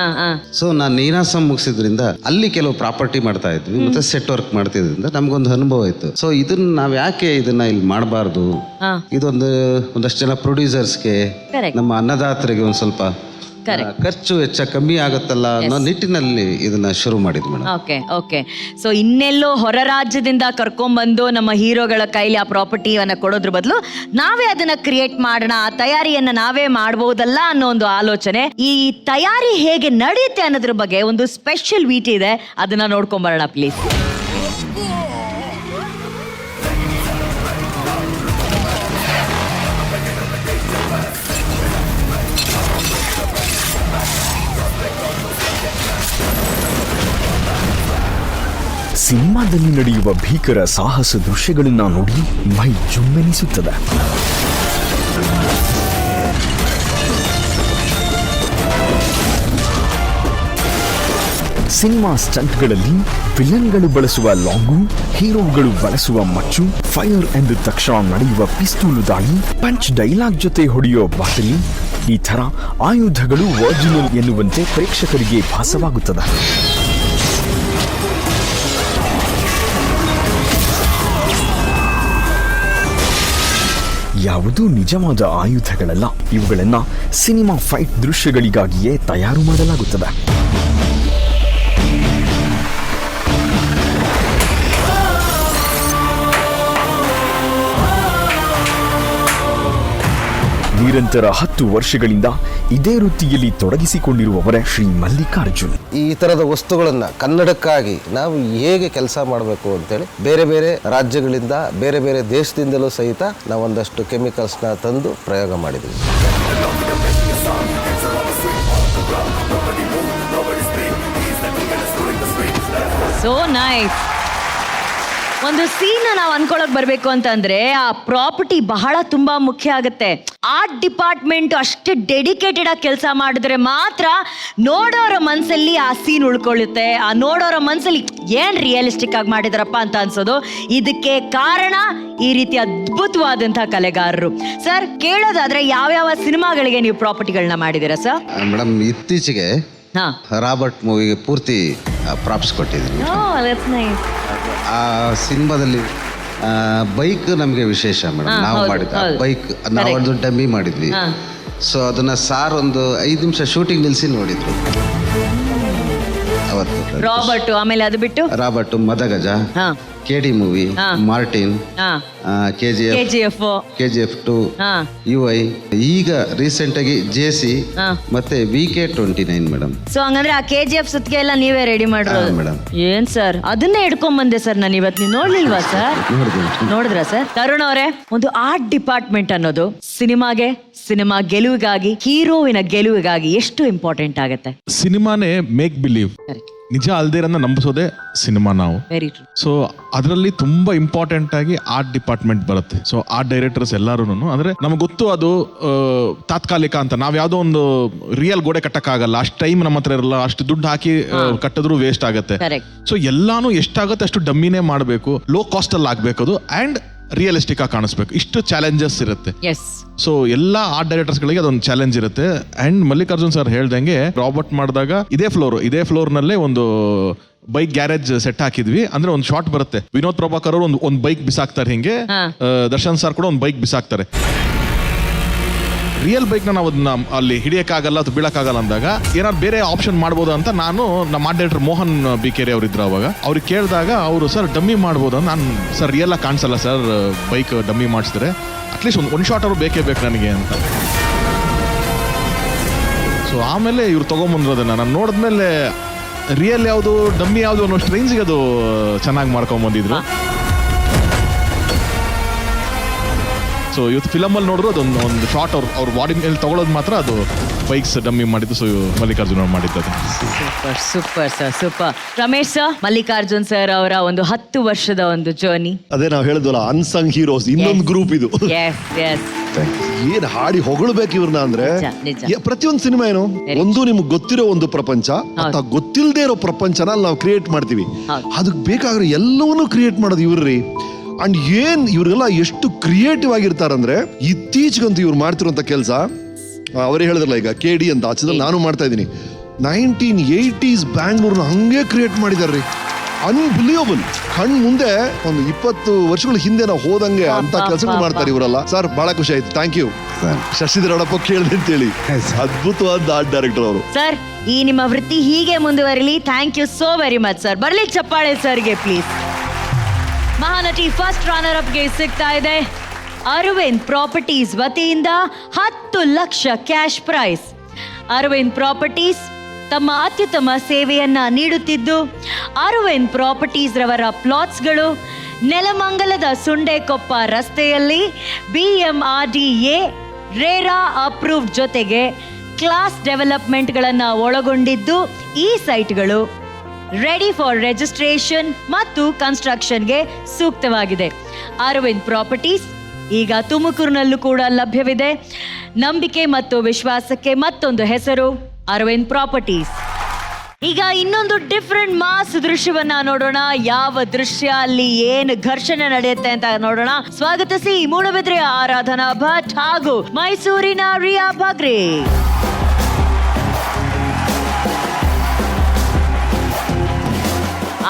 ಸೊ ನಾನು ನೀನಾಸಂ ಮುಗಿಸಿದ್ರಿಂದ ಅಲ್ಲಿ ಕೆಲವು ಪ್ರಾಪರ್ಟಿ ಮಾಡ್ತಾ ಇದ್ವಿ, ಮತ್ತೆ ಸೆಟ್ ವರ್ಕ್ ಮಾಡ್ತಿದ್ರಿಂದ ನಮ್ಗೊಂದು ಅನುಭವ ಇತ್ತು. ಸೊ ಇದನ್ನ ನಾವ್ ಯಾಕೆ ಇದನ್ನ ಇಲ್ಲಿ ಮಾಡಬಾರ್ದು, ಒಂದಷ್ಟು ಜನ ಪ್ರೊಡ್ಯೂಸರ್ಸ್ಗೆ, ನಮ್ಮ ಅನ್ನದಾತರಿಗೆ ಒಂದ್ ಸ್ವಲ್ಪ ಖರ್ಚು ವೆಚ್ಚ ಕಮ್ಮಿ ಆಗುತ್ತಲ್ಲ ಅನ್ನೋ ನಿಟ್ಟಿನಲ್ಲಿ ಇದನ್ನ ಶುರು ಮಾಡಿದ್ವಿ ಮೇಡಮ್. ಓಕೆ. ಸೊ ಇನ್ನೆಲ್ಲೋ ಹೊರ ರಾಜ್ಯದಿಂದ ಕರ್ಕೊಂಡ್ಬಂದು ನಮ್ಮ ಹೀರೋಗಳ ಕೈಲಿ ಆ ಪ್ರಾಪರ್ಟಿಯನ್ನ ಕೊಡೋದ್ರ ಬದಲು ನಾವೇ ಅದನ್ನ ಕ್ರಿಯೇಟ್ ಮಾಡೋಣ, ಆ ತಯಾರಿಯನ್ನ ನಾವೇ ಮಾಡಬಹುದಲ್ಲ ಅನ್ನೋ ಒಂದು ಆಲೋಚನೆ. ಈ ತಯಾರಿ ಹೇಗೆ ನಡೆಯುತ್ತೆ ಅನ್ನೋದ್ರ ಬಗ್ಗೆ ಒಂದು ಸ್ಪೆಷಲ್ ವೀಟ್ ಇದೆ, ಅದನ್ನ ನೋಡ್ಕೊಂಬರೋಣ ಪ್ಲೀಸ್. ಸಿನಿಮಾದಲ್ಲಿ ನಡೆಯುವ ಭೀಕರ ಸಾಹಸ ದೃಶ್ಯಗಳನ್ನ ನೋಡಿ ಮೈ ಜುಮ್ಮೆನಿಸುತ್ತದೆ. ಸಿನಿಮಾ ಸ್ಟಂಟ್ಗಳಲ್ಲಿ ವಿಲನ್ಗಳು ಬಳಸುವ ಲಾಂಗು, ಹೀರೋಗಳು ಬಳಸುವ ಮಚ್ಚು, ಫೈರ್ ಎಂದ ತಕ್ಷಣ ನಡೆಯುವ ಪಿಸ್ತೂಲು ದಾಳಿ, ಪಂಚ್ ಡೈಲಾಗ್ ಜೊತೆ ಹೊಡೆಯೋ ಬಾಟಲಿ, ಈ ಥರ ಆಯುಧಗಳು ಒರಿಜಿನಲ್ ಎನ್ನುವಂತೆ ಪ್ರೇಕ್ಷಕರಿಗೆ ಭಾಸವಾಗುತ್ತದೆ. ಯಾವುದೂ ನಿಜವಾದ ಆಯುಧಗಳಲ್ಲ, ಇವುಗಳನ್ನ ಸಿನಿಮಾ ಫೈಟ್ ದೃಶ್ಯಗಳಿಗಾಗಿಯೇ ತಯಾರು ಮಾಡಲಾಗುತ್ತದೆ. ನಿರಂತರ 10 ವರ್ಷಗಳಿಂದ ಇದೇ ವೃತ್ತಿಯಲ್ಲಿ ತೊಡಗಿಸಿಕೊಂಡಿರುವವರೇ ಶ್ರೀ ಮಲ್ಲಿಕಾರ್ಜುನ್. ಈ ತರದ ವಸ್ತುಗಳನ್ನ ಕನ್ನಡಕ್ಕಾಗಿ ನಾವು ಹೇಗೆ ಕೆಲಸ ಮಾಡಬೇಕು ಅಂತೇಳಿ ಬೇರೆ ಬೇರೆ ರಾಜ್ಯಗಳಿಂದ, ಬೇರೆ ಬೇರೆ ದೇಶದಿಂದಲೂ ಸಹಿತ ನಾವೊಂದಷ್ಟು ಕೆಮಿಕಲ್ಸ್ನ ತಂದು ಪ್ರಯೋಗ ಮಾಡಿದ್ವಿ. So nice. ಒಂದು ಸೀನ್ ನಾವು ಅನ್ಕೊಳಕ್ ಬರ್ಬೇಕು ಅಂತಂದ್ರೆ ಆ ಪ್ರಾಪರ್ಟಿ ಬಹಳ ತುಂಬಾ ಮುಖ್ಯ ಆಗುತ್ತೆ. ಆರ್ಟ್ ಡಿಪಾರ್ಟ್ಮೆಂಟ್ ಅಷ್ಟೇ ಡೆಡಿಕೇಟೆಡ್ ಆಗಿ ಕೆಲಸ ಮಾಡಿದ್ರೆ ಮಾತ್ರ ನೋಡೋರ ಮನ್ಸಲ್ಲಿ ಆ ಸೀನ್ ಉಳ್ಕೊಳ್ಳುತ್ತೆ. ಆ ನೋಡೋರ ಮನ್ಸಲ್ಲಿ ಏನ್ ರಿಯಲಿಸ್ಟಿಕ್ ಆಗಿ ಮಾಡಿದಾರಪ್ಪ ಅಂತ ಅನ್ಸೋದು. ಇದಕ್ಕೆ ಕಾರಣ ಈ ರೀತಿ ಅದ್ಭುತವಾದಂತಹ ಕಲೆಗಾರರು. ಸರ್, ಕೇಳೋದಾದ್ರೆ ಯಾವ್ಯಾವ ಸಿನಿಮಾಗಳಿಗೆ ನೀವು ಪ್ರಾಪರ್ಟಿಗಳನ್ನ ಮಾಡಿದ್ದೀರಾ ಸರ್? ಮೇಡಮ್, ಇತ್ತೀಚೆಗೆ ರಾಬರ್ಟ್ ಮೂವಿಗೆ ಪೂರ್ತಿ ಪ್ರಾಪ್ಸ್ ಕೊಟ್ಟಿದ್ದೀನಿ. ಆ ಸಿನಿಮಾದಲ್ಲಿ ಬೈಕ್ ನಮಗೆ ವಿಶೇಷ ಮೇಡಮ್. ನಾವು ಮಾಡಿದ ಬೈಕ್ ನಾವು ಒಂದು ಡಮ್ಮಿ ಮಾಡಿದ್ವಿ. ಸೊ ಅದನ್ನ ಸಾರ್ ಒಂದು 5 ನಿಮಿಷ ಶೂಟಿಂಗ್ ನಿಲ್ಸಿ ನೋಡಿದ್ರು ಅವತ್ತು. ರಾಬರ್ಟ್, ಆಮೇಲೆ ಅದು ಬಿಟ್ಟು ರಾಬರ್ಟ್, ಮದಗಜ, ಕೆಡಿ ಮೂವಿ, ಮಾರ್ಟಿನ್, KGF 2, UI, ಈಗ ರೀಸೆಂಟ್ ಆಗಿ JC ಮತ್ತೆ VK29 ಮೇಡಮ್. ಸೊ ಹಂಗಂದ್ರೆ ಆ KGF ಸುತ್ತಿಗೆ ಎಲ್ಲ ನೀವೇ ರೆಡಿ ಮಾಡಿರೋದು ಮೇಡಮ್? ಏನ್ ಸರ್, ಅದನ್ನೇ ಹಿಡ್ಕೊಂಡ್ ಬಂದೆ ಸರ್ ನಾನು ಇವತ್ತು. ನೀವು ನೋಡ್ಲಿಲ್ವಾ ಸರ್? ನೋಡಿದ್ರ ಸರ್? ತರುಣ್ ಅವರೇ, ಒಂದು ಆರ್ಟ್ ಡಿಪಾರ್ಟ್ಮೆಂಟ್ ಅನ್ನೋದು ಸಿನಿಮಾ ಗೆಲುವಿಗಾಗಿ, ಹೀರೋವಿನ ಗೆಲುವಿಗಾಗಿ ಎಷ್ಟು ಇಂಪಾರ್ಟೆಂಟ್ ಆಗುತ್ತೆ? ಸಿನಿಮಾನೇ ಮೇಕ್ ಬಿಲೀವ್, ನಿಜ ಅಲ್ದಿರನ್ನ ನಂಬಿಸೋದೇ ಸಿನಿಮಾ ನಾವು. Very true. ಸೊ ಅದರಲ್ಲಿ ತುಂಬಾ ಇಂಪಾರ್ಟೆಂಟ್ ಆಗಿ ಆರ್ಟ್ ಡಿಪಾರ್ಟ್ಮೆಂಟ್ ಬರುತ್ತೆ. ಸೊ ಆರ್ಟ್ ಡೈರೆಕ್ಟರ್ಸ್ ಎಲ್ಲರೂ ಅಂದ್ರೆ ನಮ್ಗೆ ಗೊತ್ತು ಅದು ತಾತ್ಕಾಲಿಕ ಅಂತ. ನಾವ್ ಯಾವ್ದೋ ಒಂದು ರಿಯಲ್ ಗೋಡೆ ಕಟ್ಟಕ್ಕಾಗಲ್ಲ, ಅಷ್ಟು ಟೈಮ್ ನಮ್ಮ ಹತ್ರ ಇರಲ್ಲ, ಅಷ್ಟು ದುಡ್ಡು ಹಾಕಿ ಕಟ್ಟಿದ್ರು ವೇಸ್ಟ್ ಆಗುತ್ತೆ. ಸೊ ಎಲ್ಲಾನು ಎಷ್ಟಾಗುತ್ತೆ ಅಷ್ಟು ಡಮ್ಮಿನೇ ಮಾಡಬೇಕು, ಲೋ ಕಾಸ್ಟ್ ಅಲ್ಲಿ ಆಗ್ಬೇಕು ಅದು. ಅಂಡ್ ರಿಯಲಿಸ್ಟಿಕ್ ಆಗಿ ಕಾಣಿಸ್ಬೇಕು. ಇಷ್ಟು ಚಾಲೆಂಜಸ್ ಇರುತ್ತೆ. ಎಸ್. ಸೊ ಎಲ್ಲ ಆರ್ಟ್ ಡೈರೆಕ್ಟರ್ಸ್ಗಳಿಗೆ ಅದೊಂದು ಚಾಲೆಂಜ್ ಇರುತ್ತೆ. ಅಂಡ್ ಮಲ್ಲಿಕಾರ್ಜುನ್ ಸರ್ ಹೇಳ್ದಂಗೆ ರಾಬರ್ಟ್ ಮಾಡಿದಾಗ ಇದೇ ಫ್ಲೋರ್ ನಲ್ಲೇ ಒಂದು ಬೈಕ್ ಗ್ಯಾರೇಜ್ ಸೆಟ್ ಹಾಕಿದ್ವಿ. ಅಂದ್ರೆ ಒಂದು ಶಾಟ್ ಬರುತ್ತೆ, ವಿನೋದ್ ಪ್ರಭಾಕರ್ ಅವರು ಒಂದು ಬೈಕ್ ಬಿಸಾಕ್ತಾರೆ, ಹಿಂಗೆ ದರ್ಶನ್ ಸರ್ ಕೂಡ ಒಂದು ಬೈಕ್ ಬಿಸಾಕ್ತಾರೆ. ರಿಯಲ್ ಬೈಕ್ನ ನಾವು ಅದನ್ನ ಅಲ್ಲಿ ಹಿಡಿಯಕ್ಕಾಗಲ್ಲ ಅಥವಾ ಬೀಳಕ್ಕಾಗಲ್ಲ ಅಂದಾಗ ಏನಾದ್ರು ಬೇರೆ ಆಪ್ಷನ್ ಮಾಡ್ಬೋದು ಅಂತ ನಾನು ನಮ್ಮ ಆರ್ಟ್ ಡೈರೆಕ್ಟರ್ ಮೋಹನ್ ಬಿಕೆರೆ ಅವ್ರು ಇದ್ರು ಅವಾಗ. ಅವ್ರಿಗೆ ಕೇಳಿದಾಗ ಅವರು ಸರ್ ಡಮ್ಮಿ ಮಾಡ್ಬೋದು. ನಾನು ಸರ್ ರಿಯಲ್ ಆಗಿ ಕಾಣಿಸಲ್ಲ ಸರ್, ಬೈಕ್ ಡಮ್ಮಿ ಮಾಡಿಸಿದ್ರೆ ಅಟ್ಲೀಸ್ಟ್ ಒಂದು ಶಾಟ್ ಅವರು ಬೇಕೇ ಬೇಕು ನನಗೆ ಅಂತ. ಸೊ ಆಮೇಲೆ ಇವ್ರು ತೊಗೊಂಬಂದ್ರದನ್ನ ನಾನು ನೋಡಿದ್ಮೇಲೆ ರಿಯಲ್ ಯಾವುದು ಡಮ್ಮಿ ಯಾವುದು ಅನ್ನೋಷ್ಟು ರೇಂಜಿಗೆ ಅದು ಚೆನ್ನಾಗಿ ಮಾಡ್ಕೊಂಬಂದಿದ್ರು. ಸೊ ಇವತ್ತು ಫಿಲಮಲ್ಲಿ ನೋಡಿದ್ರು ಅದೊಂದು ಶಾರ್ಟ್ ಅವ್ರ ಬಾಡಿ ಮೇಲೆ ತಗೊಳ್ಳೋದು ಮಾತ್ರ ಅದು ಬೈಕ್ಸ್ ಡಮ್ಮಿ ಮಾಡಿದ್ದು. ಸೊ ಮಲ್ಲಿಕಾರ್ಜುನ್ ಅವ್ರು ಮಾಡಿದ್ದು ಅದು. Super sir, super. Ramesh sir, Mallikarjun sir ಅವರ ಒಂದು 10 ವರ್ಷದ ಒಂದು ಜರ್ನಿ. ಅದೇ ನಾವು ಹೇಳಿದ್ವಲ್ಲ, ಅನ್ಸಂಗ್ ಹೀರೋಸ್ ಇನ್ನೊಂದು ಗ್ರೂಪ್ ಇದು. ಏನ್ ಹಾಡಿ ಹೊಗಳಬೇಕು ಇವ್ರನ್ನ ಅಂದ್ರೆ, ಪ್ರತಿಯೊಂದು ಸಿನಿಮಾ ಏನು ಒಂದು ನಿಮ್ಗೆ ಗೊತ್ತಿರೋ ಒಂದು ಪ್ರಪಂಚ ಅಥವಾ ಗೊತ್ತಿಲ್ಲದೆ ಇರೋ ಪ್ರಪಂಚನ ನಾವು ಕ್ರಿಯೇಟ್ ಮಾಡ್ತೀವಿ. ಅದಕ್ಕೆ ಬೇಕಾಗಿರೋ ಎಲ್ಲವನ್ನೂ ಕ್ರಿಯೇಟ್ ಮಾಡೋದು ಇವ್ರಿ. ಅಂಡ್ ಏನ್ ಇವ್ರಿಗೆಲ್ಲ ಎಷ್ಟು ಕ್ರಿಯೇಟಿವ್ ಆಗಿರ್ತಾರಂದ್ರೆ, ಇತ್ತೀಚೆಗಂತೂ ಇವ್ರು ಮಾಡ್ತಿರುವಂತ ಕೆಲಸ, ಅವರೇ ಹೇಳಿದ್ರಲ್ಲ ಈಗ KD ಅಂತ ಆಚೆದಲ್ಲಿ ನಾನು ಮಾಡ್ತಾ ಇದ್ದೀನಿ, 1980s ಬ್ಯಾಂಗ್ಳೂರ್ನ ಹಂಗೆ ಕ್ರಿಯೇಟ್ ಮಾಡಿದಾರ್ರಿ. ಅನ್ಬಿಲಿಯಬಲ್. ಕಣ್ ಮುಂದೆ ಒಂದು 20 ವರ್ಷಗಳ ಹಿಂದೆ ನಾವು ಹೋದಂಗೆ ಅಂತ ಕೆಲಸಗಳು ಮಾಡ್ತಾರೆ ಇವರೆಲ್ಲ. ಸರ್ ಬಹಳ ಖುಷಿ ಆಯ್ತು, ಥ್ಯಾಂಕ್ ಯು. ಶಶಿಧರಪ್ಪ ಕೇಳಿದೆ ಅಂತೇಳಿ, ಅದ್ಭುತವಾದ ಆರ್ಟ್ ಡೈರೆಕ್ಟರ್ ಅವರು. ಸರ್, ಈ ನಿಮ್ಮ ವೃತ್ತಿ ಹೀಗೆ ಮುಂದುವರಿಲಿ. Thank you so very much sir. ಬರ್ಲಿ ಚಪ್ಪಾಳೆ ಸರ್ಗೆ ಪ್ಲೀಸ್. ಮಹಾನಟಿ ಫಸ್ಟ್ ರನ್ನರ್ ಅಪ್ಗೆ ಸಿಗ್ತಾ ಇದೆ ಅರವಿಂದ್ ಪ್ರಾಪರ್ಟೀಸ್ ವತಿಯಿಂದ 10 ಲಕ್ಷ ಕ್ಯಾಶ್ ಪ್ರೈಸ್. ಅರವಿಂದ್ ಪ್ರಾಪರ್ಟೀಸ್ ತಮ್ಮ ಅತ್ಯುತ್ತಮ ಸೇವೆಯನ್ನ ನೀಡುತ್ತಿದ್ದು, ಅರವಿಂದ್ ಪ್ರಾಪರ್ಟೀಸ್ ರವರ ಪ್ಲಾಟ್ಸ್ಗಳು ನೆಲಮಂಗಲದ ಸುಂಡೆಕೊಪ್ಪ ರಸ್ತೆಯಲ್ಲಿ BMRDA ರೇರಾ ಅಪ್ರೂವ್ಡ್ ಜೊತೆಗೆ ಕ್ಲಾಸ್ ಡೆವಲಪ್ಮೆಂಟ್ಗಳನ್ನು ಒಳಗೊಂಡಿದ್ದು, ಈ ಸೈಟ್ಗಳು ರೆಡಿ ಫಾರ್ ರಿಜಿಸ್ಟ್ರೇಷನ್ ಮತ್ತು ಕನ್ಸ್ಟ್ರಕ್ಷನ್ಗೆ ಸೂಕ್ತವಾಗಿದೆ. ಅರವಿಂದ್ ಪ್ರಾಪರ್ಟೀಸ್ ಈಗ ತುಮಕೂರಿನಲ್ಲೂ ಕೂಡ ಲಭ್ಯವಿದೆ. ನಂಬಿಕೆ ಮತ್ತು ವಿಶ್ವಾಸಕ್ಕೆ ಮತ್ತೊಂದು ಹೆಸರು ಅರವಿಂದ್ ಪ್ರಾಪರ್ಟೀಸ್. ಈಗ ಇನ್ನೊಂದು ಡಿಫ್ರೆಂಟ್ ಮಾಸ್ ದೃಶ್ಯವನ್ನ ನೋಡೋಣ. ಯಾವ ದೃಶ್ಯ, ಅಲ್ಲಿ ಏನು ಘರ್ಷಣೆ ನಡೆಯುತ್ತೆ ಅಂತ ನೋಡೋಣ. ಸ್ವಾಗತಿಸಿ ಮೂಡಬಿದ್ರೆಯ ಆರಾಧನಾ ಭಟ್ ಹಾಗೂ ಮೈಸೂರಿನ ರಿಯಾ ಬಗ್ರೆ.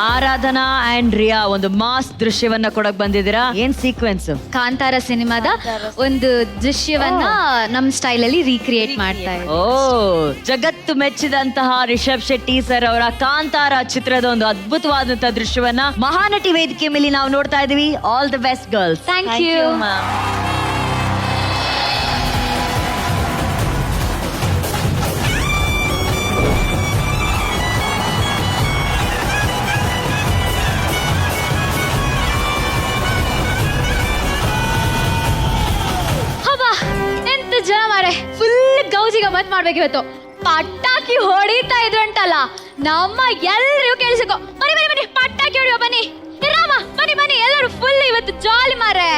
ಆರಾಧನಾ ಅಂಡ್ ರಿಯಾ ಒಂದು ಮಾಸ್ ದೃಶ್ಯವನ್ನ ಕೊಡಕ್ ಬಂದಿದ್ದೀರಾ. ಏನ್ ಸೀಕ್ವೆನ್ಸ್? ಕಾಂತಾರ ಸಿನಿಮಾದ ಒಂದು ದೃಶ್ಯವನ್ನ ನಮ್ ಸ್ಟೈಲ್ ಅಲ್ಲಿ ರೀಕ್ರಿಯೇಟ್ ಮಾಡ್ತಾ ಇದ್ದೀವಿ. ಓ, ಜಗತ್ತು ಮೆಚ್ಚಿದಂತಹ ರಿಷಬ್ ಶೆಟ್ಟಿ ಸರ್ ಅವರ ಕಾಂತಾರ ಚಿತ್ರದ ಒಂದು ಅದ್ಭುತವಾದಂತಹ ದೃಶ್ಯವನ್ನ ಮಹಾನಟಿ ವೇದಿಕೆ ಮೇಲೆ ನಾವು ನೋಡ್ತಾ ಇದೀವಿ. All the best girls. Thank you. ಜನ ಮಾರೆ, ಫುಲ್ ಗೌಜಿ ಗಮ್ಮತ್ ಮಾಡ್ಬೇಕು ಇವತ್ತು. ಪಟಾಕಿ ಹೊಡಿತಾ ಇದ್ರು ಅಂತಲ್ಲ, ನಮ್ಮ ಎಲ್ಲರಿಗೂ ಕೇಳಿಸಿಕೊ. ಬನ್ನಿ ಬನ್ನಿ ಬನ್ನಿ, ಪಟಾಕಿ ಹೊಡಿಯೋ ಬನ್ನಿ. ರಾಮ ಬನ್ನಿ ಬನ್ನಿ, ಎಲ್ಲರೂ ಫುಲ್ ಇವತ್ತು ಜಾಲಿ ಮಾರೆ.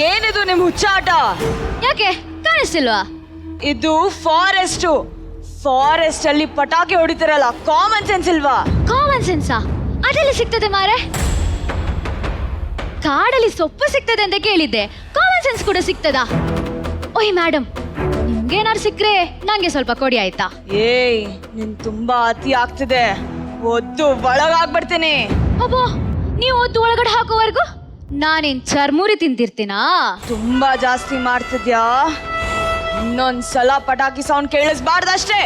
ಏನಿದು ನಿಮ್ ಹುಚ್ಚಾಟ? ಯಾಕೆ ಕಾಣಿಸ್ತಿಲ್ವಾ? ಇದು ಫಾರೆಸ್ಟ್ ಅಲ್ಲಿ ಪಟಾಕಿ ಹೊಡಿತಾರಲ್ಲ, ಕಾಮನ್ ಸೆನ್ಸ್ ಇಲ್ವಾ? ಕಾಮನ್ ಸೆನ್ಸಾ? ಅದೆಲ್ಲ ಸಿಗ್ತದೆ ಮಾರೆ. ಕಾಡಲ್ಲಿ ಸೊಪ್ಪು ಸಿಗ್ತದೆ ಅಂತ ಕೇಳಿದ್ದೆ, ಕಾಮನ್ ಸೆನ್ಸ್ ಕೂಡ ಸಿಗ್ತದಾ? ಓಯ್ ಮೇಡಮ್, ನಿಮ್ಗೇನಾರು ಸಿಕ್ಕ್ರೆ ನಂಗೆ ಸ್ವಲ್ಪ ಕೊಡಿ ಆಯ್ತಾ? ಏಯ್, ನಿನ್ ತುಂಬಾ ಅತಿ ಆಗ್ತಿದೆ, ಒದ್ದು ಒಳಗಾಗ್ಬಿಡ್ತೀನಿ. ಅಬ್ಬೋ, ನೀವು ಒದ್ದು ಒಳಗಡೆ ಹಾಕೋವರೆಗೂ ನಾನೇನ್ ಚರ್ಮುರಿ ತಿಂತಿರ್ತೀನಾ? ತುಂಬಾ ಜಾಸ್ತಿ ಮಾಡ್ತಿದ್ಯಾ. ಇನ್ನೊಂದ್ಸಲ ಪಟಾಕಿ ಸೌಂಡ್ ಕೇಳಿಸ್ಬಾರ್ದಷ್ಟೇ.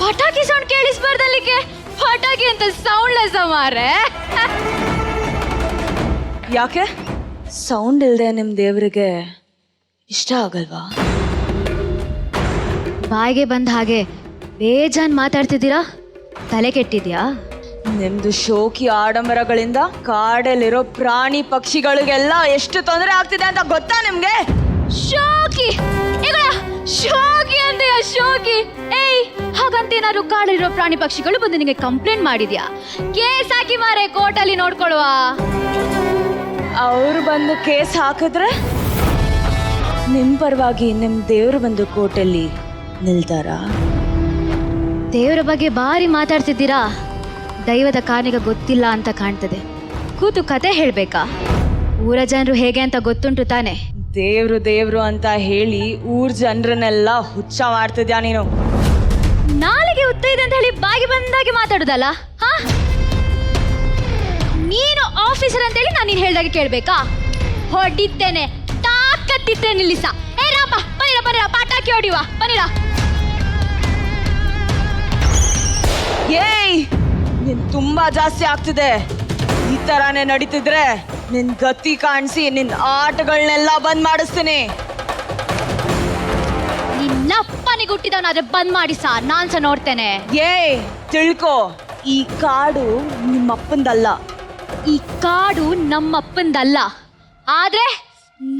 ಪಟಾಕಿ ಸೌಂಡ್ ಕೇಳಿಸ್ಬಾರ್ದಲ್ಲಿಗೆ ಪಟಾಕಿ ಅಂತ ಸೌಂಡ್ಲೆಸ್ ಮಾರೆ. ಯಾಕೆ ಸೌಂಡ್ ಇಲ್ದೆ ನಿಮ್ ದೇವ್ರಿಗೆ ಇಷ್ಟ ಆಗಲ್ವಾ? ಬಾಯಿಗೆ ಬಂದ ಹಾಗೆ ಬೇಜಾನ್ ಮಾತಾಡ್ತಿದ್ದೀರಾ, ತಲೆ ಕೆಟ್ಟಿದ್ಯಾ? ನಿಮ್ದು ಶೋಕಿ ಆಡಂಬರಗಳಿಂದ ಕಾಡಲ್ಲಿರೋ ಪ್ರಾಣಿ ಪಕ್ಷಿಗಳಿಗೆಲ್ಲ ಎಷ್ಟು ತೊಂದರೆ ಆಗ್ತಿದೆ ಅಂತ ಗೊತ್ತಾ ನಿಮ್ಗೆ? ಶೋಕಿ ಶೋಕಿ ಅಂದೆ ಶೋಕಿ. ಏಯ್, ಹಾಗಂತ ಏನಾದ್ರು ಕಾಡಿರೋ ಪ್ರಾಣಿ ಪಕ್ಷಿಗಳು ಬಂದು ನಿಮಗೆ ಕಂಪ್ಲೇಂಟ್ ಮಾಡಿದ್ಯಾ? ಕೇಸ್ ಹಾಕಿ ಮಾರೆ, ಕೋರ್ಟಲ್ಲಿ ನೋಡ್ಕೊಳ್ಳುವ. ಅವ್ರು ಬಂದು ಕೇಸ್ ಹಾಕಿದ್ರೆ ನಿಮ್ ಪರವಾಗಿ ನಿಮ್ ದೇವ್ರು ಬಂದು ಕೋರ್ಟಲ್ಲಿ ನಿಲ್ತಾರ? ದೇವರ ಬಗ್ಗೆ ಭಾರಿ ಮಾತಾಡ್ತಿದ್ದೀರಾ. ದೈವದ ಕಾರ್ಯ ಗೊತ್ತಿಲ್ಲ ಅಂತ ಕಾಣ್ತದೆ. ಕೂತು ಕತೆ ಹೇಳ್ಬೇಕಾ? ಊರ ಜನರು ಹೇಗೆ ಅಂತ ಗೊತ್ತುಂಟು ತಾನೆ. ದೇವ್ರು ದೇವ್ರು ಅಂತ ಹೇಳಿ ಊರ್ ಜನರನ್ನೆಲ್ಲ ಹುಚ್ಚ ಮಾಡ್ತಿದ್ಯಾ ನೀನು. ನಾಲಿಗೆ ಉತ್ತ ಇದೆ ಅಂತ ಹೇಳಿ ಬಾಗಿ ಬಂದಾಗೆ ಮಾತಾಡುದಲ್ಲ? ಹಾ, ನೀನು ಆಫೀಸರ್ ಅಂತೇಳಿ ನಾನು ನೀನು ಹೇಳ್ದಾಗೆ ಕೇಳ್ಬೇಕಾ? ಹೊಡಿತೇನೆ, ತಾಕತ್ತಿತ್ತೇನೆ ನಿಲ್ಲಿಸ. ಏ ರಾಪ, ಬನ್ನಿರ ಬನ್ನಿರ, ಪಟಾಕಿ ಹೊಡಿವಾ, ಬನ್ನಿರ. ಏಯ್, ನೀನ್ ತುಂಬಾ ಜಾಸ್ತಿ ಆಗ್ತಿದೆ. ಈ ತರಾನೇ ನಡೀತಿದ್ರೆ ನಿನ್ ಗತಿ ಕಾಣಿಸಿ ನಿನ್ ಆಟಗಳನ್ನೆಲ್ಲ ಬಂದ್ ಮಾಡಿಸ್ತೀನಿ. ನಿನ್ನಪ್ಪನಿಗೆ ಹುಟ್ಟಿದವನಾದ್ರೆ ಬಂದ್ ಮಾಡಿಸ, ನಾನ್ಸ ನೋಡ್ತೇನೆ. ಏಯ್, ತಿಳ್ಕೊ, ಈ ಕಾಡು ನಿಮ್ಮಪ್ಪಂದಲ್ಲ. ಈ ಕಾಡು ನಮ್ಮಪ್ಪಂದಲ್ಲ, ಆದ್ರೆ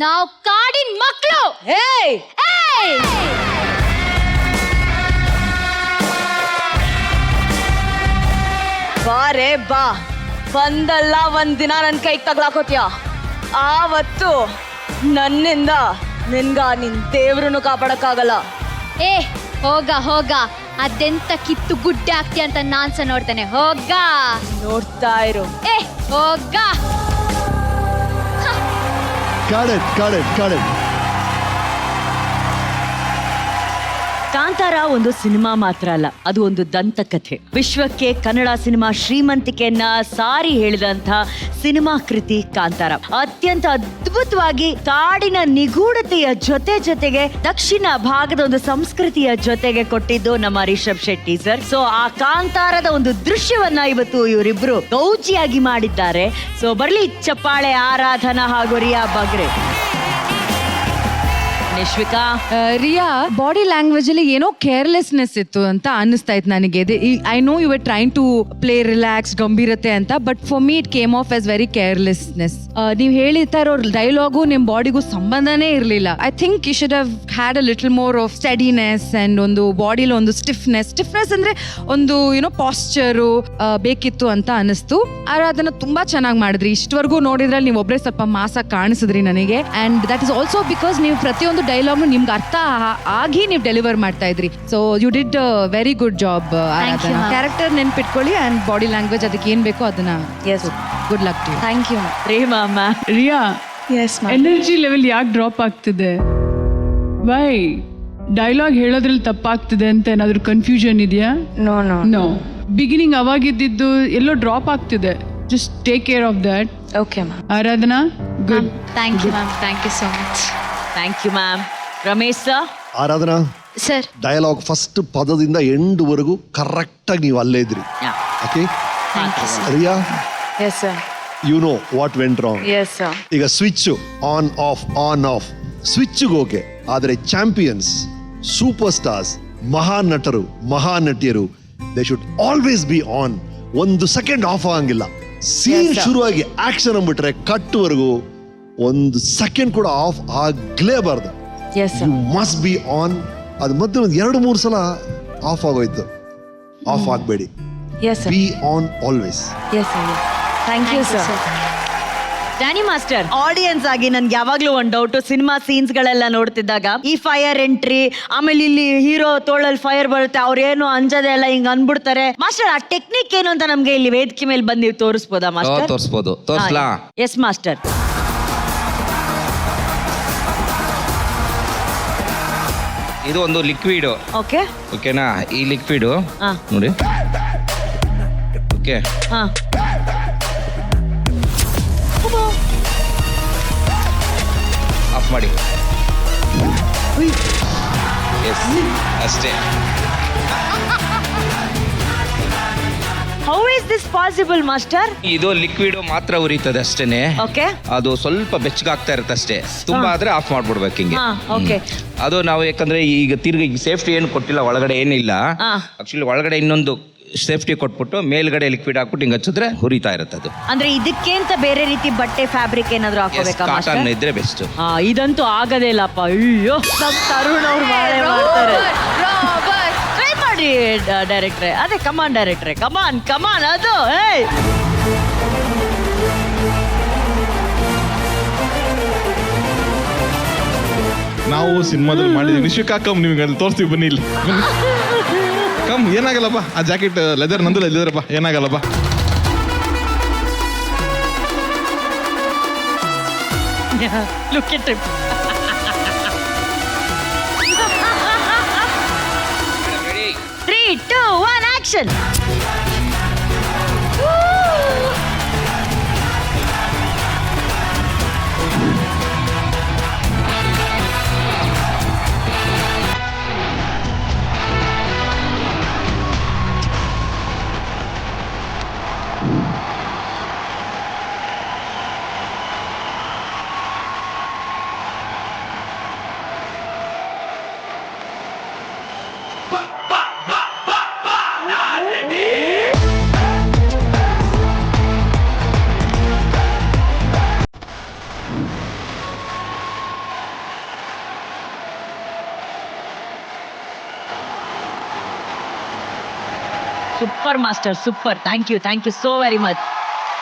ನಾವು ಕಾಡಿನ ಮಕ್ಕಳು. ಏಯ್, ಏಯ್, ಬಾರೆ ಬಾ. ಬಂದಲ್ಲ ಒಂದಿನ ನನ್ ಕೈಗೆ ತಗ್ಲಾಕೋತ್ಯ. ಆವತ್ತು ನನ್ನಿಂದ ನಿನ್ಗ ನಿನ್ ದೇವ್ರನ್ನು ಕಾಪಾಡಕ್ಕಾಗಲ್ಲ. ಏ ಹೋಗ ಹೋಗ, ಅದೆಂತ ಕಿತ್ತು ಗುಡ್ಡೆ ಆಗ್ತೀಯ ಅಂತ ನಾನ್ಸ ನೋಡ್ತೇನೆ. ಹೋಗ, ನೋಡ್ತಾ ಇರು. ಏ ಹೋಗ. ಕಾಂತಾರ ಒಂದು ಸಿನಿಮಾ ಮಾತ್ರ ಅಲ್ಲ, ಅದು ಒಂದು ದಂತಕಥೆ. ವಿಶ್ವಕ್ಕೆ ಕನ್ನಡ ಸಿನಿಮಾ ಶ್ರೀಮಂತಿಕೆಯನ್ನ ಸಾರಿ ಹೇಳಿದಂತ ಸಿನಿಮಾ ಕೃತಿ ಕಾಂತಾರ. ಅತ್ಯಂತ ಅದ್ಭುತವಾಗಿ ಕಾಡಿನ ನಿಗೂಢತೆಯ ಜೊತೆಗೆ ದಕ್ಷಿಣ ಭಾಗದ ಒಂದು ಸಂಸ್ಕೃತಿಯ ಜೊತೆಗೆ ಕೊಟ್ಟಿದ್ದು ನಮ್ಮ ರಿಷಬ್ ಶೆಟ್ಟಿ ಸರ್. ಸೊ ಆ ಕಾಂತಾರದ ಒಂದು ದೃಶ್ಯವನ್ನ ಇವತ್ತು ಇವರಿಬ್ರು ಗೌಜಿಯಾಗಿ ಮಾಡಿದ್ದಾರೆ. ಸೊ ಬರ್ಲಿ ಚಪ್ಪಾಳೆ ಆರಾಧನಾ ಹಾಗೂ ರಿಯಾ ಬಗ್ರೆ. ನಿಶ್ವಿಕಾ, ರಿಯಾ ಬಾಡಿ ಲ್ಯಾಂಗ್ವೇಜ್ ಅಲ್ಲಿ ಏನೋ ಕೇರ್ಲೆಸ್ನೆಸ್ ಇತ್ತು ಅಂತ ಅನಿಸ್ತಾ ಇತ್ತು ನನಗೆ. I know you were trying to play relax, ಗಂಭೀರತೆ ಅಂತ, but for me it came off as very carelessness. ನೀವು ಹೇಳ್ತಾ ಇರೋ ಡೈಲಾಗು ನಿಮ್ ಬಾಡಿಗೂ ಸಂಬಂಧನೇ ಇರಲಿಲ್ಲ. I think you should have had a little more of steadiness and ಒಂದು ಬಾಡಿಲಿ ಒಂದು ಸ್ಟಿಫ್ನೆಸ್ ಅಂದ್ರೆ ಒಂದು ಏನೋ ಪಾಸ್ಚರು ಬೇಕಿತ್ತು ಅಂತ ಅನಿಸ್ತು. ಆದ್ರೆ ಅದನ್ನ ತುಂಬಾ ಚೆನ್ನಾಗಿ ಮಾಡಿದ್ರಿ. ಇಷ್ಟವರೆಗೂ ನೋಡಿದ್ರಲ್ಲಿ ನೀವು ಒಬ್ಬರೇ ಸ್ವಲ್ಪ ಮಾಸ ಕಾಣಿಸಿದ್ರಿ ನನಗೆ. And that is also because ನೀವು ಪ್ರತಿಯೊಂದು ಡೈಲಾಗ್ ನಿಮ್ಗೆ ಅರ್ಥ ಆಗಿ ನೀವು ಡೆಲಿವರ್ ಮಾಡ್ತಾ ಇದ್ರಿ. So you did very good job. Character ನೆನ್ಪಿಟ್ಕೊಳ್ಳಿ ಅಂಡ್ ಬಾಡಿ ಲ್ಯಾಂಗ್ವೇಜ್ ಅದಕ್ಕೆ ಏನ್ ಬೇಕೋ ಅದನ್ನ. Good luck too. Thank you. Riya, energy level ಯಾಕೆ ಡ್ರಾಪ್ ಆಗ್ತಿದೆ? ವೈ? ಡೈಲಾಗ್ ಹೇಳೋದ್ರಲ್ಲಿ ತಪ್ಪಾಗ್ತಿದೆ ಅಂತ ಏನಾದ್ರು ಕನ್ಫ್ಯೂಷನ್ ಇದೆಯಾ? ನೋ, ಬಿಗಿನಿಂಗ್ ಅವಾಗಿದ್ದು ಎಲ್ಲೋ ಡ್ರಾಪ್ ಆಗ್ತಿದೆ. Just take care of that. Okay ma'am. Aradhana, good. Thank you ma'am, thank you so much. Thank you ma'am. Ramesh sir. Aradhana, sir dialogue first ಪದದಿಂದ ಎಂಡ್ ವರೆಗೂ ಕರೆಕ್ಟ್ ಆಗಿ ನೀವು ಅಲ್ಲೇ ಇದ್ರಿ. Okay, Riya, yes sir. You know what went wrong. Yes sir. ಈಗ switch on off ಸ್ವಿಚ್ಗೆ okay, ಆದರೆ champions, super stars, ಮಹಾನ್ ನಟರು, ಮಹಾನ್ ನಟಿಯರು, they should always be on. ಒಂದು ಸೆಕೆಂಡ್ ಆಫ್ ಆಗಂಗಿಲ್ಲ. ಸೀನ್ ಶುರುವಾಗಿ ಆಕ್ಷನ್ ಅಂದ್ಬಿಟ್ರೆ ಕಟ್ವರೆಗೂ ಒಂದು ಸೆಕೆಂಡ್ ಕೂಡ ಆಫ್ ಆಗ್ಲೇಬಾರ್ದು. You must be on. ಅದು ಮಧ್ಯೆ ಒಂದು 2-3 ಸಲ ಆಫ್ ಆಗೋಯ್ತು. ಆಫ್ ಆಗಬೇಡಿ. Be on always. Thank you sir. Danny master, audience ಆಗಿ ನನ್ಗೆ ಯಾವಾಗ್ಲೂ ಒಂದು ಡೌಟ್. ಸಿನಿಮಾ ಸೀನ್ಸ್ ಗಳೆಲ್ಲ ನೋಡ್ತಿದ್ದಾಗ ಈ ಫೈರ್ ಎಂಟ್ರಿ, ಆಮೇಲೆ ಇಲ್ಲಿ ಹೀರೋ ತೋಳಲ್ಲಿ ಫೈರ್ ಬರುತ್ತೆ, ಅವ್ರೇನು ಅಂಜದೆ ಎಲ್ಲ ಹಿಂಗ್ ಅನ್ಬಿಡ್ತಾರೆ. ಮಾಸ್ಟರ್, ಆ ಟೆಕ್ನಿಕ್ ಏನು ಅಂತ ನಮ್ಗೆ ಇಲ್ಲಿ ವೇದಿಕೆ ಮೇಲೆ ಬಂದು ನೀವು ತೋರಿಸ್ಬೋದಾ ಮಾಸ್ಟರ್? ತೋರಿಸ್ಬೋದು. ತೋರಿಸ್ಲಾ? Yes master. ಇದು ಒಂದು ಲಿಕ್ವಿಡ್. ಓಕೆ, ಓಕೆನಾ? ಈ ಲಿಕ್ವಿಡ್ ನೋಡಿ. ಓಕೆ, ಆಫ್ ಮಾಡಿ. ಎಸ್, ಅಷ್ಟೇ. How is this possible master? ಇದು ಲಿಕ್ವಿಡ್ ಮಾತ್ರ ಉರಿತದೆ ಅಷ್ಟೇನೆ. ಓಕೆ, ಅದು ಸ್ವಲ್ಪ ಬೆಚ್ಚಗಾಗ್ತಾ ಇರುತ್ತೆ ಅಷ್ಟೇ. ತುಂಬಾ ಆದ್ರೆ ಆಫ್ ಮಾಡ್ಬಿಡ್ಬೇಕು ಹಿಂಗೆ. ಓಕೆ. ಅದು ನಾವು ಯಾಕಂದ್ರೆ ಈಗ ತಿರ್ಗಿ ಸೇಫ್ಟಿ ಏನು ಕೊಟ್ಟಿಲ್ಲ, ಒಳಗಡೆ ಏನಿಲ್ಲ. ಆಕ್ಚುಲಿ ಒಳಗಡೆ ಇನ್ನೊಂದು ಸೇಫ್ಟಿ ಕೊಟ್ಬಿಟ್ಟು ಮೇಲ್ಗಡೆ ಲಿಕ್ವಿಡ್ ಹಾಕ್ಬಿಟ್ಟು ಹಿಂಗೆ ಹಚ್ಚಿದ್ರೆ ಹುರಿತಾ ಇರುತ್ತೆ ಅದು. ಅಂದ್ರೆ ಇದಕ್ಕೆ ಅಂತ ಬೇರೆ ರೀತಿ ಬಟ್ಟೆ ಫ್ಯಾಬ್ರಿಕ್ ಏನಾದ್ರು ಹಾಕೋಬೇಕಾ? ಕಾಟನ್ ಇದ್ರೆ ಬೆಸ್ಟ್. ಇದಂತೂ ಆಗದೇ ಇಲ್ಲಪ್ಪ. ಅಯ್ಯೋ ನಮ್ ತರುಣ್ ಅವ್ರು ಮಾಡ್ತಾರೆ. ಟ್ರೈ ಮಾಡಿ ಡೈರೆಕ್ಟ್ರೆ. ಅದೇ ಕಮಾನ್ ಡೈರೆಕ್ಟ್ರೆ, ಕಮಾನ್ ಅದು. ನಾವು ಸಿನಿಮಾದಲ್ಲಿ ಮಾಡಿದ್ವಿ. ನಿಶ್ವಿಕಾ ಕಮ್ ನಿಮ್ಗೆ ಅಲ್ಲಿ ತೋರಿಸ್ತೀವಿ, ಬನ್ನಿ ಇಲ್ಲಿ ಕಮ್. ಏನಾಗಲ್ಲಪ್ಪ, ಆ ಜಾಕೆಟ್ ಲೆದರ್ ನಂದು ಲೆದರಪ್ಪ, ಏನಾಗಲ್ಲಪ್ಪ. Look at him. Ready? 3, 2, 1, action. Super master, super. Thank you so very much.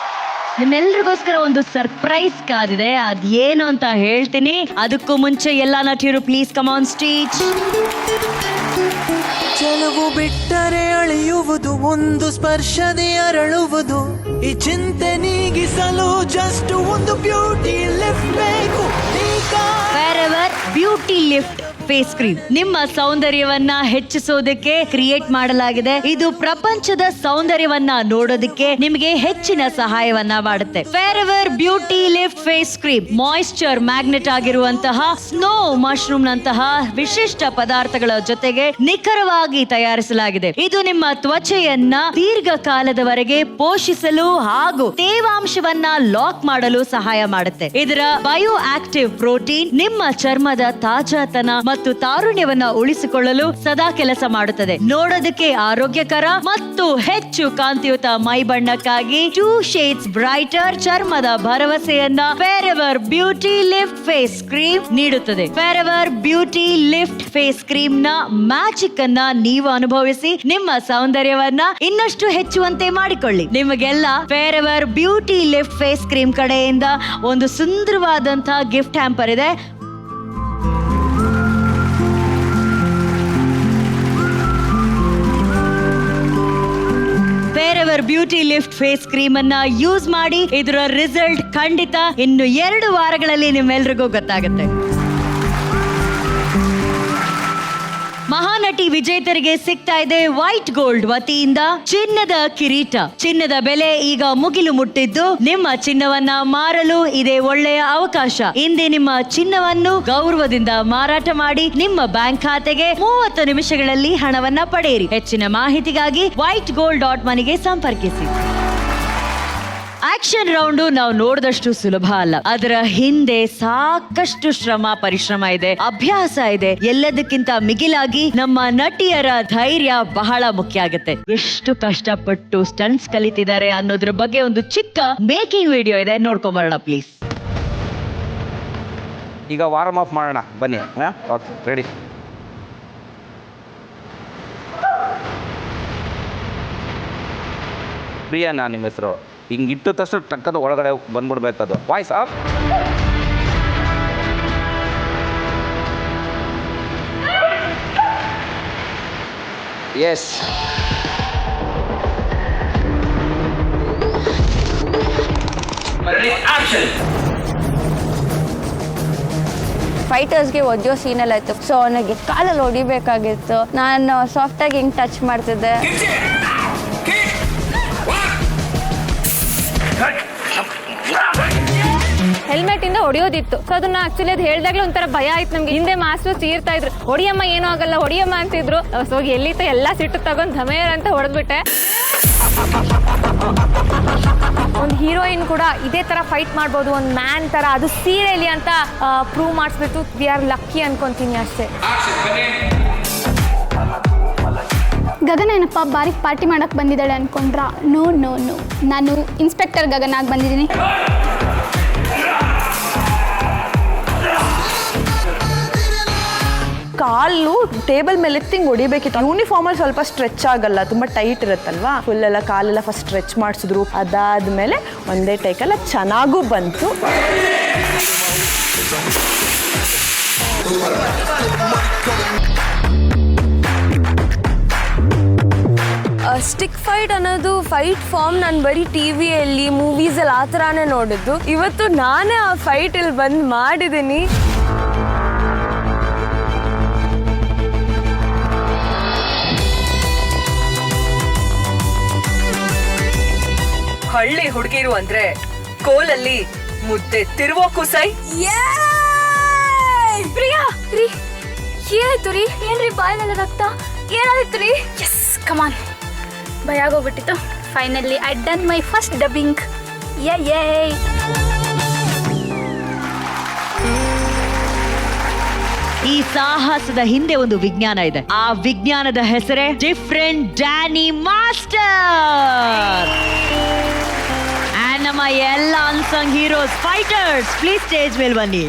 ನಿಮ್ಮೆಲ್ರಿಗೋಸ್ಕರ ಒಂದು ಸರ್ಪ್ರೈಸ್ ಕಾದಿದೆ, ಅದೇನು ಅಂತ ಹೇಳ್ತೀನಿ. ಅದಕ್ಕೂ ಮುಂಚೆ ಎಲ್ಲ ನಟಿಯರು ಪ್ಲೀಸ್ ಕಮ್ ಆನ್ ಸ್ಟೇಜ್. ಚೆಲುವು ಬಿಟ್ಟರೆ ಅಳಿಯುವುದು, ಒಂದು ಸ್ಪರ್ಶದೆ ಅರಳುವುದು. ಈ ಚಿಂತೆ ನೀಗಿಸಲು ಜಸ್ಟ್ ಒಂದು ಬ್ಯೂಟಿ ಲಿಫ್ಟ್ ಬೇಕು. ಫೇರೆವರ್ ಬ್ಯೂಟಿ ಲಿಫ್ಟ್ ಫೇಸ್ ಕ್ರೀಮ್ ನಿಮ್ಮ ಸೌಂದರ್ಯವನ್ನ ಹೆಚ್ಚಿಸೋದಕ್ಕೆ ಕ್ರಿಯೇಟ್ ಮಾಡಲಾಗಿದೆ. ಇದು ಪ್ರಪಂಚದ ಸೌಂದರ್ಯವನ್ನ ನೋಡೋದಕ್ಕೆ ನಿಮಗೆ ಹೆಚ್ಚಿನ ಸಹಾಯವನ್ನ ಮಾಡುತ್ತೆ. Fairever beauty lift face cream moisture magnet ಆಗಿರುವಂತಹ ಸ್ನೋ ಮಶ್ರೂಮ್ ನಂತಹ ವಿಶಿಷ್ಟ ಪದಾರ್ಥಗಳ ಜೊತೆಗೆ ನಿಖರವಾಗಿ ತಯಾರಿಸಲಾಗಿದೆ. ಇದು ನಿಮ್ಮ ತ್ವಚೆಯನ್ನ ದೀರ್ಘಕಾಲದವರೆಗೆ ಪೋಷಿಸಲು ಹಾಗೂ ತೇವಾಂಶವನ್ನ ಲಾಕ್ ಮಾಡಲು ಸಹಾಯ ಮಾಡುತ್ತೆ. ಇದರ ಬಯೋ ಆಕ್ಟಿವ್ ಪ್ರೋಟೀನ್ ನಿಮ್ಮ ಚರ್ಮದ ತಾಜಾತನ ಮತ್ತು ತಾರುಣ್ಯವನ್ನ ಉಳಿಸಿಕೊಳ್ಳಲು ಸದಾ ಕೆಲಸ ಮಾಡುತ್ತದೆ. ನೋಡೋದಕ್ಕೆ ಆರೋಗ್ಯಕರ ಮತ್ತು ಹೆಚ್ಚು ಕಾಂತಿಯುತ ಮೈ ಬಣ್ಣಕ್ಕಾಗಿ 2 shades ಬ್ರೈಟರ್ ಚರ್ಮದ ಭರವಸೆಯನ್ನ ಫೇರೆವರ್ ಬ್ಯೂಟಿ ಲಿಫ್ಟ್ ಫೇಸ್ ಕ್ರೀಮ್ ನೀಡುತ್ತದೆ. ಫೇರೆವರ್ ಬ್ಯೂಟಿ ಲಿಫ್ಟ್ ಫೇಸ್ ಕ್ರೀಮ್ ನ ಮ್ಯಾಜಿಕ್ ಅನ್ನ ನೀವು ಅನುಭವಿಸಿ ನಿಮ್ಮ ಸೌಂದರ್ಯವನ್ನ ಇನ್ನಷ್ಟು ಹೆಚ್ಚುವಂತೆ ಮಾಡಿಕೊಳ್ಳಿ. ನಿಮಗೆಲ್ಲ ಫೇರೆವರ್ ಬ್ಯೂಟಿ ಲಿಫ್ಟ್ ಫೇಸ್ ಕ್ರೀಮ್ ಕಡೆಯಿಂದ ಒಂದು ಸುಂದರವಾದಂತಹ ಗಿಫ್ಟ್ ಹ್ಯಾಂಪರ್ ಇದೆ. ಫೇರೆವರ್ ಬ್ಯೂಟಿ ಲಿಫ್ಟ್ ಫೇಸ್ ಕ್ರೀಮ್ ಅನ್ನ ಯೂಸ್ ಮಾಡಿ. ಇದರ ರಿಸಲ್ಟ್ ಖಂಡಿತ ಇನ್ನು 2 ವಾರಗಳಲ್ಲಿ ನಿಮ್ಮೆಲ್ರಿಗೂ ಗೊತ್ತಾಗುತ್ತೆ. ಮಹಾನಟಿ ವಿಜೇತರಿಗೆ ಸಿಗ್ತಾ ಇದೆ ವೈಟ್ ಗೋಲ್ಡ್ ವತಿಯಿಂದ ಚಿನ್ನದ ಕಿರೀಟ. ಚಿನ್ನದ ಬೆಲೆ ಈಗ ಮುಗಿಲು ಮುಟ್ಟಿದ್ದು, ನಿಮ್ಮ ಚಿನ್ನವನ್ನ ಮಾರಲು ಇದೇ ಒಳ್ಳೆಯ ಅವಕಾಶ. ಇಂದೇ ನಿಮ್ಮ ಚಿನ್ನವನ್ನು ಗೌರವದಿಂದ ಮಾರಾಟ ಮಾಡಿ ನಿಮ್ಮ ಬ್ಯಾಂಕ್ ಖಾತೆಗೆ 30 ನಿಮಿಷಗಳಲ್ಲಿ ಹಣವನ್ನ ಪಡೆಯಿರಿ. ಹೆಚ್ಚಿನ ಮಾಹಿತಿಗಾಗಿ whitegold.money ಸಂಪರ್ಕಿಸಿ. ಆಕ್ಷನ್ ರೌಂಡ್ ನಾವು ನೋಡಿದಷ್ಟು ಸುಲಭ ಅಲ್ಲ. ಅದರ ಹಿಂದೆ ಸಾಕಷ್ಟು ಪರಿಶ್ರಮ ಇದೆ, ಅಭ್ಯಾಸ ಇದೆ. ಎಲ್ಲದಕ್ಕಿಂತ ಮಿಗಿಲಾಗಿ ನಮ್ಮ ನಟಿಯರ ಧೈರ್ಯ ಬಹಳ ಮುಖ್ಯ ಆಗುತ್ತೆ. ಎಷ್ಟು ಕಷ್ಟಪಟ್ಟು ಸ್ಟಂಟ್ಸ್ ಕಲಿತಿದ್ದಾರೆ ಅನ್ನೋದ್ರ ಬಗ್ಗೆ ಒಂದು ಚಿಕ್ಕ ಮೇಕಿಂಗ್ ವಿಡಿಯೋ ಇದೆ, ನೋಡ್ಕೊಂಬರೋಣ ಪ್ಲೀಸ್. ಈಗ ವಾರ್ಮ್ ಅಪ್ ಮಾಡೋಣ ಬನ್ನಿ. ರೆಡಿ? ಪ್ರಿಯಾ ನಿಮ್ಮ ಹೆಸರು. ಹಿಂಗೆ ಇಟ್ಟ ತಕ್ಷಣ ಟಕ್ಕದ ಒಳಗಡೆ ಬಂದ್ಬಿಡ್ಬೇಕದು. Voice off. ಎಸ್. ಫೈಟರ್ಸ್ಗೆ ಒದ್ದೋ ಸೀನಲ್ಲಿ ಆಯ್ತು. ಸೊ ಅವನಿಗೆ ಕಾಲಲ್ಲಿ ಹೊಡಿಬೇಕಾಗಿತ್ತು. ನಾನು ಸಾಫ್ಟಾಗಿ ಹಿಂಗೆ ಟಚ್ ಮಾಡ್ತಿದ್ದೆ. ಹೆಲ್ಮೆಟ್ ಇಂದ ಹೊಡೆಯೋದಿತ್ತು. ಸೊ ಅದನ್ನ ಆಕ್ಚುಲಿ ಅದು ಹೇಳ್ದಾಗ್ಲೇ ಒಂಥರ ಭಯ ಆಯ್ತು ನಮ್ಗೆ. ಹಿಂದೆ ಮಾಸ್ಟರ್ ತೀರ್ತಾ ಇದ್ರು, ಹೊಡಿಯಮ್ಮ ಏನೂ ಆಗಲ್ಲ ಹೊಡಿಯಮ್ಮ ಅಂತಿದ್ರು. ಸೊ ಎಲ್ಲಿತ್ತ ಎಲ್ಲ ಸಿಟ್ಟು ತಗೊಂಡ್ ಧಮೇರ್ ಅಂತ ಹೊಡೆದ್ಬಿಟ್ಟೆ. ಒಂದು ಹೀರೋಯಿನ್ ಕೂಡ ಇದೇ ತರ ಫೈಟ್ ಮಾಡ್ಬೋದು, ಒಂದು ಮ್ಯಾನ್ ತರ, ಅದು ಸೀರಿಯಲಿ ಅಂತ ಪ್ರೂವ್ ಮಾಡಿಸ್ಬಿಟ್ಟು ವಿ ಆರ್ ಲಕ್ಕಿ ಅನ್ಕೊಂತೀನಿ ಅಷ್ಟೇ. ಗಗನ ಏನಪ್ಪ ಬಾರಿಗೆ ಪಾರ್ಟಿ ಮಾಡಕ್ಕೆ ಬಂದಿದ್ದಾಳೆ ಅನ್ಕೊಂಡ್ರಾ? ನೋ ನೋ ನೋ, ನಾನು ಇನ್ಸ್ಪೆಕ್ಟರ್ ಗಗನ ಆಗಿ ಬಂದಿದ್ದೀನಿ. ಕಾಲು ಟೇಬಲ್ ಮೇಲೆ ಎತ್ತಿಂಗ್ ಹೊಡಿಬೇಕಿತ್ತು. ಯೂನಿಫಾರ್ಮಲ್ಲಿ ಸ್ವಲ್ಪ ಸ್ಟ್ರೆಚ್ ಆಗಲ್ಲ, ತುಂಬ ಟೈಟ್ ಇರುತ್ತಲ್ವಾ, ಫುಲ್ ಎಲ್ಲ ಕಾಲೆಲ್ಲ ಫಸ್ಟ್ ಸ್ಟ್ರೆಚ್ ಮಾಡಿಸಿದ್ರು. ಅದಾದಮೇಲೆ ಒಂದೇ ಟೈಕೆಲ್ಲ ಚೆನ್ನಾಗೂ ಬಂತು. ಸ್ಟಿಕ್ ಫೈಟ್ ಅನ್ನೋದು ಫೈಟ್ ಫಾರ್ಮ್ ನಾನು ಬರೀ ಟಿವಿಯಲ್ಲಿ ಮೂವೀಸಲ್ಲಿ ಆ ಥರನೇ ನೋಡಿದ್ದು. ಇವತ್ತು ನಾನೇ ಆ ಫೈಟಲ್ಲಿ ಬಂದು ಮಾಡಿದ್ದೀನಿ. ಹಳ್ಳಿ ಹುಡುಗಿರು ಅಂದ್ರೆ ಕೋಲಲ್ಲಿ ಮುದ್ದೆ ತಿರುವೋ ಕುಸೈ. ಪ್ರಿಯಾ ರೀ, ಏನಾಯ್ತು ರೀ? ಏನ್ರಿ ಬಾಯಿನೆಲ್ಲ ರಕ್ತ? ಏನಾಯ್ತು ರೀ? ಎಸ್ ಕಮಾನ್, ಭಯ ಆಗೋಗ್ಬಿಟ್ಟಿತ್ತು. Finally I done my first dubbing. ಯೇ ಈ ಸಾಹಸದ ಹಿಂದೆ ಒಂದು ವಿಜ್ಞಾನ ಇದೆ. ಆ ವಿಜ್ಞಾನದ ಹೆಸರೇ ಡಿಫರೆಂಟ್ ಡ್ಯಾನಿ ಮಾಸ್ಟರ್. ನಮ್ಮ ಎಲ್ಲ unsung heroes, fighters, please stage ಮೇಲೆ ಬನ್ನಿ.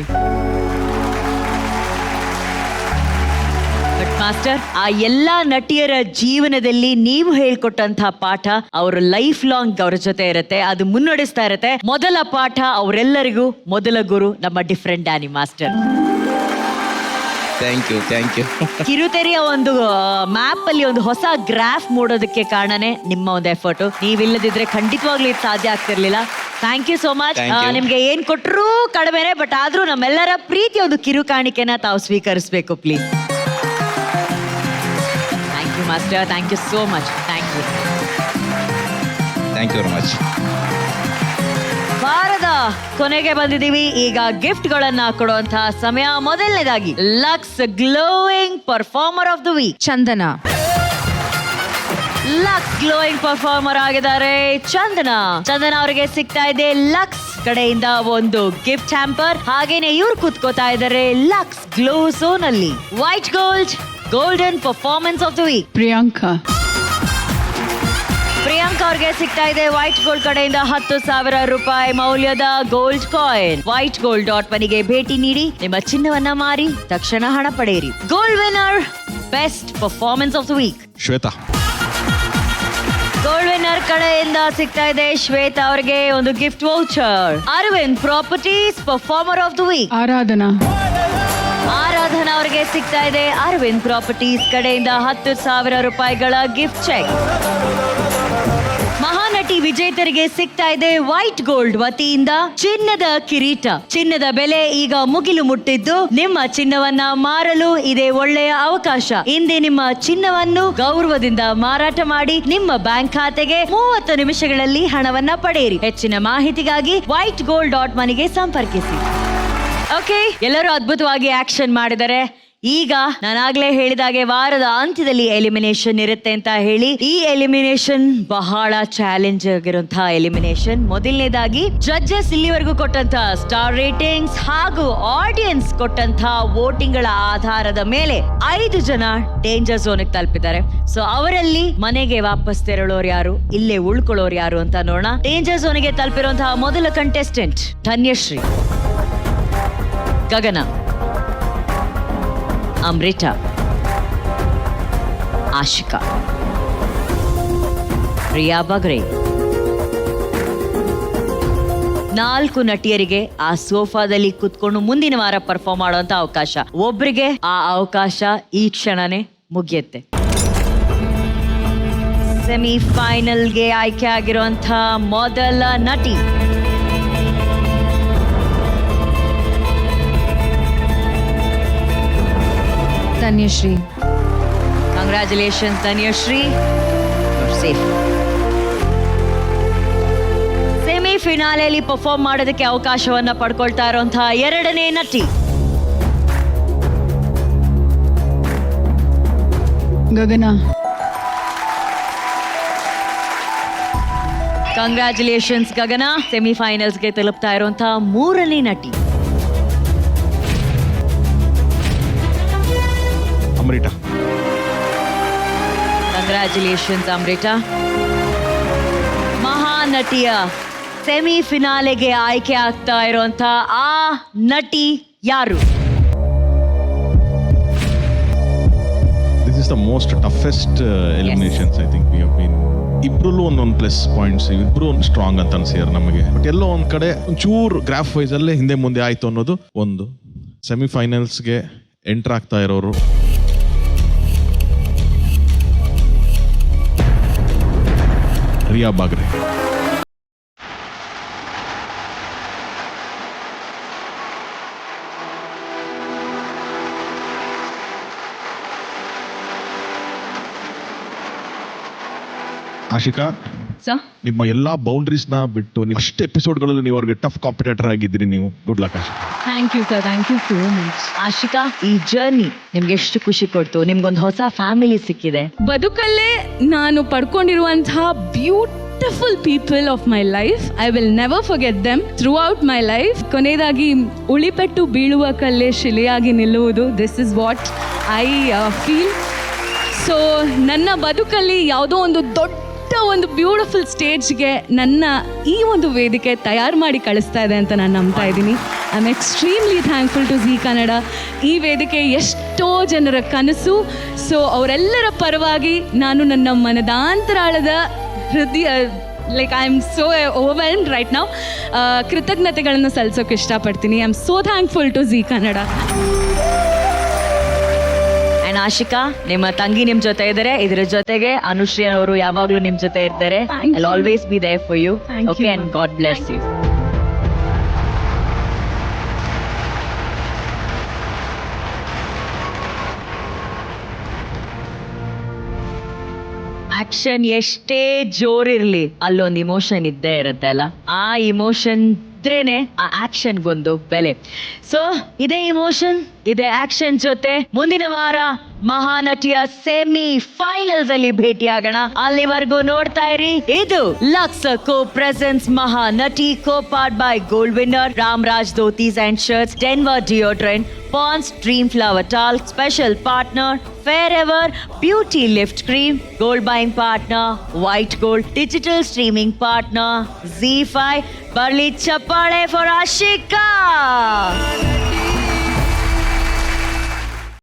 ಬಟ್ ಮಾಸ್ಟರ್, ಆ ಎಲ್ಲಾ ನಟಿಯರ ಜೀವನದಲ್ಲಿ ನೀವು ಹೇಳ್ಕೊಟ್ಟಂತಹ ಪಾಠ ಅವ್ರ ಲೈಫ್ ಲಾಂಗ್ ಅವ್ರ ಜೊತೆ ಇರುತ್ತೆ, ಅದು ಮುನ್ನಡೆಸ್ತಾ ಇರುತ್ತೆ. ಮೊದಲ ಪಾಠ ಅವರೆಲ್ಲರಿಗೂ ಮೊದಲ ಗುರು ನಮ್ಮ different Danny master. Thank you. ಕಿರುತೆರೆಯ ಒಂದು ಮ್ಯಾಪ್ ಅಲ್ಲಿ ಒಂದು ಹೊಸ ಗ್ರಾಫ್ ಮೂಡೋದಕ್ಕೆ ಕಾರಣನೇ ನಿಮ್ಮ ಒಂದು ಎಫರ್ಟ್. ನೀವಿಲ್ಲದಿದ್ರೆ ಖಂಡಿತವಾಗ್ಲೂ ಇದು ಸಾಧ್ಯ ಆಗ್ತಿರ್ಲಿಲ್ಲ. Thank you so much. ನಿಮ್ಗೆ ಏನ್ ಕೊಟ್ಟರು ಕಡಿಮೆನೆ, ಬಟ್ ಆದ್ರೂ ನಮ್ಮೆಲ್ಲರ ಪ್ರೀತಿಯ ಒಂದು ಕಿರು ಕಾಣಿಕೆನ ತಾವು ಸ್ವೀಕರಿಸಬೇಕು please. Thank you master, thank you so much. Thank you very much. ವಾರದ ಕೊನೆಗೆ ಬಂದಿದ್ದೀವಿ. ಈಗ ಗಿಫ್ಟ್ ಗಳನ್ನ ಕೊಡುವಂತಹ ಸಮಯ. ಮೊದಲನೇದಾಗಿ Lux glowing performer of the week Chandana. Lux glowing performer ಆಗಿದ್ದಾರೆ ಚಂದನ ಅವರಿಗೆ ಸಿಗ್ತಾ ಇದೆ ಲಕ್ಸ್ ಕಡೆಯಿಂದ ಒಂದು ಗಿಫ್ಟ್ ಹ್ಯಾಂಪರ್. ಹಾಗೇನೆ ಇವ್ರು ಕೂತ್ಕೋತಾ ಇದ್ದಾರೆ ಲಕ್ಸ್ ಗ್ಲೋ ಝೋನ್ ಅಲ್ಲಿ. White gold golden performance of the week Priyanka ಅವ್ರಿಗೆ ಸಿಗ್ತಾ ಇದೆ ವೈಟ್ ಗೋಲ್ಡ್ ಕಡೆಯಿಂದ 10,000 ರೂಪಾಯಿ ಮೌಲ್ಯದ ಗೋಲ್ಡ್ ಕಾಯಿನ್. ವೈಟ್ ಗೋಲ್ಡ್ .1ಗೆ ಭೇಟಿ ನೀಡಿ ನಿಮ್ಮ ಚಿನ್ನವನ್ನ ಮಾರಿ ತಕ್ಷಣ ಹಣ ಪಡೆಯಿರಿ. Gold winner best performance of the week Shweta. Gold winner ಕಡೆಯಿಂದ ಸಿಗ್ತಾ ಇದೆ ಶ್ವೇತಾ ಅವರಿಗೆ ಒಂದು gift voucher. Aravind properties performer of the week Aradhana ಅವರಿಗೆ ಸಿಗ್ತಾ ಇದೆ ಅರವಿಂದ್ ಪ್ರಾಪರ್ಟೀಸ್ ಕಡೆಯಿಂದ 10,000 ರೂಪಾಯಿಗಳ ಗಿಫ್ಟ್ ಚೆಕ್. ಮಹಾನಟಿ ವಿಜೇತರಿಗೆ ಸಿಗ್ತಾ ಇದೆ ವೈಟ್ ಗೋಲ್ಡ್ ವತಿಯಿಂದ ಚಿನ್ನದ ಕಿರೀಟ. ಚಿನ್ನದ ಬೆಲೆ ಈಗ ಮುಗಿಲು ಮುಟ್ಟಿದ್ದು, ನಿಮ್ಮ ಚಿನ್ನವನ್ನ ಮಾರಲು ಇದೇ ಒಳ್ಳೆಯ ಅವಕಾಶ. ಇಂದೇ ನಿಮ್ಮ ಚಿನ್ನವನ್ನು ಗೌರವದಿಂದ ಮಾರಾಟ ಮಾಡಿ ನಿಮ್ಮ ಬ್ಯಾಂಕ್ ಖಾತೆಗೆ 30 ನಿಮಿಷಗಳಲ್ಲಿ ಹಣವನ್ನ ಪಡೆಯಿರಿ. ಹೆಚ್ಚಿನ ಮಾಹಿತಿಗಾಗಿ ವೈಟ್ ಗೋಲ್ಡ್ .1ಗೆ ಸಂಪರ್ಕಿಸಿ. ಓಕೆ, ಎಲ್ಲರೂ ಅದ್ಭುತವಾಗಿ ಆಕ್ಷನ್ ಮಾಡಿದ್ದಾರೆ. ಈಗ ನಾನಾಗ್ಲೇ ಹೇಳಿದಾಗೆ ವಾರದ ಅಂತ್ಯದಲ್ಲಿ ಎಲಿಮಿನೇಷನ್ ಇರುತ್ತೆ ಅಂತ ಹೇಳಿ, ಈ ಎಲಿಮಿನೇಷನ್ ಬಹಳ ಚಾಲೆಂಜ್ ಆಗಿರುವಂತಹ ಎಲಿಮಿನೇಷನ್. ಮೊದಲನೇದಾಗಿ ಜಡ್ಜಸ್ ಇಲ್ಲಿವರೆಗೂ ಕೊಟ್ಟಂತಹ ಸ್ಟಾರ್ ರೇಟಿಂಗ್ಸ್ ಹಾಗೂ ಆಡಿಯನ್ಸ್ ಕೊಟ್ಟಂತಹ ವೋಟಿಂಗ್ ಗಳ ಆಧಾರದ ಮೇಲೆ 5 ಜನ ಡೇಂಜರ್ ಝೋನ್ ತಲುಪಿದ್ದಾರೆ. ಸೊ ಅವರಲ್ಲಿ ಮನೆಗೆ ವಾಪಸ್ ತೆರಳೋರು ಯಾರು, ಇಲ್ಲೇ ಉಳ್ಕೊಳ್ಳೋರು ಯಾರು ಅಂತ ನೋಡೋಣ. ಡೇಂಜರ್ ಝೋನ್ಗೆ ತಲುಪಿರುವಂತಹ ಮೊದಲ ಕಂಟೆಸ್ಟೆಂಟ್ ಧನ್ಯಶ್ರೀ, ಗಗನ, ಅಮೃತ, ಆಶಿಕಾ, ಪ್ರಿಯಾ ಬಗ್ರೆ. 4 ನಟಿಯರಿಗೆ ಆ ಸೋಫಾದಲ್ಲಿ ಕುತ್ಕೊಂಡು ಮುಂದಿನ ವಾರ ಪರ್ಫಾರ್ಮ್ ಮಾಡುವಂತ ಅವಕಾಶ. ಒಬ್ರಿಗೆ ಆ ಅವಕಾಶ ಈ ಕ್ಷಣನೇ ಮುಗಿಯುತ್ತೆ. ಸೆಮಿಫೈನಲ್ಗೆ ಆಯ್ಕೆ ಆಗಿರುವಂತಹ ಮೊದಲ ನಟಿ Dhanyashree. Congratulations Dhanyashree, safe. Semi ಫಿನಾಲೆಯಲ್ಲಿ ಪರ್ಫಾರ್ಮ್ ಮಾಡೋದಕ್ಕೆ ಅವಕಾಶವನ್ನ ಪಡ್ಕೊಳ್ತಾ ಇರುವಂತಹ 2ನೇ ನಟಿ ಗಗನ. ಕಂಗ್ರ್ಯಾಚುಲೇಷನ್ಸ್ ಗಗನ. ಸೆಮಿಫೈನಲ್ಸ್ಗೆ ತಲುಪ್ತಾ ಇರುವಂತಹ 3ನೇ ನಟಿ ಅಮೃತ. ಕಂಗ್ರ್ಯಾಚುಲೇಷನ್ಸ್ ಅಮೃತ. ಮಹಾನಟಿಯ ಸೆಮಿಫಿನಾಲೆಗೆ ಆಯ್ಕೆ ಆಗ್ತಾ ಇರುವಂತ ಆ ನಟಿ ಯಾರು? This is the most toughest eliminations I think we have been. ಇಬ್ರಲ್ಲೂ ಒಂದೊಂದು ಪ್ಲಸ್ ಪಾಯಿಂಟ್ಸ್, ಇಬ್ರು ಒಂದು ಸ್ಟ್ರಾಂಗ್ ಅಂತ ಅನ್ಸಿದ್ರು ನಮಗೆ. ಬಟ್ ಎಲ್ಲೋ ಒಂದ್ ಕಡೆ ಒಂಚೂರು ಗ್ರಾಫ್ ವೈಸ್ ಅಲ್ಲೇ ಹಿಂದೆ ಮುಂದೆ ಆಯ್ತು ಅನ್ನೋದು ಒಂದು. ಸೆಮಿಫೈನಲ್ಸ್ಗೆ ಎಂಟರ್ ಆಗ್ತಾ ಇರೋರು ರಿಯಾ ಬಾಗ್ರೆ. ಆಶಿಕಾ, ನಿಮ್ಮ ಎಲ್ಲಾ ಬೌಂಡ್ರೀಸ್ ನ ಬಿಟ್ಟು ಅಷ್ಟು ಎಪಿಸೋಡ್ಗಳಲ್ಲಿ ನೀವು ಅವ್ರಿಗೆ ಟಫ್ ಕಾಂಪಿಟೇಟರ್ ಆಗಿದ್ದೀರಿ ನೀವು. Good luck Ashika. Thank you sir, thank you so much. Ashika, ಈ ಜರ್ನಿ ನಿಮ್ಗೆ ಎಷ್ಟು ಖುಷಿ ಕೊಡ್ತು? ನಿಮ್ಗೊಂದು ಹೊಸ ಫ್ಯಾಮಿಲಿ ಸಿಕ್ಕಿದೆ. ಬದುಕಲ್ಲೇ ನಾನು ಪಡ್ಕೊಂಡಿರುವಂತಹ beautiful people of my life. I will never forget them throughout my life. ಕೊನೆಯದಾಗಿ ಉಳಿಪೆಟ್ಟು ಬೀಳುವ ಕಲ್ಲೇ ಶಿಲೆಯಾಗಿ ನಿಲ್ಲುವುದು. This is what I feel. So ನನ್ನ ಬದುಕಲ್ಲಿ ಯಾವುದೋ ಒಂದು ದೊಡ್ಡ ಒಂದು ಬ್ಯೂಟಿಫುಲ್ ಸ್ಟೇಜ್ಗೆ ನನ್ನ ಈ ಒಂದು ವೇದಿಕೆ ತಯಾರು ಮಾಡಿ ಕಳಿಸ್ತಾ ಇದೆ ಅಂತ ನಾನು ನಂಬ್ತಾ ಇದ್ದೀನಿ. I am extremely thankful to Zee Kannada. ಈ ವೇದಿಕೆ ಎಷ್ಟೋ ಜನರ ಕನಸು. ಸೊ ಅವರೆಲ್ಲರ ಪರವಾಗಿ ನಾನು ನನ್ನ ಮನದಾಂತರಾಳದ ಹೃದಯ like I am so overwhelmed right now ಕೃತಜ್ಞತೆಗಳನ್ನು ಸಲ್ಲಿಸೋಕೆ ಇಷ್ಟಪಡ್ತೀನಿ. I am so thankful to Zee Kannada. Ashika, ನಿಮ್ಮ ತಂಗಿ ನಿಮ್ ಜೊತೆ ಇದ್ದಾರೆ, ಇದರ ಜೊತೆಗೆ ಅನುಶ್ರೀ ಅವರು ಯಾವಾಗ್ಲೂ ನಿಮ್ ಜೊತೆ ಇರ್ತಾರೆ. I always be there for you. Okay, and God bless you. Action ಎಷ್ಟೇ ಜೋರಿರ್ಲಿ, ಅಲ್ಲೊಂದು ಇಮೋಷನ್ ಇದ್ದೇ ಇರುತ್ತೆ ಅಲ್ಲ. ಆ ಇಮೋಷನ್ ಇದ್ರೇನೆ ಆ ಆಕ್ಷನ್ಗೊಂದು ಬೆಲೆ. ಸೊ ಇದೇ ಇಮೋಷನ್, ಇದೇ ಆಕ್ಷನ್ ಜೊತೆ ಮುಂದಿನ ವಾರ ಮಹಾನಟಿಯ ಸೆಮಿ ಫೈನಲ್ಸ್ ಅಲ್ಲಿ ಭೇಟಿಯಾಗೋಣ. ಅಲ್ಲಿವರೆಗೂ ನೋಡ್ತಾ ಇರಿ ಇದು Lux co presents Mahanati, co part by Gold Winner Ramraj dhotis and shirts, Denver deodorant, Pond's Dream Flower Talc, special partner Farever Beauty Lift Cream, gold buying partner White Gold, digital streaming partner ZEE5. Barli Chappale for Ashika.